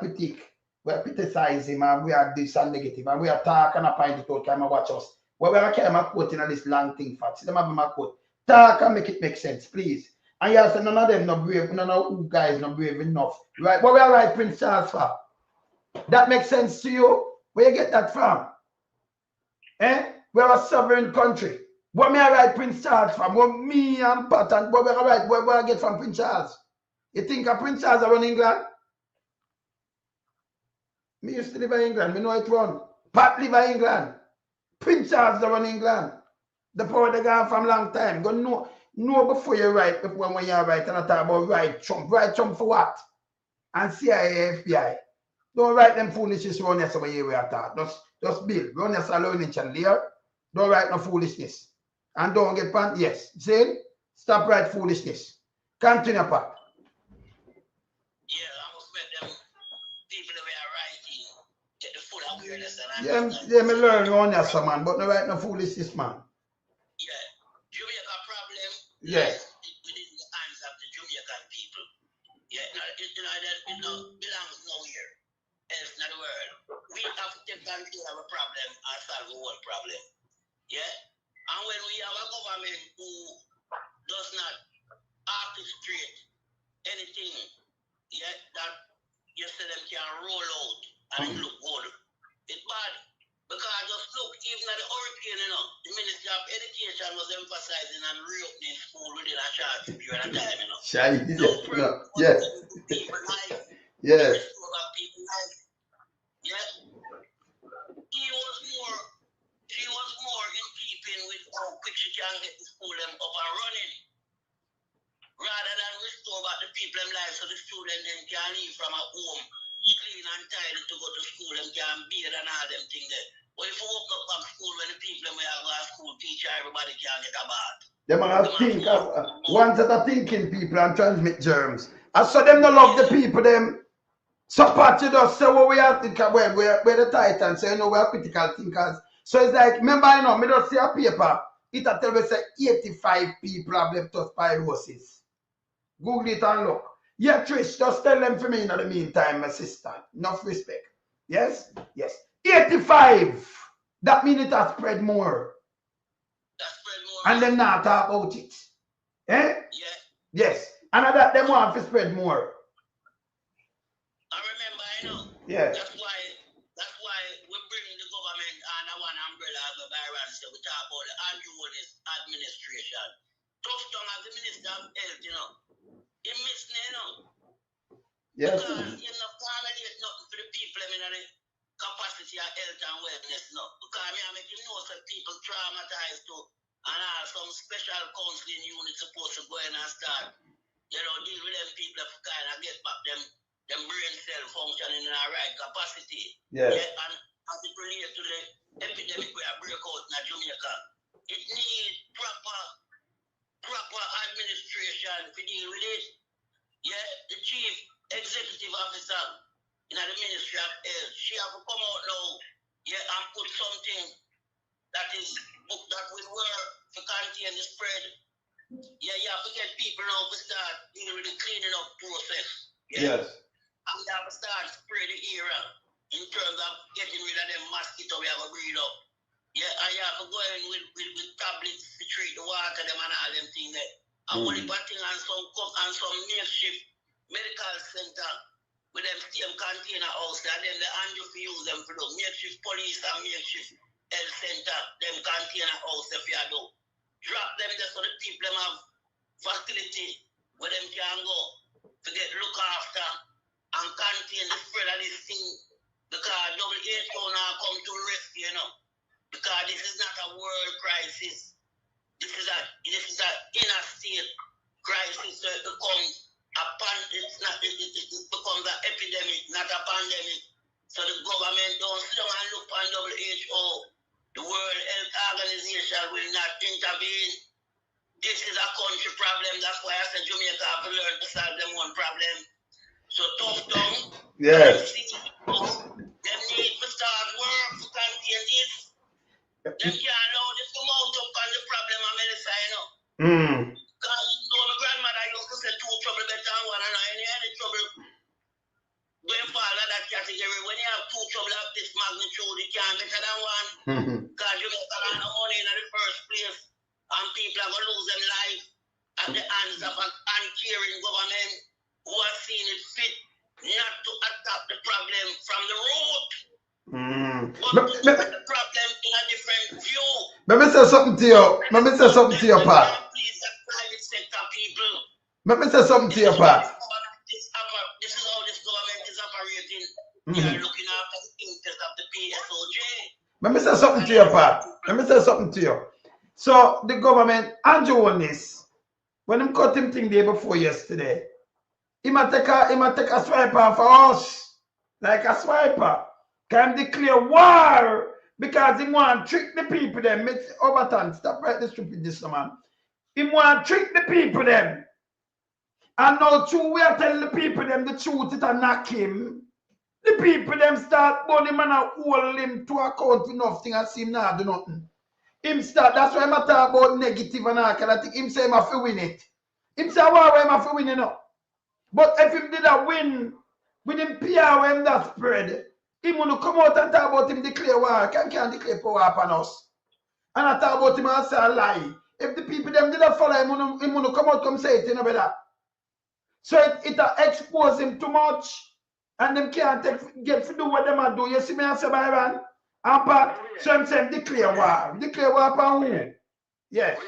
[SPEAKER 1] criticizing and we are this and negative and we are talking and point it out, come and watch us. But we are carrying my quote in this long thing, fat. See them have my quote. Talk and make it make sense, please. And you say none of them not brave, none of you guys not brave enough. Right? But we are right, Prince Charles for. That makes sense to you? Where you get that from? We're a sovereign country. What may I write Prince Charles from? What me and Pat and what we write? Where I get from Prince Charles? You think of Prince Charles around England? Me used to live in England. Me know it run. Pat live in England. Prince Charles around England. The power they got from long time. Go know before you write, before when you write and I talk about write Trump. Write Trump for what? And CIA, FBI. Don't write them foolishness around here somewhere we are taught. Just build. Run your salon in Chandelier. Don't write no foolishness. And don't get pan. Yes. See? Stop write foolishness. Continue, Pat.
[SPEAKER 4] Yeah, I must make them people that we are writing get the full awareness and
[SPEAKER 1] yeah, me learn on your man, but no write no foolishness, man.
[SPEAKER 4] Yeah. Jamaica problem.
[SPEAKER 1] Yeah.
[SPEAKER 4] Within the hands of the Jamaican people. Yeah, it belongs nowhere else in the world. We have to take control of a problem and solve the whole problem. Yeah? And when we have a government who does not orchestrate anything, yeah, that you say them can roll out and it look good, it's bad. Because just look, even at the hurricane, the Ministry of Education was emphasizing on reopening school within a short period of time,
[SPEAKER 1] Yeah.
[SPEAKER 4] People life.
[SPEAKER 1] Yeah.
[SPEAKER 4] People life. Yeah. She was more in keeping with how quick she can get the school them up and running. Rather than restore back the people them life so the students then can leave from a home clean and tidy to go to school and can bathe and all them things there. But if you open up from school when the people them where go to school teacher, everybody can get a bath.
[SPEAKER 1] Them are think one set of thinking people and transmit germs. I saw them not love the people them. So part you just say what we are thinking we're the Titans, so we are critical thinkers. So it's like, remember, me just see a paper, it tell me say 85 people have left us pyrosis. Google it and look. Yeah, Trish, just tell them for me in the meantime, my sister. Enough respect. Yes? Yes. 85. That means it has spread more.
[SPEAKER 4] That spread more.
[SPEAKER 1] And them not talk about it.
[SPEAKER 4] Yeah.
[SPEAKER 1] Yes. And that them want to spread more.
[SPEAKER 4] I remember,
[SPEAKER 1] Yeah.
[SPEAKER 4] That's why we bring the government under one umbrella as a virus. So we talk about the Holness administration. Tough tongue as the Minister of Health, he missed me,
[SPEAKER 1] Yes.
[SPEAKER 4] Because you accommodate nothing for the people in the capacity of health and wellness, Because I make some people traumatized too. And some special counseling units supposed to go in and start, deal with them people to kind of get back them brain cell functioning in the right capacity.
[SPEAKER 1] Yes.
[SPEAKER 4] Yeah, and as it relates to the epidemic we are break out in Jamaica, it needs proper administration to deal with it. Yeah, the chief executive officer in the Ministry of Health, she have to come out now, and put something that will work to contain the spread. Yeah, you have to get people now to start dealing with the cleaning up process. Yeah?
[SPEAKER 1] Yes.
[SPEAKER 4] And we have to start spray the area in terms of getting rid of them mosquitoes we have to breed up. Yeah, and you have to go in with tablets to treat the water, them and all them things there. And what if thing and some makeshift medical center with them same container house, and then the hand you use them for the makeshift police and makeshift health center, them container house if you do. Drop them there so the people them have facility where them can go to get look after and contain the spread of this thing. Because WHO now come to rescue, you know. Because this is not a world crisis. This is a inner state crisis. So it becomes it becomes an epidemic, not a pandemic. So the government don't sit down and look on WHO. The World Health Organization will not intervene. This is a country problem. That's why I said Jamaica have to learn to solve them one problem. So tough down.
[SPEAKER 1] Yes.
[SPEAKER 4] Them need to start work to contain this. Them can't allow this to mount up on the problem of medicine, you know. Because my grandmother used to say two trouble better than one, and any trouble going fall in that category. When you have two trouble of this magnitude, it can't better than one. Because you make a lot of money in the first place, and people are going to lose their life at the hands of an uncaring government who have seen it fit not to attack the problem from the root. But to look at the problem in a different view.
[SPEAKER 1] Let me say something to you. Let me say something to you, Pat.
[SPEAKER 4] Please, the private sector people.
[SPEAKER 1] Let me say something to you, Pat.
[SPEAKER 4] This is how this government is operating. They are looking after the interest of the PSOJ.
[SPEAKER 1] Let me say something to you, Pat. Let me say something to you. So the government, Andrew Holness, when him cut him thing day before yesterday, he might take a swiper for us, like a swiper. Can declare war because he want to trick the people them. Overton, stop right the stupidness, man. He want to trick the people them. And now true, we are telling the people them the truth, it and knock him. The people them start burning him and hold him to account for nothing and see him not do nothing. Him start, that's why I'm talk about negative and all, because I think him say him have to win it. Him say why him have to win it now. But if him did a win, with him PR when that spread, him want to come out and talk about him declare war, can't declare power upon us. And I talk about him and say a lie. If the people them did not follow him want to come out come say it, you know better. So it expose him too much, and them can't get to do what them are do. You see me and say Byron? And Pat, so I'm saying declare war. Declare war upon who? Yes.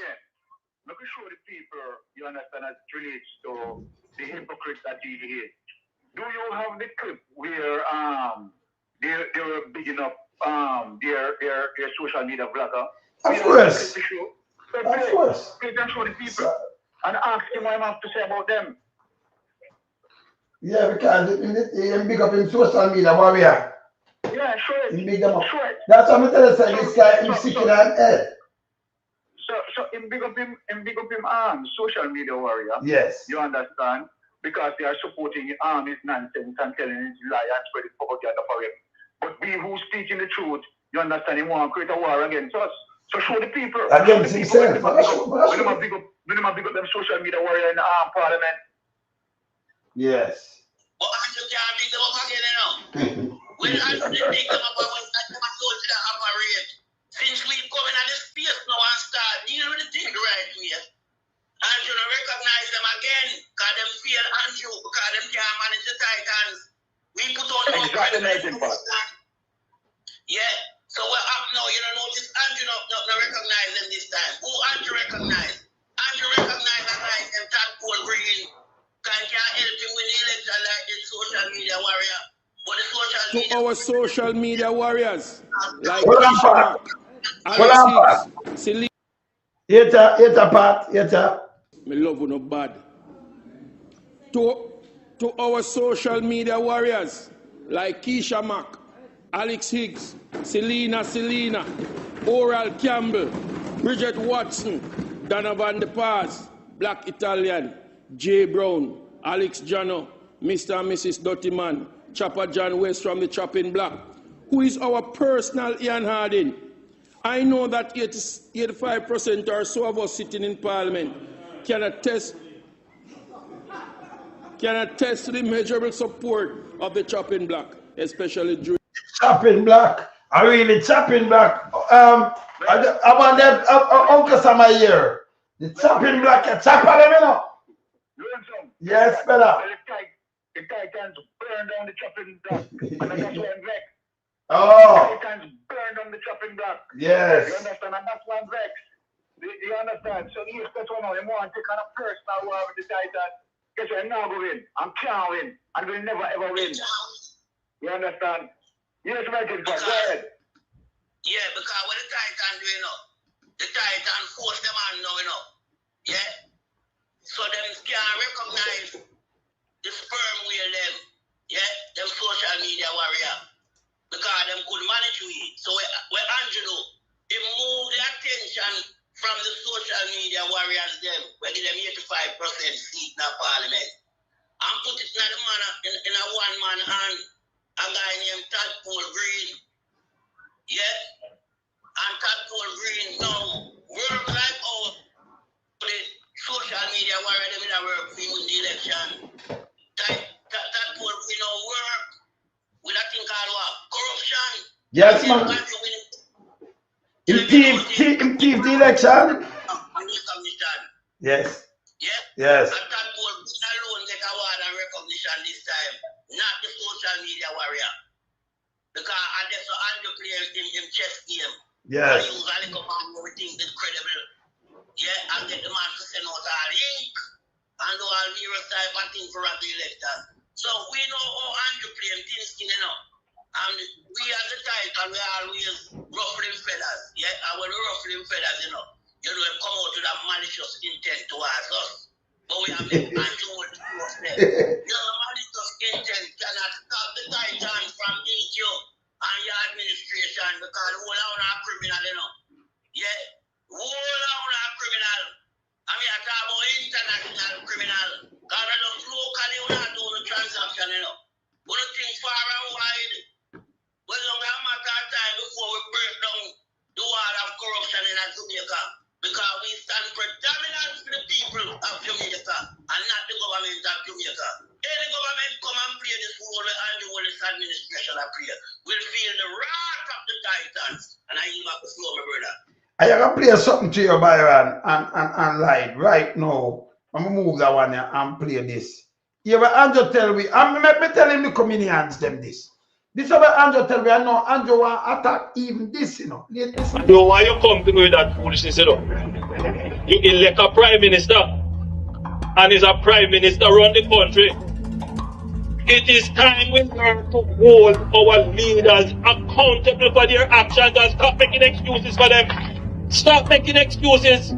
[SPEAKER 3] Let me show the people, you understand, as it relates to the hypocrites that he is. Do you have the clip where they were bigging up their social media blogger?
[SPEAKER 1] Of course. Of course.
[SPEAKER 3] Please don't show the people and ask him what I have to say about them.
[SPEAKER 1] Yeah, because he big up in social media warrior.
[SPEAKER 3] Yeah, show it.
[SPEAKER 1] He big them up.
[SPEAKER 3] Show it.
[SPEAKER 1] That's what I'm telling you, this guy is sick in the head.
[SPEAKER 3] So him big up him social media warrior.
[SPEAKER 1] Yes.
[SPEAKER 3] You understand? Because they are supporting his nonsense and telling his lie and spreading propaganda for him. But we who speaking the truth, you understand, he want to create a war against us. So show the people.
[SPEAKER 1] Against himself.
[SPEAKER 3] When him big up them social media warrior in the parliament.
[SPEAKER 1] Yes.
[SPEAKER 4] But Andrew can't dig them up again, you know. When Andrew dig them up, when Andrew told you that operate, since we come in at this space now and start dealing with the thing the right way, Andrew don't recognize them again, because them feel Andrew, because them can't manage the Titans. We put on yeah. So what happened now, you don't notice Andrew not recognize them this time. Who Andrew recognize? Andrew recognize and like them Todd Cole Green. Can't help him with the election like the social media warrior. But the social media
[SPEAKER 5] our social media warriors, like Kishamak, Alex Higgs, Celine.
[SPEAKER 1] Yeta Pat.
[SPEAKER 5] Me love you no bad. To our social media warriors, like Keisha Mack, Alex Higgs, Selena, Oral Campbell, Bridget Watson, Donovan De Paz, Black Italian, Jay Brown, Alex Jano, Mr. and Mrs. Dottyman, Chopper John West from the Chopping Block, who is our personal Ian Harding. I know that 85% or so of us sitting in Parliament can attest to the measurable support of the Chopping Block, especially during
[SPEAKER 1] Chopping Block. I really Chopping Block. I want them Uncle Sama here. The Chopping Block, chopper them, you know. Yes, better.
[SPEAKER 3] The Titans burn down the Chopping Block. And that's why I'm vexed.
[SPEAKER 1] Oh.
[SPEAKER 3] The Titans burn down the Chopping Block.
[SPEAKER 1] Yes.
[SPEAKER 3] You understand? And that's why I'm vexed. You understand? So he's got one of them want to take on a personal war with the Titan. Guess what? I'm not going to win. I'm can't win. And we'll never ever win. You understand? Yes, Michael, go ahead.
[SPEAKER 4] Yeah, because what the Titan do, the Titan force them on now, Yeah? So them can't recognize the sperm whale them. Yeah? Them social media warrior. Because them could manage with it. So where Angelo, they move the attention from the social media warriors them, we give them 85% seat in the parliament. And put it in the man in a one-man hand, a guy named Tadpole Green. Yeah? And Tadpole Green now work like all the social media warrior them in a work for the election. Tadpole Green now work with a thing called what? Corruption.
[SPEAKER 1] Yes, man. Impede the election. Yes.
[SPEAKER 4] Yeah?
[SPEAKER 1] Yes.
[SPEAKER 4] And Tadpole alone get award and recognition this time, not the social media warrior. Because I just saw Andrew play in chess game.
[SPEAKER 1] Yes.
[SPEAKER 4] I use a little man who we think is credible. Yeah, and get the man to send out a link and do all various type of things for the election. So we know how Andrew play in thin skin, And we as the Titan, we always ruffling feathers. Yeah, and when we ruffling feathers, you come out with a malicious intent towards us. But we have been Andrew with the Your malicious intent cannot stop the Titan from EQ and your administration because all of our criminal, Yeah, all of our criminal. I mean, I talk about international criminal. Because I don't locally, we're not doing the transaction, But the thing far and wide. Well, long a matter of time before we break down the wall of corruption in Jamaica. Because we stand predominant for the people of Jamaica and not the government of Jamaica. Any government come and play this role and the whole administration of play will feel the wrath of the Titans. And I give up the floor, my brother.
[SPEAKER 1] I can play something to you, Byron, and light right now. I'm gonna move that one here and play this. Yeah, but Andrew tell me, let me tell him the comedians them this. This is what Andrew tell me. I know Andrew want attack even this,
[SPEAKER 6] No, why you come to me with that foolishness, You elect a prime minister, and is a prime minister run the country. It is time we learn to hold our leaders accountable for their actions and stop making excuses for them. Stop making excuses.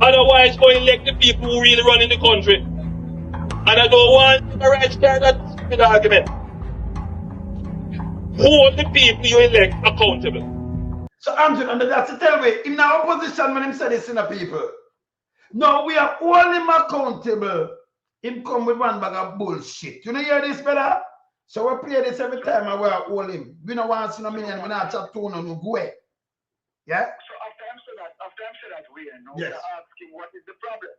[SPEAKER 6] Otherwise, go elect the people who really run in the country. And I don't want the right side of the argument. Hold the people you elect accountable.
[SPEAKER 1] So Andrew, and that's to tell me, in our opposition when him say this in the people. No, we are all him accountable. Him come with one bag of bullshit. You know hear this, brother? So we play this every time and we are all him. We don't want to see no million, we not chat to no go away. Yeah?
[SPEAKER 3] So after I say that, we now
[SPEAKER 1] yes.
[SPEAKER 3] Ask him what is the problem.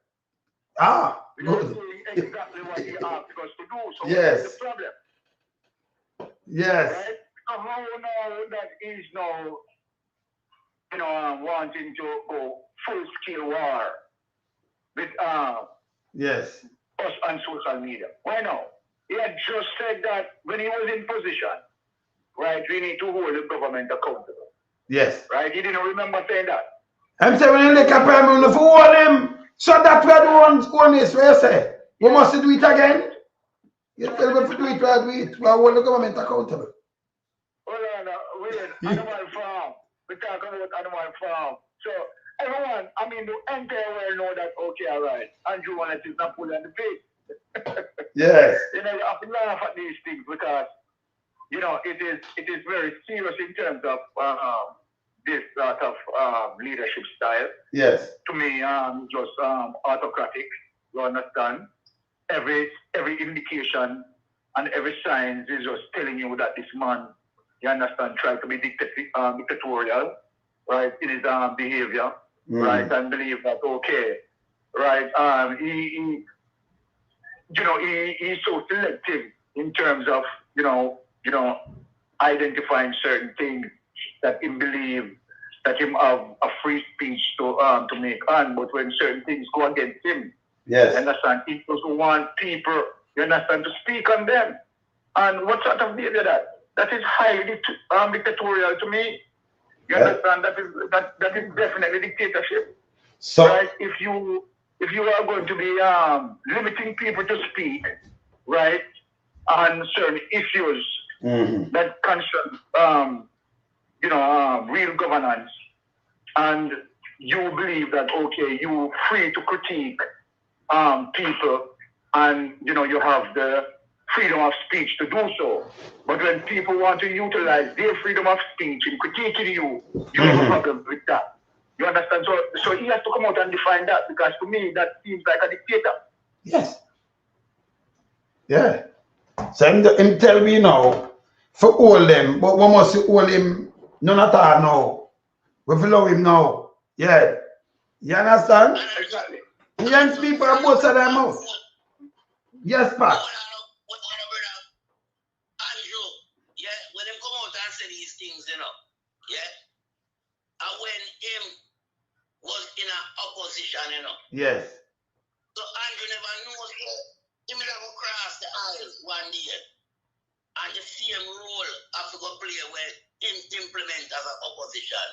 [SPEAKER 1] Ah,
[SPEAKER 3] we
[SPEAKER 1] good.
[SPEAKER 3] are doing exactly what he asked us to do. So
[SPEAKER 1] yes.
[SPEAKER 3] What is the problem?
[SPEAKER 1] Yes.
[SPEAKER 3] Right? So how now that he's now, wanting to go full-scale war with
[SPEAKER 1] yes.
[SPEAKER 3] us on social media. Why now? He had just said that when he was in position, right, we need to hold the government accountable.
[SPEAKER 1] Yes.
[SPEAKER 3] Right? He didn't remember saying that.
[SPEAKER 1] I'm saying when you look at prime minister for hold him, so that we are the ones is where you say. We must do it again. You tell me if we do it, we do it. We hold the government accountable.
[SPEAKER 3] Hold on, wait, animal farm. We talk about animal farm. So everyone, the entire world know that, okay, all right, Andrew Holness is not pulling the face.
[SPEAKER 1] Yes.
[SPEAKER 3] You have to laugh at these things because, it is very serious in terms of this sort of leadership style.
[SPEAKER 1] Yes.
[SPEAKER 3] To me, just autocratic. You understand? Every indication and every sign is just telling you that this man, you understand, try to be dictatorial, right, in his behavior, right, and believe that, okay, right, he's so selective in terms of, identifying certain things that he believes that him have a free speech to make on, but when certain things go against him,
[SPEAKER 1] yes,
[SPEAKER 3] you understand, he doesn't want people, you understand, to speak on them. And what sort of behavior that is highly dictatorial to me. You understand? That is definitely dictatorship.
[SPEAKER 1] So
[SPEAKER 3] right? If you are going to be limiting people to speak, right, on certain issues that concern real governance, and you believe that okay, you free to critique people, and you have the freedom of speech to do so. But when people want to utilize their freedom of speech in critiquing you have a problem with that. You understand? So he has to come out and define that, because to me that seems like a dictator.
[SPEAKER 1] yes, yeah. So him tell me now for hold them, but we must hold him none at all now. We follow him now. Yeah. You understand?
[SPEAKER 3] Exactly.
[SPEAKER 1] Young people are most of them out. Yes, Pat.
[SPEAKER 4] Andrew, yeah, when them come out and say these things, yeah, and when him was in an opposition,
[SPEAKER 1] Yes.
[SPEAKER 4] so Andrew never knows him never cross the aisle one day, and the same role have to go play where him implement as an opposition.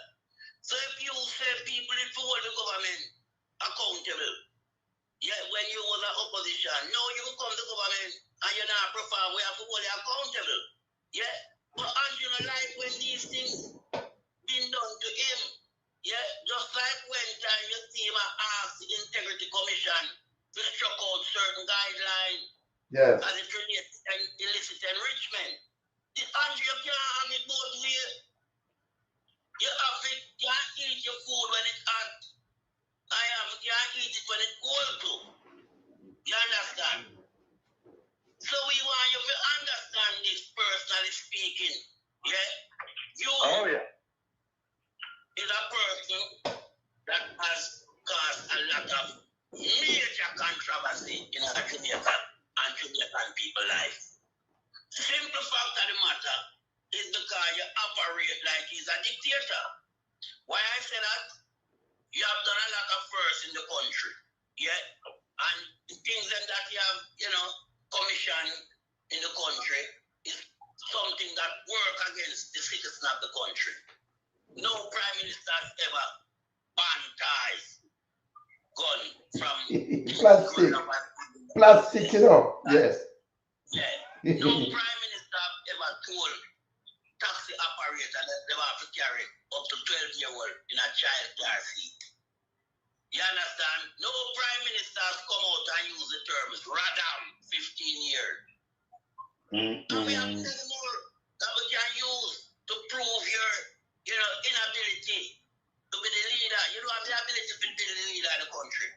[SPEAKER 4] So if you say people need to hold the government accountable, yeah, when you was an opposition, now you become the government and you're not perform, we have to hold you accountable. Yeah. But Andrew like when these things been done to him, yeah, just like when time you see him ask the Integrity Commission to struck out certain guidelines
[SPEAKER 1] Yes.
[SPEAKER 4] as it relates to illicit enrichment. The Andrew, you can't have it both ways. You can't eat your food when it's hot. You can't eat it when it's cold too. You understand? So we want you to understand this personally speaking. Yeah? You is a person that has caused a lot of major controversy in our Jamaican and Jamaican people life. Simple fact of the matter is because you operate like he's a dictator. Why I say that? You have done a lot of firsts in the country. Yeah? And the things that you have, commissioned in the country is something that work against the citizen of the country. No prime minister has ever banned ties, gun from
[SPEAKER 1] plastic, yes.
[SPEAKER 4] Yeah. No prime minister have ever told taxi operator that they have to carry up to 12-year-old in a child car seat. You understand? No prime minister has come out and used the terms radam 15 years. And we have many more that we can use to prove your inability to be the leader. You don't have the ability to be the leader of the country.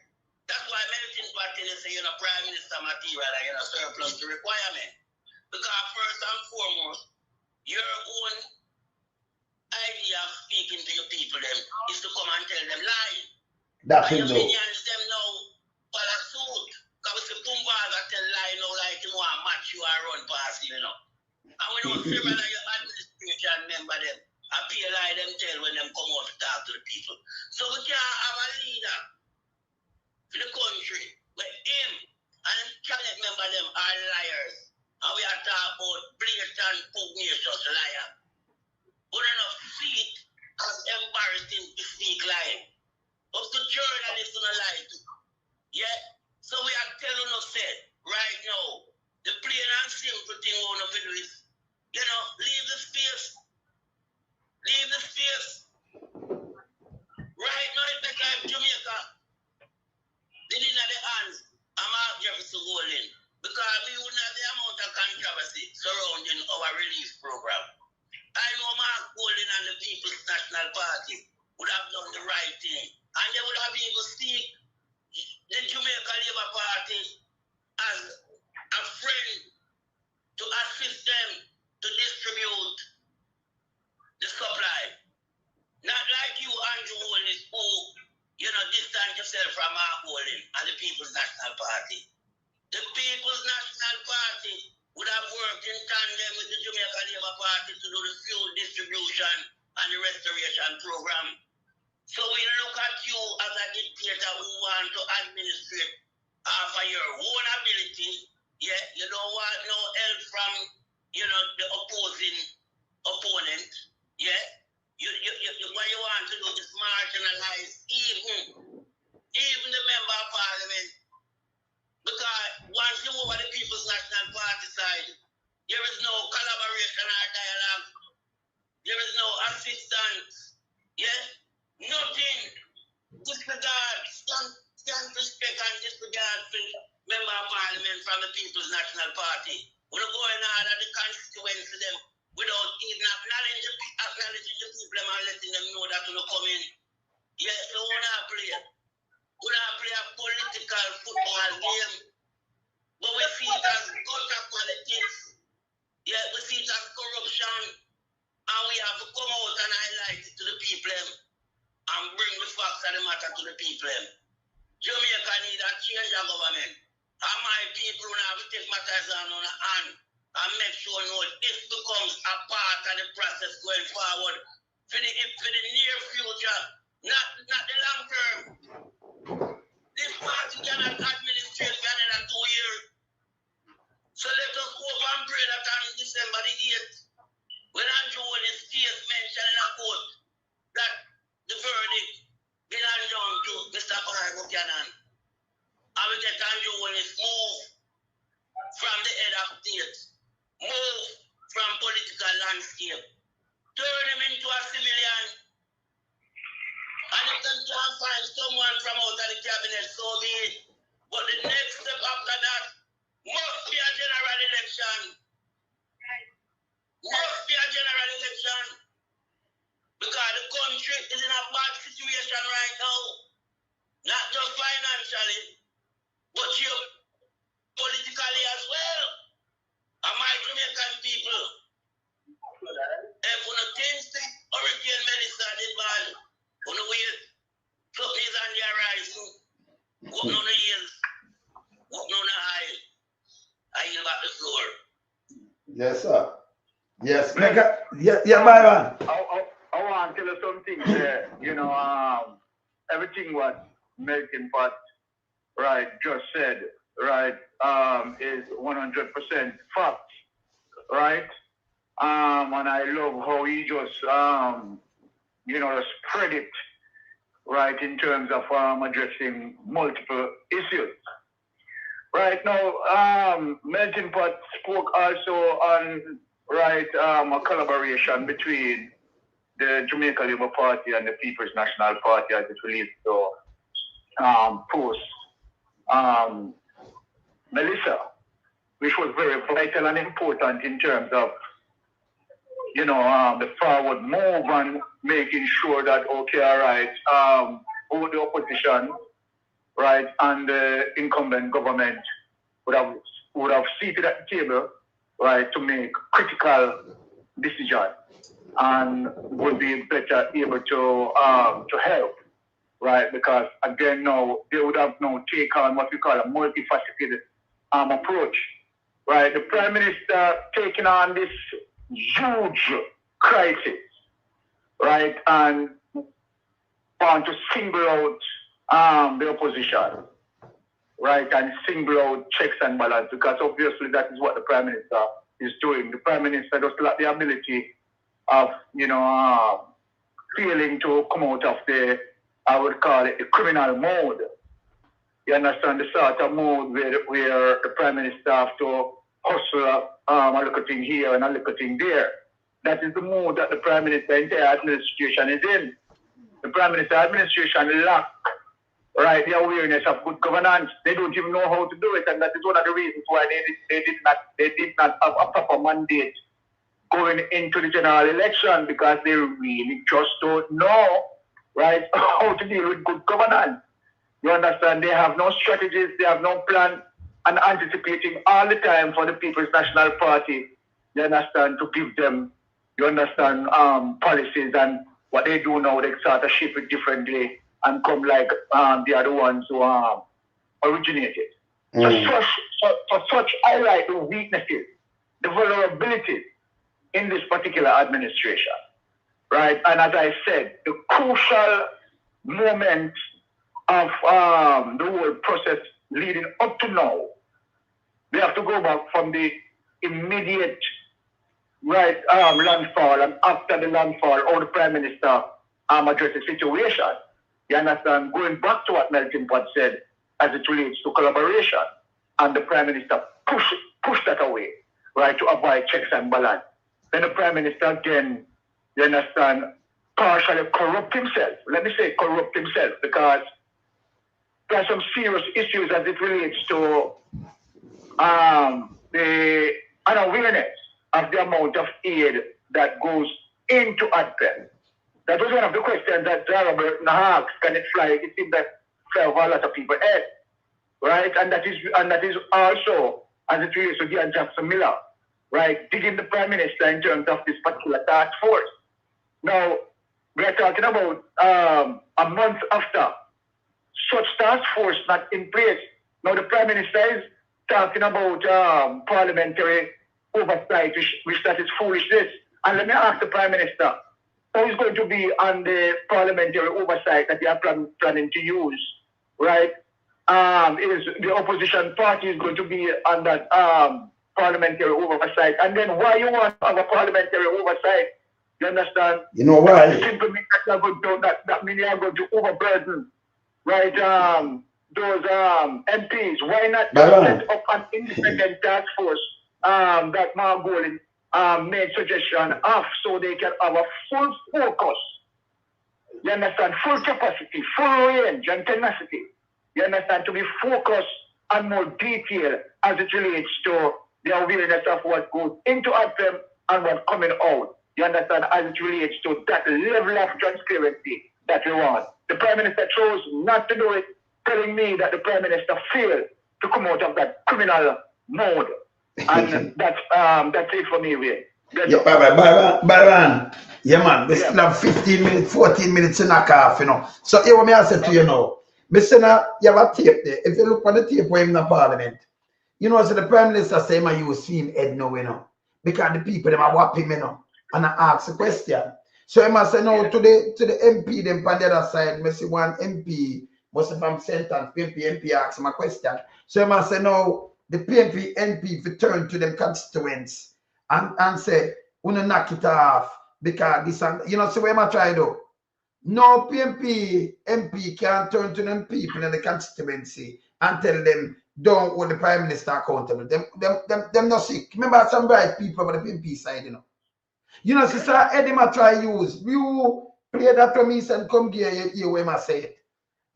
[SPEAKER 4] That's why many parties say prime minister material and surplus to requirement. Because first and foremost, your own idea of speaking to your people is to come and tell them lies.
[SPEAKER 1] That's
[SPEAKER 4] and
[SPEAKER 1] it,
[SPEAKER 4] your minions them now for a suit. Because we see Pums Vaz tell lie now like him want match you and run past you, And we know several of your administration member them appear like them tell when them come out to talk to the people. So we can't have a leader for the country where him and them cabinet member them are liars. And we are talking about blatant pugnacious liar. But enough seat as embarrassing to speak lying. Up to journalists on a lie too. Yeah? So we are telling us that right now, the plain and simple thing we want to do is, leave the space. Leave the space. Right now, it's better if Jamaica did in the hands of Mark Jefferson Golden, because we wouldn't have the amount of controversy surrounding our relief program. I know Mark Golden and the People's National Party would have done the right thing, and they would have even seen the Jamaica Labour Party as a friend to assist them to distribute the supply. Not like you, Andrew Holness, who, distance yourself from Mark Golden and the People's National Party. The People's National Party would have worked in tandem with the Jamaica Labour Party to do the fuel distribution and the restoration program. So we look at you as a dictator who want to administrate for your own ability. Yeah, you don't want no help from, the opposing opponent. Yeah, what you want to do is marginalize even even the member of parliament. Because once you move on the People's National Party side, there is no collaboration or dialogue. There is no assistance. Yeah? Nothing. Disregard, stand respect and disregard to member of parliament from the People's National Party. We're going out of the constituency them without even acknowledging the people and letting them know that we're coming. Yeah, so we're not play. We're not play a political football game. But we see it as gutter politics. Yeah, we see it as corruption. And we have to come out and highlight it to the people and bring the facts of the matter to the people. Jamaica need a change of government. And my people will have to take matters on their hand and make sure this becomes a part of the process going forward for the near future, not the long term. This party cannot administrate for another 2 years. So let us hope and pray that on December the 8th, when Andrew Holness case mentioned in a court that the verdict belongs down to Mr. Parag Buchanan, I will get Andrew Holness move from the head of state, move from political landscape, turn him into a civilian. And if they can't find someone from out of the cabinet, so be it. But the next step after that must be a general election. Must be a general election. Because the country is in a bad situation right now. Not just financially, but geopolitically as well. And my Jamaican people, if you think Hurricane Melissa did bad, on the way, something is on the horizon. Walk on the hills, walk on the aisle. I yield back the floor.
[SPEAKER 1] Yes, sir. Yes, yeah, Byron.
[SPEAKER 3] I want to tell you something there. You know, everything what Melting Pot, right, just said, right, is 100% fact, right? And I love how he just, spread it, right, in terms of addressing multiple issues. Right now, Melting Pot spoke also on, right, a collaboration between the Jamaica Labour Party and the People's National Party as it relates to post Melissa, which was very vital and important in terms of, the forward move and making sure that, okay, all right, both the opposition, right, and the incumbent government would have seated at the table, right, to make critical decisions and would be better able to help, right, because again now they would have now take on what we call a multifaceted approach, right. The Prime Minister taking on this huge crisis, right, and want to single out the opposition, right, and single out checks and balance, because obviously that is what the Prime Minister is doing. The Prime Minister does lack the ability of, failing to come out of the, I would call it, the criminal mode. You understand, the sort of mode where the Prime Minister has to hustle a little thing here and a little thing there. That is the mode that the Prime Minister entire administration is in. The Prime Minister administration lack, right, the awareness of good governance. They don't even know how to do it, and that is one of the reasons why they did not have a proper mandate going into the general election, because they really just don't know, right, how to deal with good governance. You understand? They have no strategies, they have no plan, and anticipating all the time for the People's National Party, you understand, to give them, you understand, policies, and what they do now, they sort of shape it differently and come like the other ones who originated. So such highlight the weaknesses, the vulnerabilities in this particular administration, right? And as I said, the crucial moment of the whole process leading up to now, we have to go back from the immediate, right, landfall, and after the landfall, how the Prime Minister addressed the situation. You understand? Going back to what Melton Pot said as it relates to collaboration, and the Prime Minister pushed that away, right, to avoid checks and balance. Then the Prime Minister again, you understand, partially corrupt himself. Let me say corrupt himself, because there are some serious issues as it relates to the unawareness of the amount of aid that goes into ADPEM. That was one of the questions that Daryl Pums asked. Can it fly? It seems that fell over a lot of people's head, right? And that is also as it relates to Dean Jackson Miller, right? Digging the Prime Minister in terms of this particular task force. Now we are talking about a month after such task force not in place. Now the Prime Minister is talking about parliamentary oversight, which that is foolishness. And let me ask the Prime Minister, how is going to be on the parliamentary oversight that they are planning to use, right? Is the opposition party is going to be on that parliamentary oversight? And then why you want to have a parliamentary oversight? You understand?
[SPEAKER 1] You know why?
[SPEAKER 3] That simply means that means you are going to overburden, right? Those MPs. Why not set up an independent task force that Margolin made suggestion of, so they can have a full focus, you understand, full capacity, full range and tenacity, you understand, to be focused on more detail as it relates to the awareness of what goes into ADPEM and what's coming out, you understand, as it relates to that level of transparency that we want. The Prime Minister chose not to do it, telling me that the Prime Minister failed to come out of that criminal mode. And that's it for me, Ray.
[SPEAKER 1] Yeah, Byron. Yeah, man. We still have 15 minutes, 14 minutes to knock off, you know. So, here what I say to you now. Mr. You have a tape there. If you look on the tape where in the parliament, you know, so the Prime Minister say, man, you see him head now, you know. Because the people, them are whap him, you know. And I ask a question. So, I must say, no, to the MP, them on the other side, I see one MP, must have been sentence, MP asks him a question. So, I must say, no, the PNP NP return to them constituents and say, we knock it off because this and you know, so what am I trying to do? No PNP MP can turn to them people in the constituency and tell them don't hold the Prime Minister accountable. Them not sick. Remember some bright people on the PNP side, you know. You know, Sister Eddie ma try use. You play that promise and come here, you where I say it.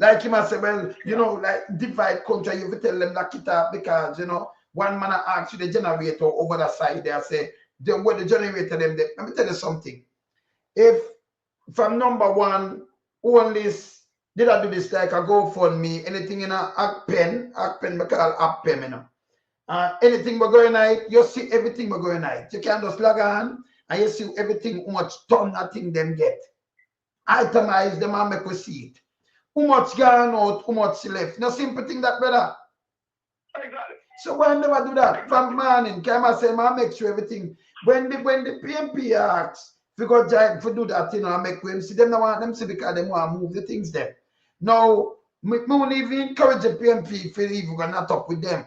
[SPEAKER 1] Like him, I say, well, you know, like divide country, you tell them that it up because, you know, one man asks you the generator over the side there, say, then what the generator them, let me tell you something. If from number one, Holness did I do this like a GoFundMe, anything in a ACPEN, we call ACPEN, you know. Anything we're going on, you see everything we're going on. You can just log on and you see everything, how much ton of thing them get. Itemize them and make we see it. How much gone out, how much left. No simple thing that, brother.
[SPEAKER 3] Exactly.
[SPEAKER 1] So why never do that? From morning, can I say, man, make sure everything. When the PMP asks, if you go giant for do that, you know, I make them see them don't want them see because they want to move the things there. Now, we won't even encourage the PMP if you even go not up with them.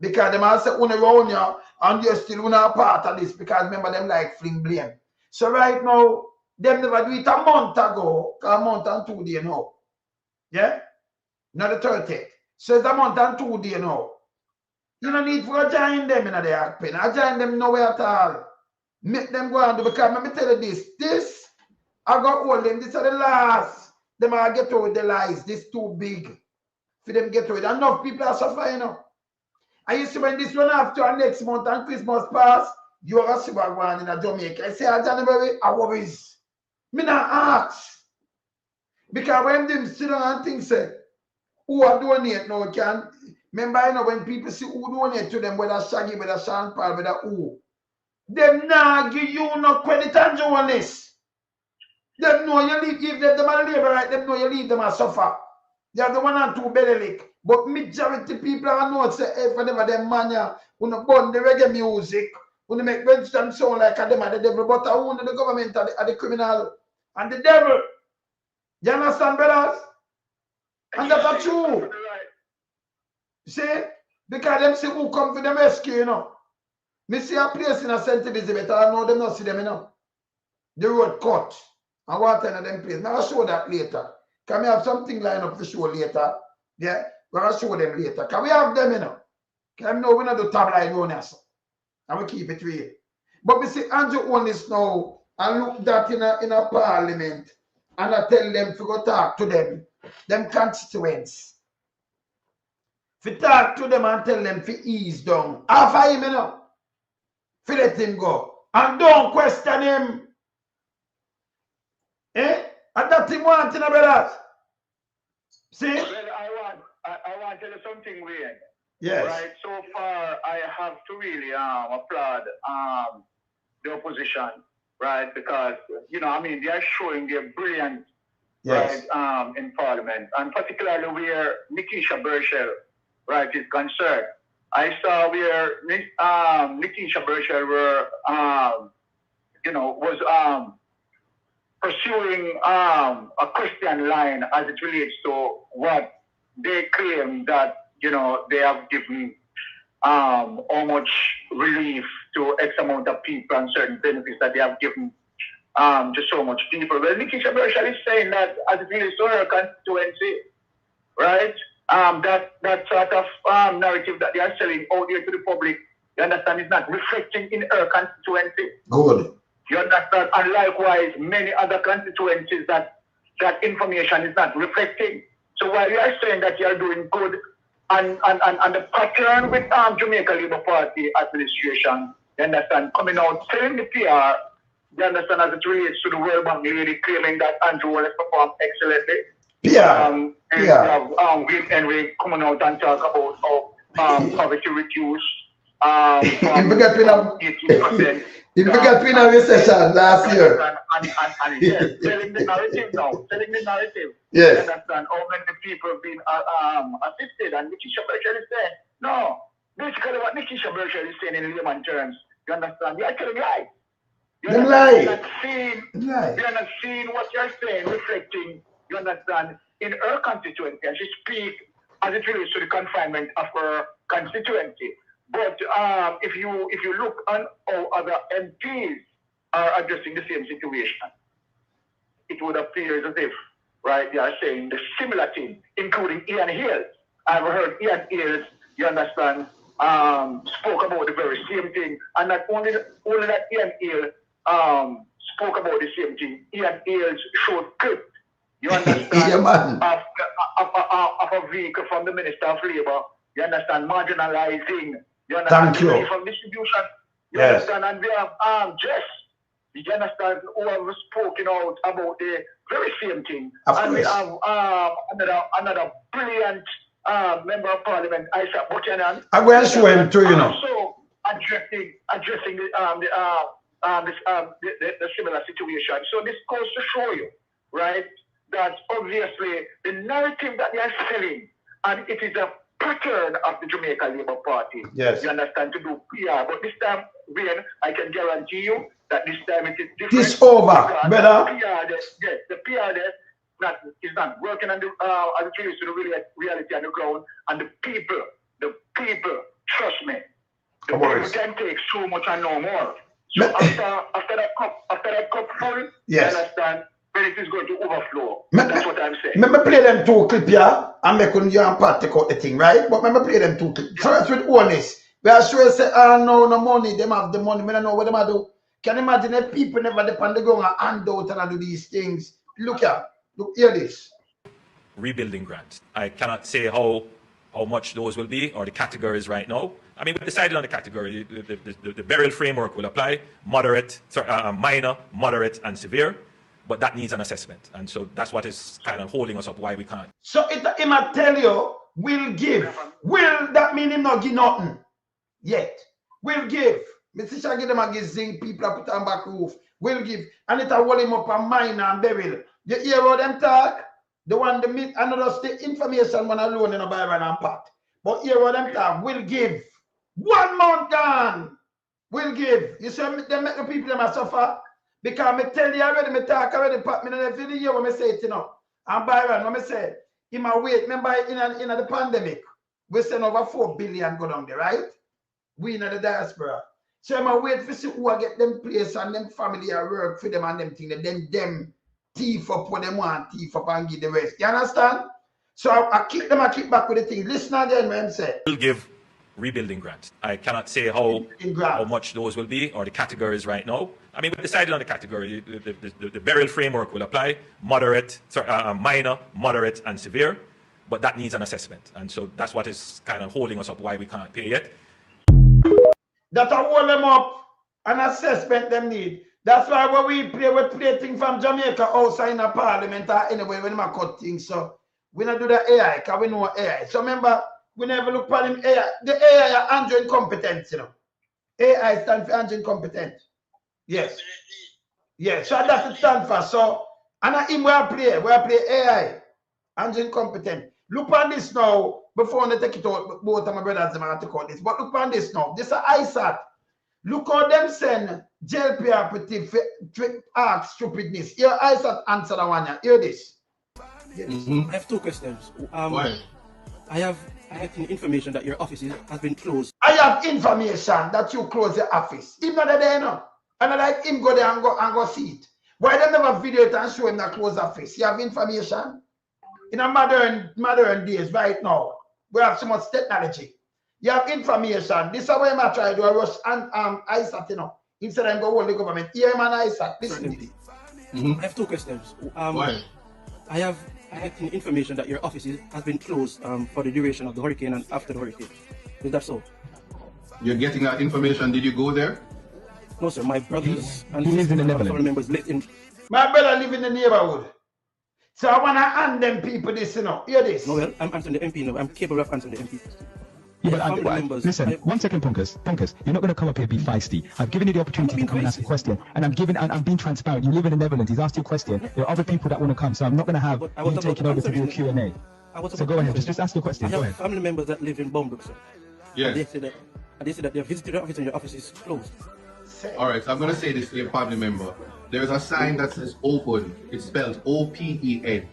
[SPEAKER 1] Because them all say, around you, and you're still not part of this, because remember them like fling blame. So right now, them never do it a month ago, a month and 2 days now. Yeah? Not the 30th. So it's a month and 2 days now. You don't need to join them in the ACPEN. I join them nowhere at all. Make them go on to, because let me tell you this, I got hold them, this is the last. Them are get over the lies. This too big for them get over it. Enough people are suffering, you know. And you see when this one after next month and Christmas pass, you are a super one in a Jamaica. I say January, I worries. Me not ask. Because when them sit down and think say, who are donate now can remember, you know, when people see who donate to them, whether Shaggy, whether Sean Paul, whether who, them nah give you no credit and journalists. Them know you leave, give them a labor right, them know you leave them a suffer. They are the one and two belly lick. But majority people are not say hey, whenever them mania, when burn the reggae music, when they make them sound like a them are the devil, but I own the government are the criminal and the devil. You understand, brothers? And that's true. See? Because them see who come for them rescue, you know. Me see a place in a St. Elizabeth, I know them not see them, you know. The road cut. And water in them place. Now I'll show that later. Because Can we have something lined up for show later? Yeah, we're going to show them later. Can we have them, you know? Can we know we're not do tabloid owners? And we keep it real. But we see Andrew Holness now and look that in a parliament and I tell them to go talk to them constituents. If talk to them and tell them to ease down. After him, you know, to let him go. And don't question him. Eh? And that's him wanting, brothers. See?
[SPEAKER 3] Well, I want to tell you something weird.
[SPEAKER 1] Yes.
[SPEAKER 3] Right. So far, I have to really applaud the opposition, right? Because they are showing their brilliance,
[SPEAKER 1] yes.
[SPEAKER 3] right, in Parliament, and particularly where Nikisha Burchell, right, is concerned. I saw where Nikisha Burchell was pursuing a Christian line as it relates to what they claim that they have given how much relief to X amount of people and certain benefits that they have given to so much people. Well, Nikisha Burchell is saying that as it relates to her constituency, right? That sort of narrative that they are selling out here to the public, you understand, is not reflecting in her constituency.
[SPEAKER 1] Good.
[SPEAKER 3] You understand? And likewise, many other constituencies that information is not reflecting. So while you are saying that you are doing good, and the pattern with Jamaica Labour Party administration, you understand, coming out telling the PR, you understand, as it relates to the World Bank lady claiming that Andrew Holness performed excellently. And we have William Henry coming out and talk about how poverty reduced from 18%.
[SPEAKER 1] You forgot we have a session last year.
[SPEAKER 3] And yes, telling the narrative now,
[SPEAKER 1] Yes.
[SPEAKER 3] You understand how many people have been assisted, and Nikisha Burchell is saying, no, basically what Nikisha Burchell is saying in layman terms, you understand, you are telling lies. They are not seeing what you're saying reflecting, you understand, in her constituency, and she speaks as it relates to the confinement of her constituency. But if you look on how other MPs are addressing the same situation, it would appear as if, right, they are saying the similar thing, including Ian Hill. I've heard Ian Hill, you understand, spoke about the very same thing, and not only that Ian Hill spoke about the same thing, Ian Hill showed clip, you understand, of a vehicle from the Minister of Labour, you understand, marginalizing, you understand, from distribution, you understand, and we have Jess, you understand, who have spoken out about the very same thing. And we have another brilliant member of Parliament, Isaac Buchanan.
[SPEAKER 1] I'm going to show him too, you know.
[SPEAKER 3] Also addressing the similar situation. So this goes to show you, right, that obviously the narrative that they are selling, and it is a pattern of the Jamaica Labour Party.
[SPEAKER 1] Yes.
[SPEAKER 3] You understand, to do PR. But this time, I can guarantee you that this time it is different.
[SPEAKER 1] It's over, brother.
[SPEAKER 3] The PR there is not working on the as it relates to the reality on the ground. And the people, trust me, the people can take so much and no more. So after that cup full,
[SPEAKER 1] yes,
[SPEAKER 3] you understand, then it is going to overflow. That's what I'm saying.
[SPEAKER 1] Let me play them two clips here and make you and Pat take out the thing, right? But let me play them two clips. First with Holness. We are sure say, no money, them have the money, we don't know what them do. Can you imagine if people never depend on going and hand out and do these things? Look hear this.
[SPEAKER 2] Rebuilding grants. I cannot say how much those will be or the categories right now. I mean, we decided on the category. The burial framework will apply, minor, moderate, and severe. But that needs an assessment. And so that's what is kind of holding us up, why we can't.
[SPEAKER 1] So it might tell you, will give. Will that mean him not give nothing? Yet. Will give. Mr. Shaggy them and give zinc, people are put on back roof. Will give. And it will hold him up on minor and burial. You hear how them talk? The one, another the information one alone in a Byron and Pat. But hear how them talk. Will give. 1 month gone. Will give. You see, they make the people them suffer. Because I tell you already, I talk already, Pat, I don't feel the year when I say it, you know. And Byron, when I say, he might wait, remember in the pandemic, we send over 4 billion go down there, right? We in the diaspora. So I might wait for see who I get them place and them family I work for them and them thing, then them thief up when they want thief up and give the rest. You understand? So I keep back with the thing. Listen again, man. Say.
[SPEAKER 7] We'll give rebuilding grants. I cannot say how much those will be or the categories right now. I mean, we decided on the category. The burial framework will apply: moderate, minor, moderate, and severe. But that needs an assessment, and so that's what is kind of holding us up. Why we can't pay yet.
[SPEAKER 1] That I hold them up, an assessment them need. That's why when we play things from Jamaica outside in the parliament or anyway when I cut things. So we don't do the AI because we know AI. So remember, we never look for him AI. The AI are Andrew incompetent, you know. AI stands for Andrew incompetent. Yes. Yes. So that's what it stands for. So and I him where I play AI. Andrew incompetent. Look on this now. Before I take it out, both of my brothers are take out this. But look on this now. This is ISAT. Look how them send JLP operative ask stupidness. Here ISAT answer the one. Hear this. Hear this.
[SPEAKER 8] I have two questions. I have information that your office has been closed.
[SPEAKER 1] I have information that you close the office. Him not there, no. And I like him go there and go see it. Why they never video it and show him that close office? You have information? In a modern days right now, we have so much technology. You have information. This is why I try to do a rush and ISAT, you know. Instead of go hold the government. Here man ISAT. Listen to this.
[SPEAKER 8] I have two questions. I have information that your office has been closed for the duration of the hurricane and after the hurricane. Is that so?
[SPEAKER 9] You're getting that information. Did you go there?
[SPEAKER 8] No, sir. My brothers and family members live in.
[SPEAKER 1] My brother live in the neighborhood. So I want to hand them people this, you know. Hear this.
[SPEAKER 8] No, well, I'm answering the MP now. I'm capable of answering the MP.
[SPEAKER 10] Yeah, but listen, 1 second, Punkers. You're not going to come up here and be feisty. I've given you the opportunity to come and ask a question, and I'm being transparent. You live in the Netherlands. He's asked you a question. There are other people that want to come, so I'm not going to have you taking over to do a Q&A. So go ahead, just ask your question. Go ahead.
[SPEAKER 8] Family members that live in Bombrook, sir.
[SPEAKER 9] Yeah.
[SPEAKER 8] And they say that they've visited your office and your office is closed.
[SPEAKER 9] All right, so I'm going to say this to your family member. There is a sign that says open. It's spelled O-P-E-N.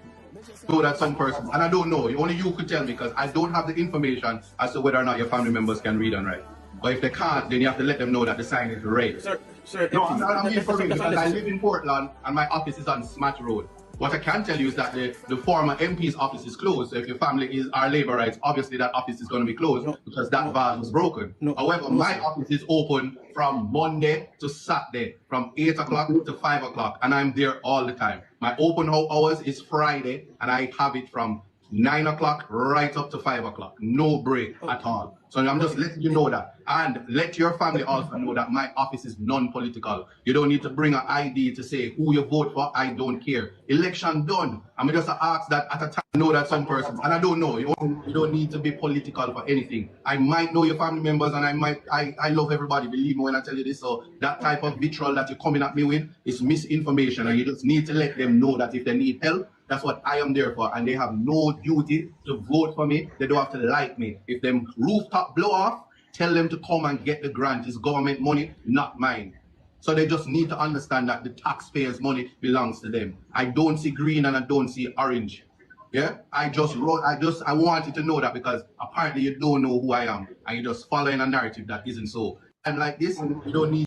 [SPEAKER 9] So that some person, and I don't know, only you could tell me because I don't have the information as to whether or not your family members can read and write. But if they can't, then you have to let them know that the sign is red.
[SPEAKER 8] Sir,
[SPEAKER 9] no, I'm being for real because I live in Portland and my office is on Smash Road. What I can tell you is that the former MP's office is closed. So if your family are labor rights, obviously that office is going to be closed because that vase was broken. However, my office is open from Monday to Saturday, from 8 o'clock to 5 o'clock, and I'm there all the time. My open hours is Friday, and I have it from 9 o'clock right up to 5 o'clock. No break at all. So I'm just letting you know that. And let your family also know that my office is non-political. You don't need to bring an ID to say who you vote for. I don't care. Election done. I'm just ask that at a time. Know that some person, and I don't know. You don't need to be political for anything. I might know your family members, and I love everybody. Believe me when I tell you this. So that type of vitriol that you're coming at me with is misinformation, and you just need to let them know that if they need help, that's what I am there for, and they have no duty to vote for me. They don't have to like me. If them rooftop blow off, tell them to come and get the grant. It's government money, not mine. So they just need to understand that the taxpayers' money belongs to them. I don't see green and I don't see orange. Yeah, I want you to know that because apparently you don't know who I am and you're just following a narrative that isn't so. I'm like this, you don't need.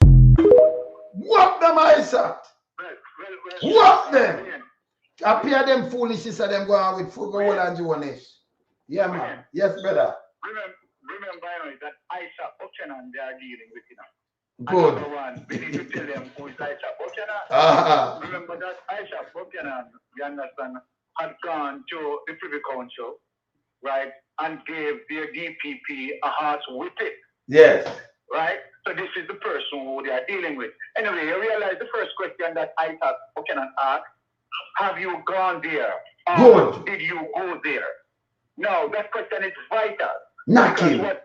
[SPEAKER 1] What them ISAT? What them? Appear them foolishness and them go on with food, go and Jonas. Yeah, man. Yes, brother.
[SPEAKER 3] Remember that Aisha Buchanan they are dealing with, you know.
[SPEAKER 1] Good.
[SPEAKER 3] Another one, we need to tell them who is Aisha Buchanan. Remember that Aisha Buchanan, you understand, had gone to the Privy Council, right, and gave their DPP a heart's whipping.
[SPEAKER 1] Yes.
[SPEAKER 3] Right? So this is the person who they are dealing with. Anyway, you realize the first question that Aisha Buchanan asked, have you gone there?
[SPEAKER 1] Good.
[SPEAKER 3] Did you go there? No, that question is vital.
[SPEAKER 1] Knocking.
[SPEAKER 3] Because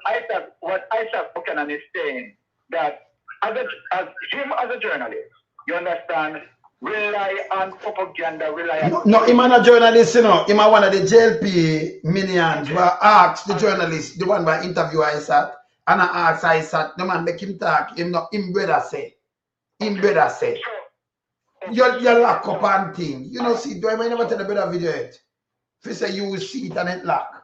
[SPEAKER 3] what Isaac Buchanan is saying, that as a journalist, you understand, rely on propaganda, rely on...
[SPEAKER 1] No, him a journalist, you know. Him a one of the JLP minions who asked the journalist, the one by interview Isaac, and I asked Isaac, the man make him talk, him brother say. Him brother say. You lock up and thing. You know, see, do I never tell the brother video it? If you say you will see it and it lock.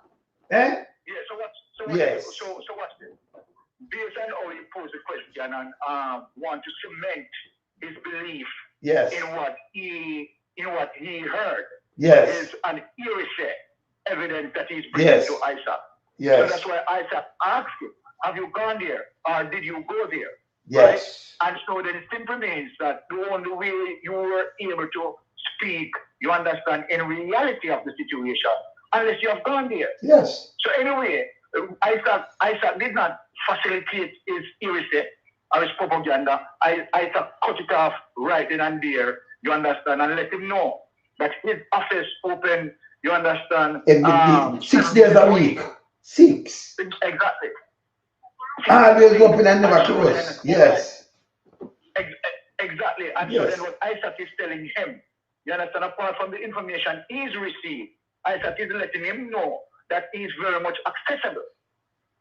[SPEAKER 1] Eh?
[SPEAKER 3] Yeah, so what's this? Based on how you pose the question and want to cement his belief in what he in what he heard
[SPEAKER 1] Yes.
[SPEAKER 3] is an hearsay evidence that he's bringing to Isaac.
[SPEAKER 1] Yes.
[SPEAKER 3] So that's why Isaac asked him, have you gone there or did you go there?
[SPEAKER 1] Yes.
[SPEAKER 3] Right? And so then it simply means that the only way you were able to speak, you understand, in reality of the situation, unless you have gone there.
[SPEAKER 1] Yes.
[SPEAKER 3] So anyway, Isaac did not facilitate his heresy or his propaganda. Isaac cut it off right then and there, you understand, and let him know that his office open, you understand,
[SPEAKER 1] 6 days a week. 6.
[SPEAKER 3] Exactly.
[SPEAKER 1] Always open and never close. Yes.
[SPEAKER 3] Exactly. And so then what Isaac is telling him, you understand, apart from the information he's received, Isaac is letting him know that he's very much accessible.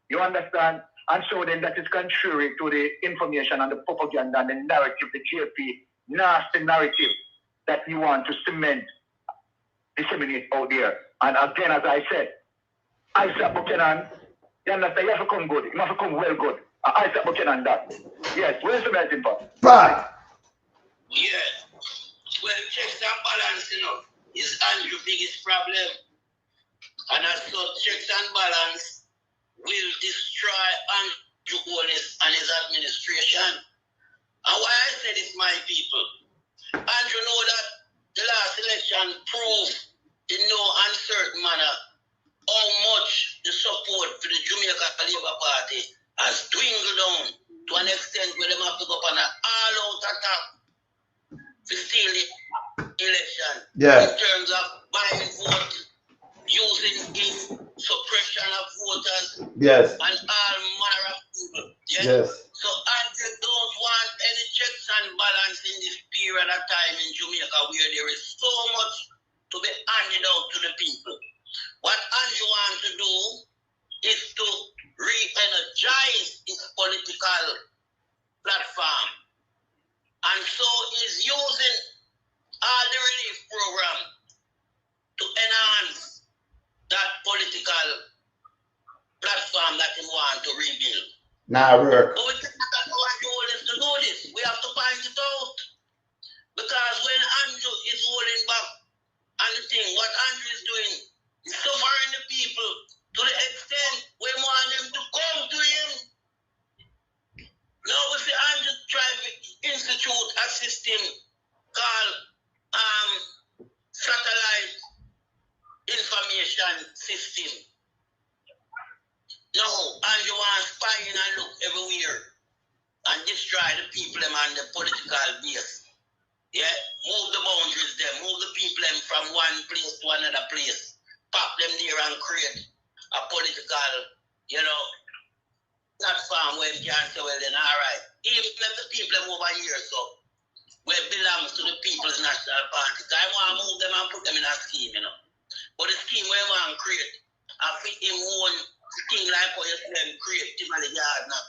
[SPEAKER 3] You understand? And so then that is contrary to the information and the propaganda and the narrative, the GFP nasty narrative that you want to disseminate out there. And again, as I said, Isaac Buchanan, you understand, you have to come good. You have to come well good. Isaac Buchanan, that. Yes, where's the medicine for?
[SPEAKER 1] Right.
[SPEAKER 4] Yeah. Well, checks and balance, is Andrew's biggest problem. And as such, checks and balance will destroy Andrew Holness and his administration. And why I said it's my people. Andrew know that the last election proved in no uncertain manner how much the support for the Jamaica Labour Party has dwindled down to an extent where they have to go on an all-out attack to steal the election.
[SPEAKER 1] Yeah.
[SPEAKER 4] In terms of buying votes, using suppression of voters,
[SPEAKER 1] yes,
[SPEAKER 4] and all manner of people. Yeah?
[SPEAKER 1] Yes.
[SPEAKER 4] So Andrew don't want any checks and balance in this period of time in Jamaica where there is so much to be handed out to the people. What Andrew wants to do is to re-energize his political platform. And so he's using all the relief program to enhance that political platform that he wants to rebuild.
[SPEAKER 1] Nah, work.
[SPEAKER 4] But we cannot allow us to do this. We have to find it out. Because when Andrew is holding back on the thing, what Andrew is doing is suffering the people to the extent we want them to come to him. Now we see Andrew trying to institute a system called satellite information system. Now Andrew wants spying and look everywhere and destroy the people and the political base. Yeah, move the boundaries there, move the people from one place to another place, pop them there and create a political, platform where you can say, well then all right, even let the people over here, so where it belongs to the People's National Party. I want to move them and put them in a scheme, But the scheme where I want to create, I fit him one scheme like how you see them create Timothy Gardner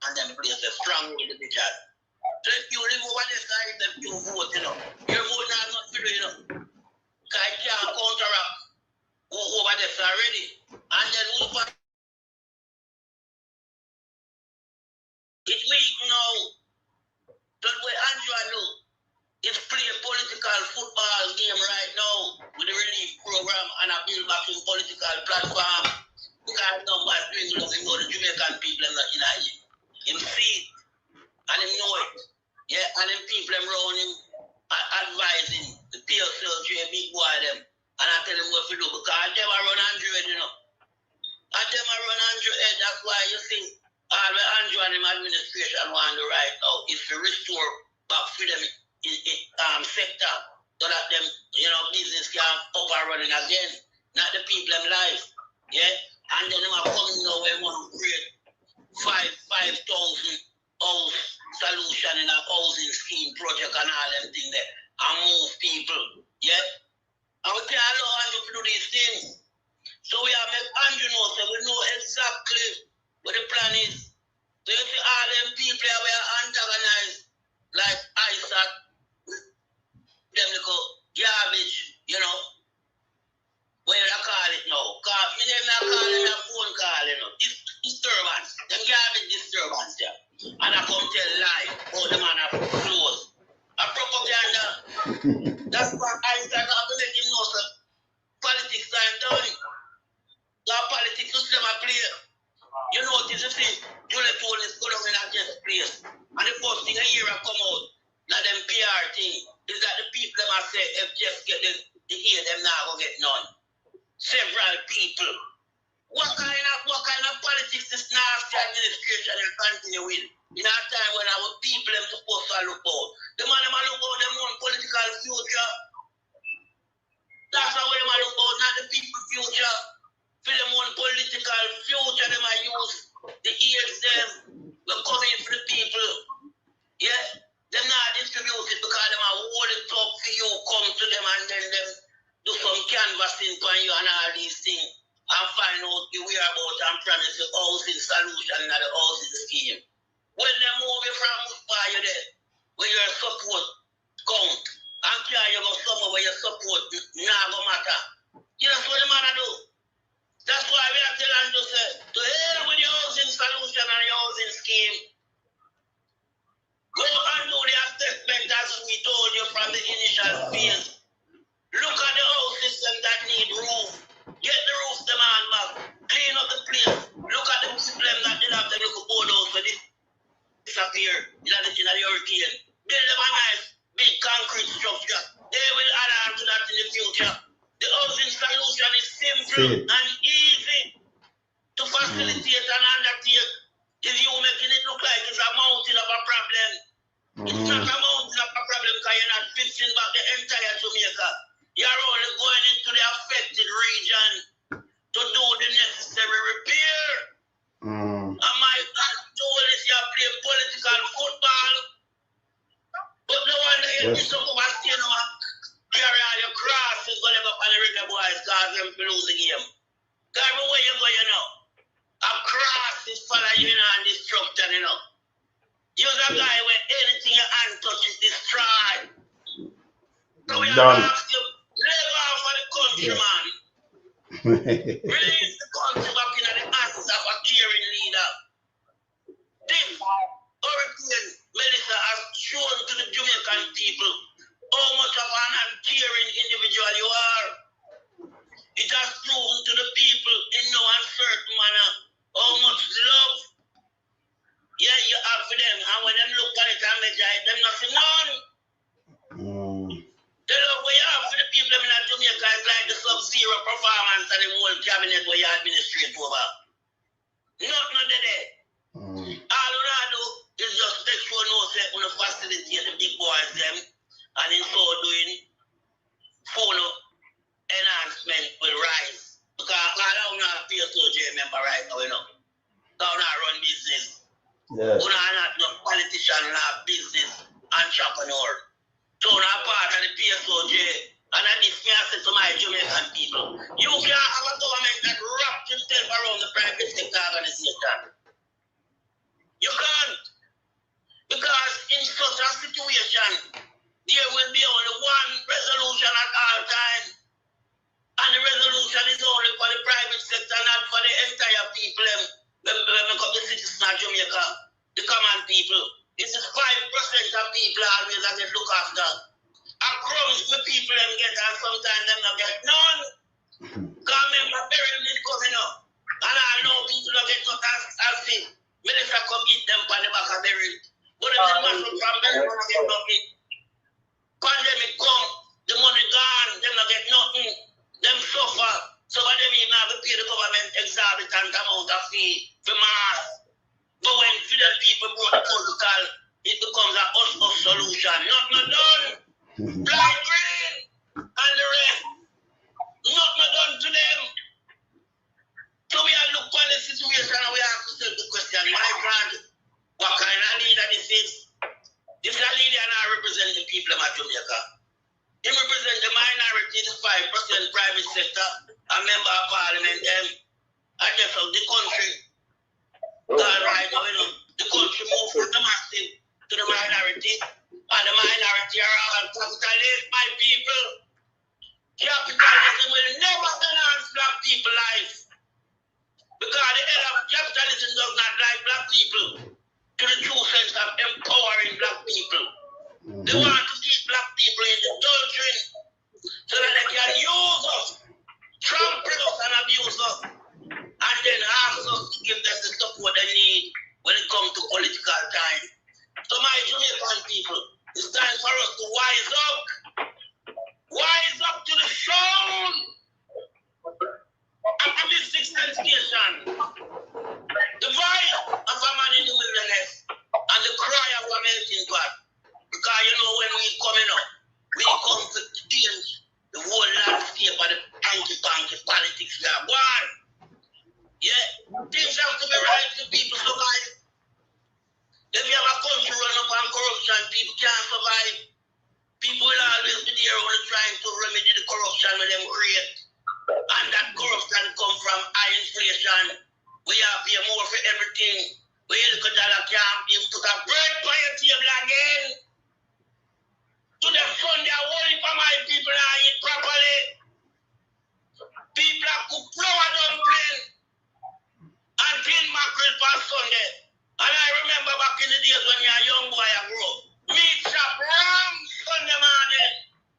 [SPEAKER 4] and them place a strong individual. So if you live over this side, if you vote, your vote not not for you, Because I can't counteract who over this already. And then who's back? It's weak now. That's where Andrew do. It's play a political football game right now with the relief program and a build back in political platform. Because numbers doing nothing, the Jamaican people are not in him. Him see it and him know it. Yeah, and them people around him are advising the PSLJ big boy them. And I tell them what to do because them are run Andrew head, And them are run Andrew head. That's why you see all the Andrew and him administration want to right now is to restore back freedom in sector so that them, business can up and running again. Not the people them life. Yeah? And then them are coming now where we want to create 5,000 house solution in a housing scheme project and all them things there. And move people. Yeah? And we can't allow Andrew to do these things. So we have made Andrew know, so we know exactly what the plan is. So you see all them people we are antagonized like Isaac, them little garbage, where I call it now. Because me them not calling a phone call, It's disturbance. Them garbage disturbance there. And I come tell lie how the man are close. A propaganda. That's what I administration will continue with. In a time when our people are supposed to look out. The man them look out their own political future. That's how they look out, not the people's future. For them own political future, they might use the ears them. We're coming for the people. Yeah? They're not distribute it because they might hold it up for you, come to them and then them do some canvassing for you and all these things. And find out the whereabouts and promise the housing solution and the housing scheme. When they move you from Mutfire there, where your support count, and carry you go somewhere where your support now go matter. You know what the man do? That's why we are telling you to hell with your housing solution and your housing scheme. Go and do the assessment as we told you from the initial phase. Look at the houses that need roof. Get the roof demand back. Clean up the place. Look at the people that did have them little board house for this disappear in the hurricane. Build them a nice big concrete structure. They will add on to that in the future. The housing solution is simple and easy to facilitate and undertake. If you making it look like it's a mountain of a problem, it's not a mountain of a problem because you're not fixing back the entire Jamaica. You're only going into the affected region to do the necessary repair. And my God told us you play political football. But no one here is something about you know, carry all your crosses, go up on the river boys, cause them to lose the game. God, where you go, you know? A cross is following you and destruction, you know. You're a guy where anything your hand touches destroyed. So we have to ask you, live off of the country, man. Release the country back in the hands of a caring leader. This hurricane, Melissa, has shown to the Jamaican people how much of an uncaring individual you are. It has proven to the people in no uncertain manner how much love you have for them. And when them look at it and measure it, them nothing none. The love we have for the people in Jamaica is like the sub-zero performance of the whole cabinet where you administrate over. Nothing of that. All you do is just make sure no say on the facilitate the big boys them, and in so doing, phone enhancement will rise. Because all of not a PSOJ member right now, you know. Now not run business.
[SPEAKER 1] Yes.
[SPEAKER 4] We're not no politician, not business entrepreneur. So not part of the PSOJ. And I this can't say to my Jamaican people. You can't have a government that wraps itself around the private sector organization. You can't. Because in such a situation, there will be only one resolution at all times. And the resolution is only for the private sector, not for the entire people. When we come to the citizens of Jamaica, the common people. This is 5% of people always that they look after. A crumbs the people them get, and sometimes them not get none. Because remember, burial is coming up. And I know people don't get nothing as see. Minister come eat them on the back of burial. But if they mash up from burial, they don't get nothing. Pandemic come, the money gone, them not get nothing. Them suffer. Some of them even have to pay the government exorbitant amount of fee for mass. But when the people brought the protocol, it becomes a us solution. Not done. Black, green, and the rest. Not done to them. So we have looked at the situation and we have to set the question, my friend, what kind of leader this is? This is a leader and I represent the people of Jamaica. He represents the minority, the 5% private sector, a member of parliament, I guess of the country. Right now, you know, the country moved from the massive to the minority, and the minority are all capitalists, my people. Capitalism will never enhance black people's life. Because the head of capitalism does not like black people to the true sense of empowering black people. They want to keep black people in the doctrine so that they can use us, trample us and abuse us, and then ask us to give them the support they need when it comes to political time. So my Jamaican people, it's time for us to wise up. Wise up to the sound. Up to this 6th station. The voice of inflation. We have to pay more for everything. We look at dollar camp, you put a bread by your table again. To the fund, they are holding for my people and eat properly. People are cook flour dumpling and clean mackerel for Sunday. And I remember back in the days when you were a young boy, I grew up. Meat chop ram Sunday morning.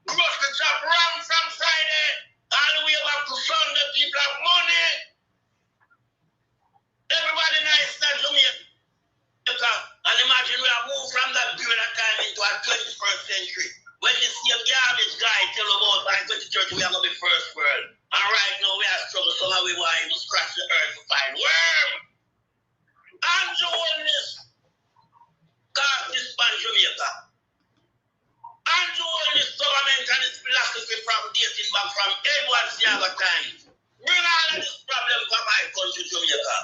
[SPEAKER 4] Grocery chop ram from Friday. All the way back to Sunday, people have money. Everybody nice that Jamaica. And imagine we have moved from that period of time into our 21st century. When the same garbage guy tell about by 2030 we are going to be first world. And right now we are struggling, so we want to scratch the earth to find worm. Andrew Holness cast this pan Jamaica. Andrew Holness government and its philosophy from dating back from Edward Siaga times. Bring all of this problem from my country, Jamaica.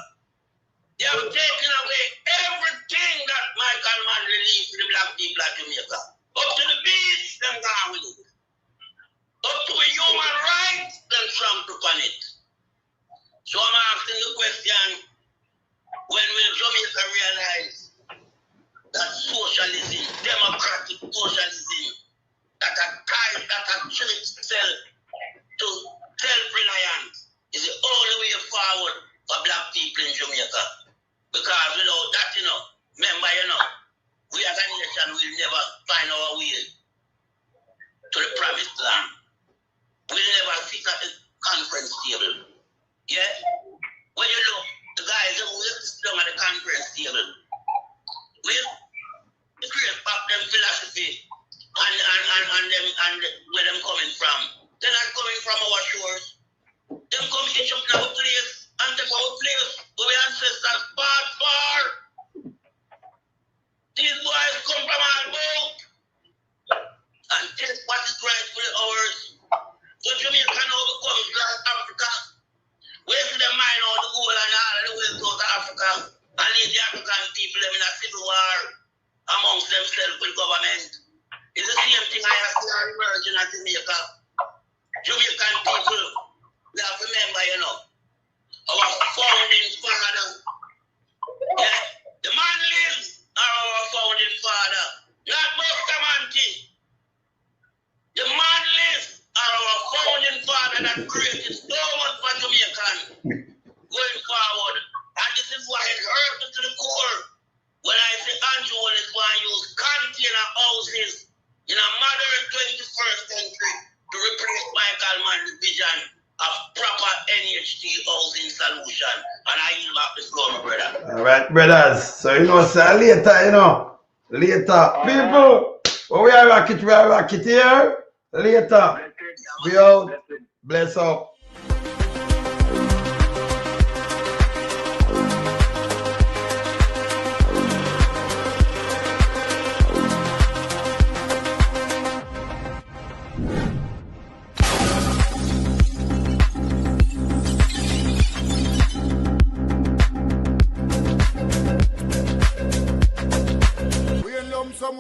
[SPEAKER 4] They have taken away everything that Michael Manley leaves to the black people of Jamaica. Up to the beach, them gone with it. Up to a human rights, them trampled upon it. So I'm asking the question, when will Jamaica realize that socialism, democratic socialism, that a trick itself to self-reliance is the only way forward for black people in Jamaica? Because without that, remember, we as a nation will never find our way to the promised land. We'll never sit at the conference table. Yeah? When you look, the guys who will sit down at the conference table, we create back them philosophy and where them coming from. They're not coming from our shores. Them come to jump in our place and take our place where our ancestors fought for. These boys come from our boat and take what is rightfully ours. So Jamaica now becomes Black Africa. We see them mine out the gold and all the way to South Africa and leave the African people in a civil war amongst themselves with government. It's the same thing I have to emerge in Jamaica. Jamaican people, we have to remember, our founding father. Yeah? The man lives are our founding father. Not Bustamante. The man lives are our founding father that created so much for Jamaican going forward. And this is why it hurt me to the core when I say Andrew Holness want to use container houses in a modern 21st century to replace Michael Mann's vision of proper NHT housing solution. And I yield back the floor, my brother.
[SPEAKER 1] All right, brothers. So, later, people, when we are rock it here. Later, we out. Bless up.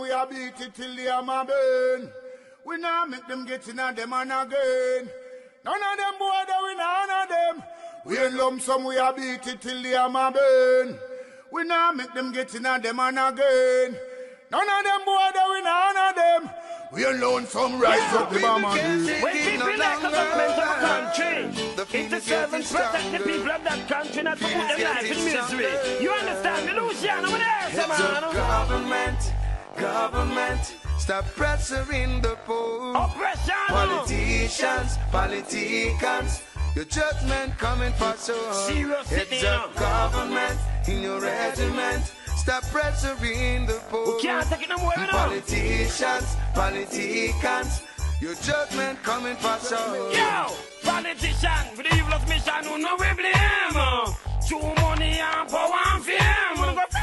[SPEAKER 11] We are beat it till the hammer burn. We now make them get in on them and again. None of them boy that we none of them. We in lump sum we are beat it till the hammer burn. We now make them get in on them and again. None of them boy that we none of them. We alone some rise up the bomb and
[SPEAKER 12] we keep it like the government of a country. It's the servants protect the people of that country, not to put them life in misery. You understand me, Luciano? Over there, man.
[SPEAKER 13] Government, stop pressuring the poor.
[SPEAKER 12] Oppression.
[SPEAKER 13] Politicians, your judgment coming for sure.
[SPEAKER 12] Serious
[SPEAKER 13] It's a government in your regiment. Stop pressuring the poor.
[SPEAKER 12] We can't take it no more,
[SPEAKER 13] Politicians, your judgment coming for sure.
[SPEAKER 12] Yo, politician, with the evilest mission, who no we blame. True money and power and fame.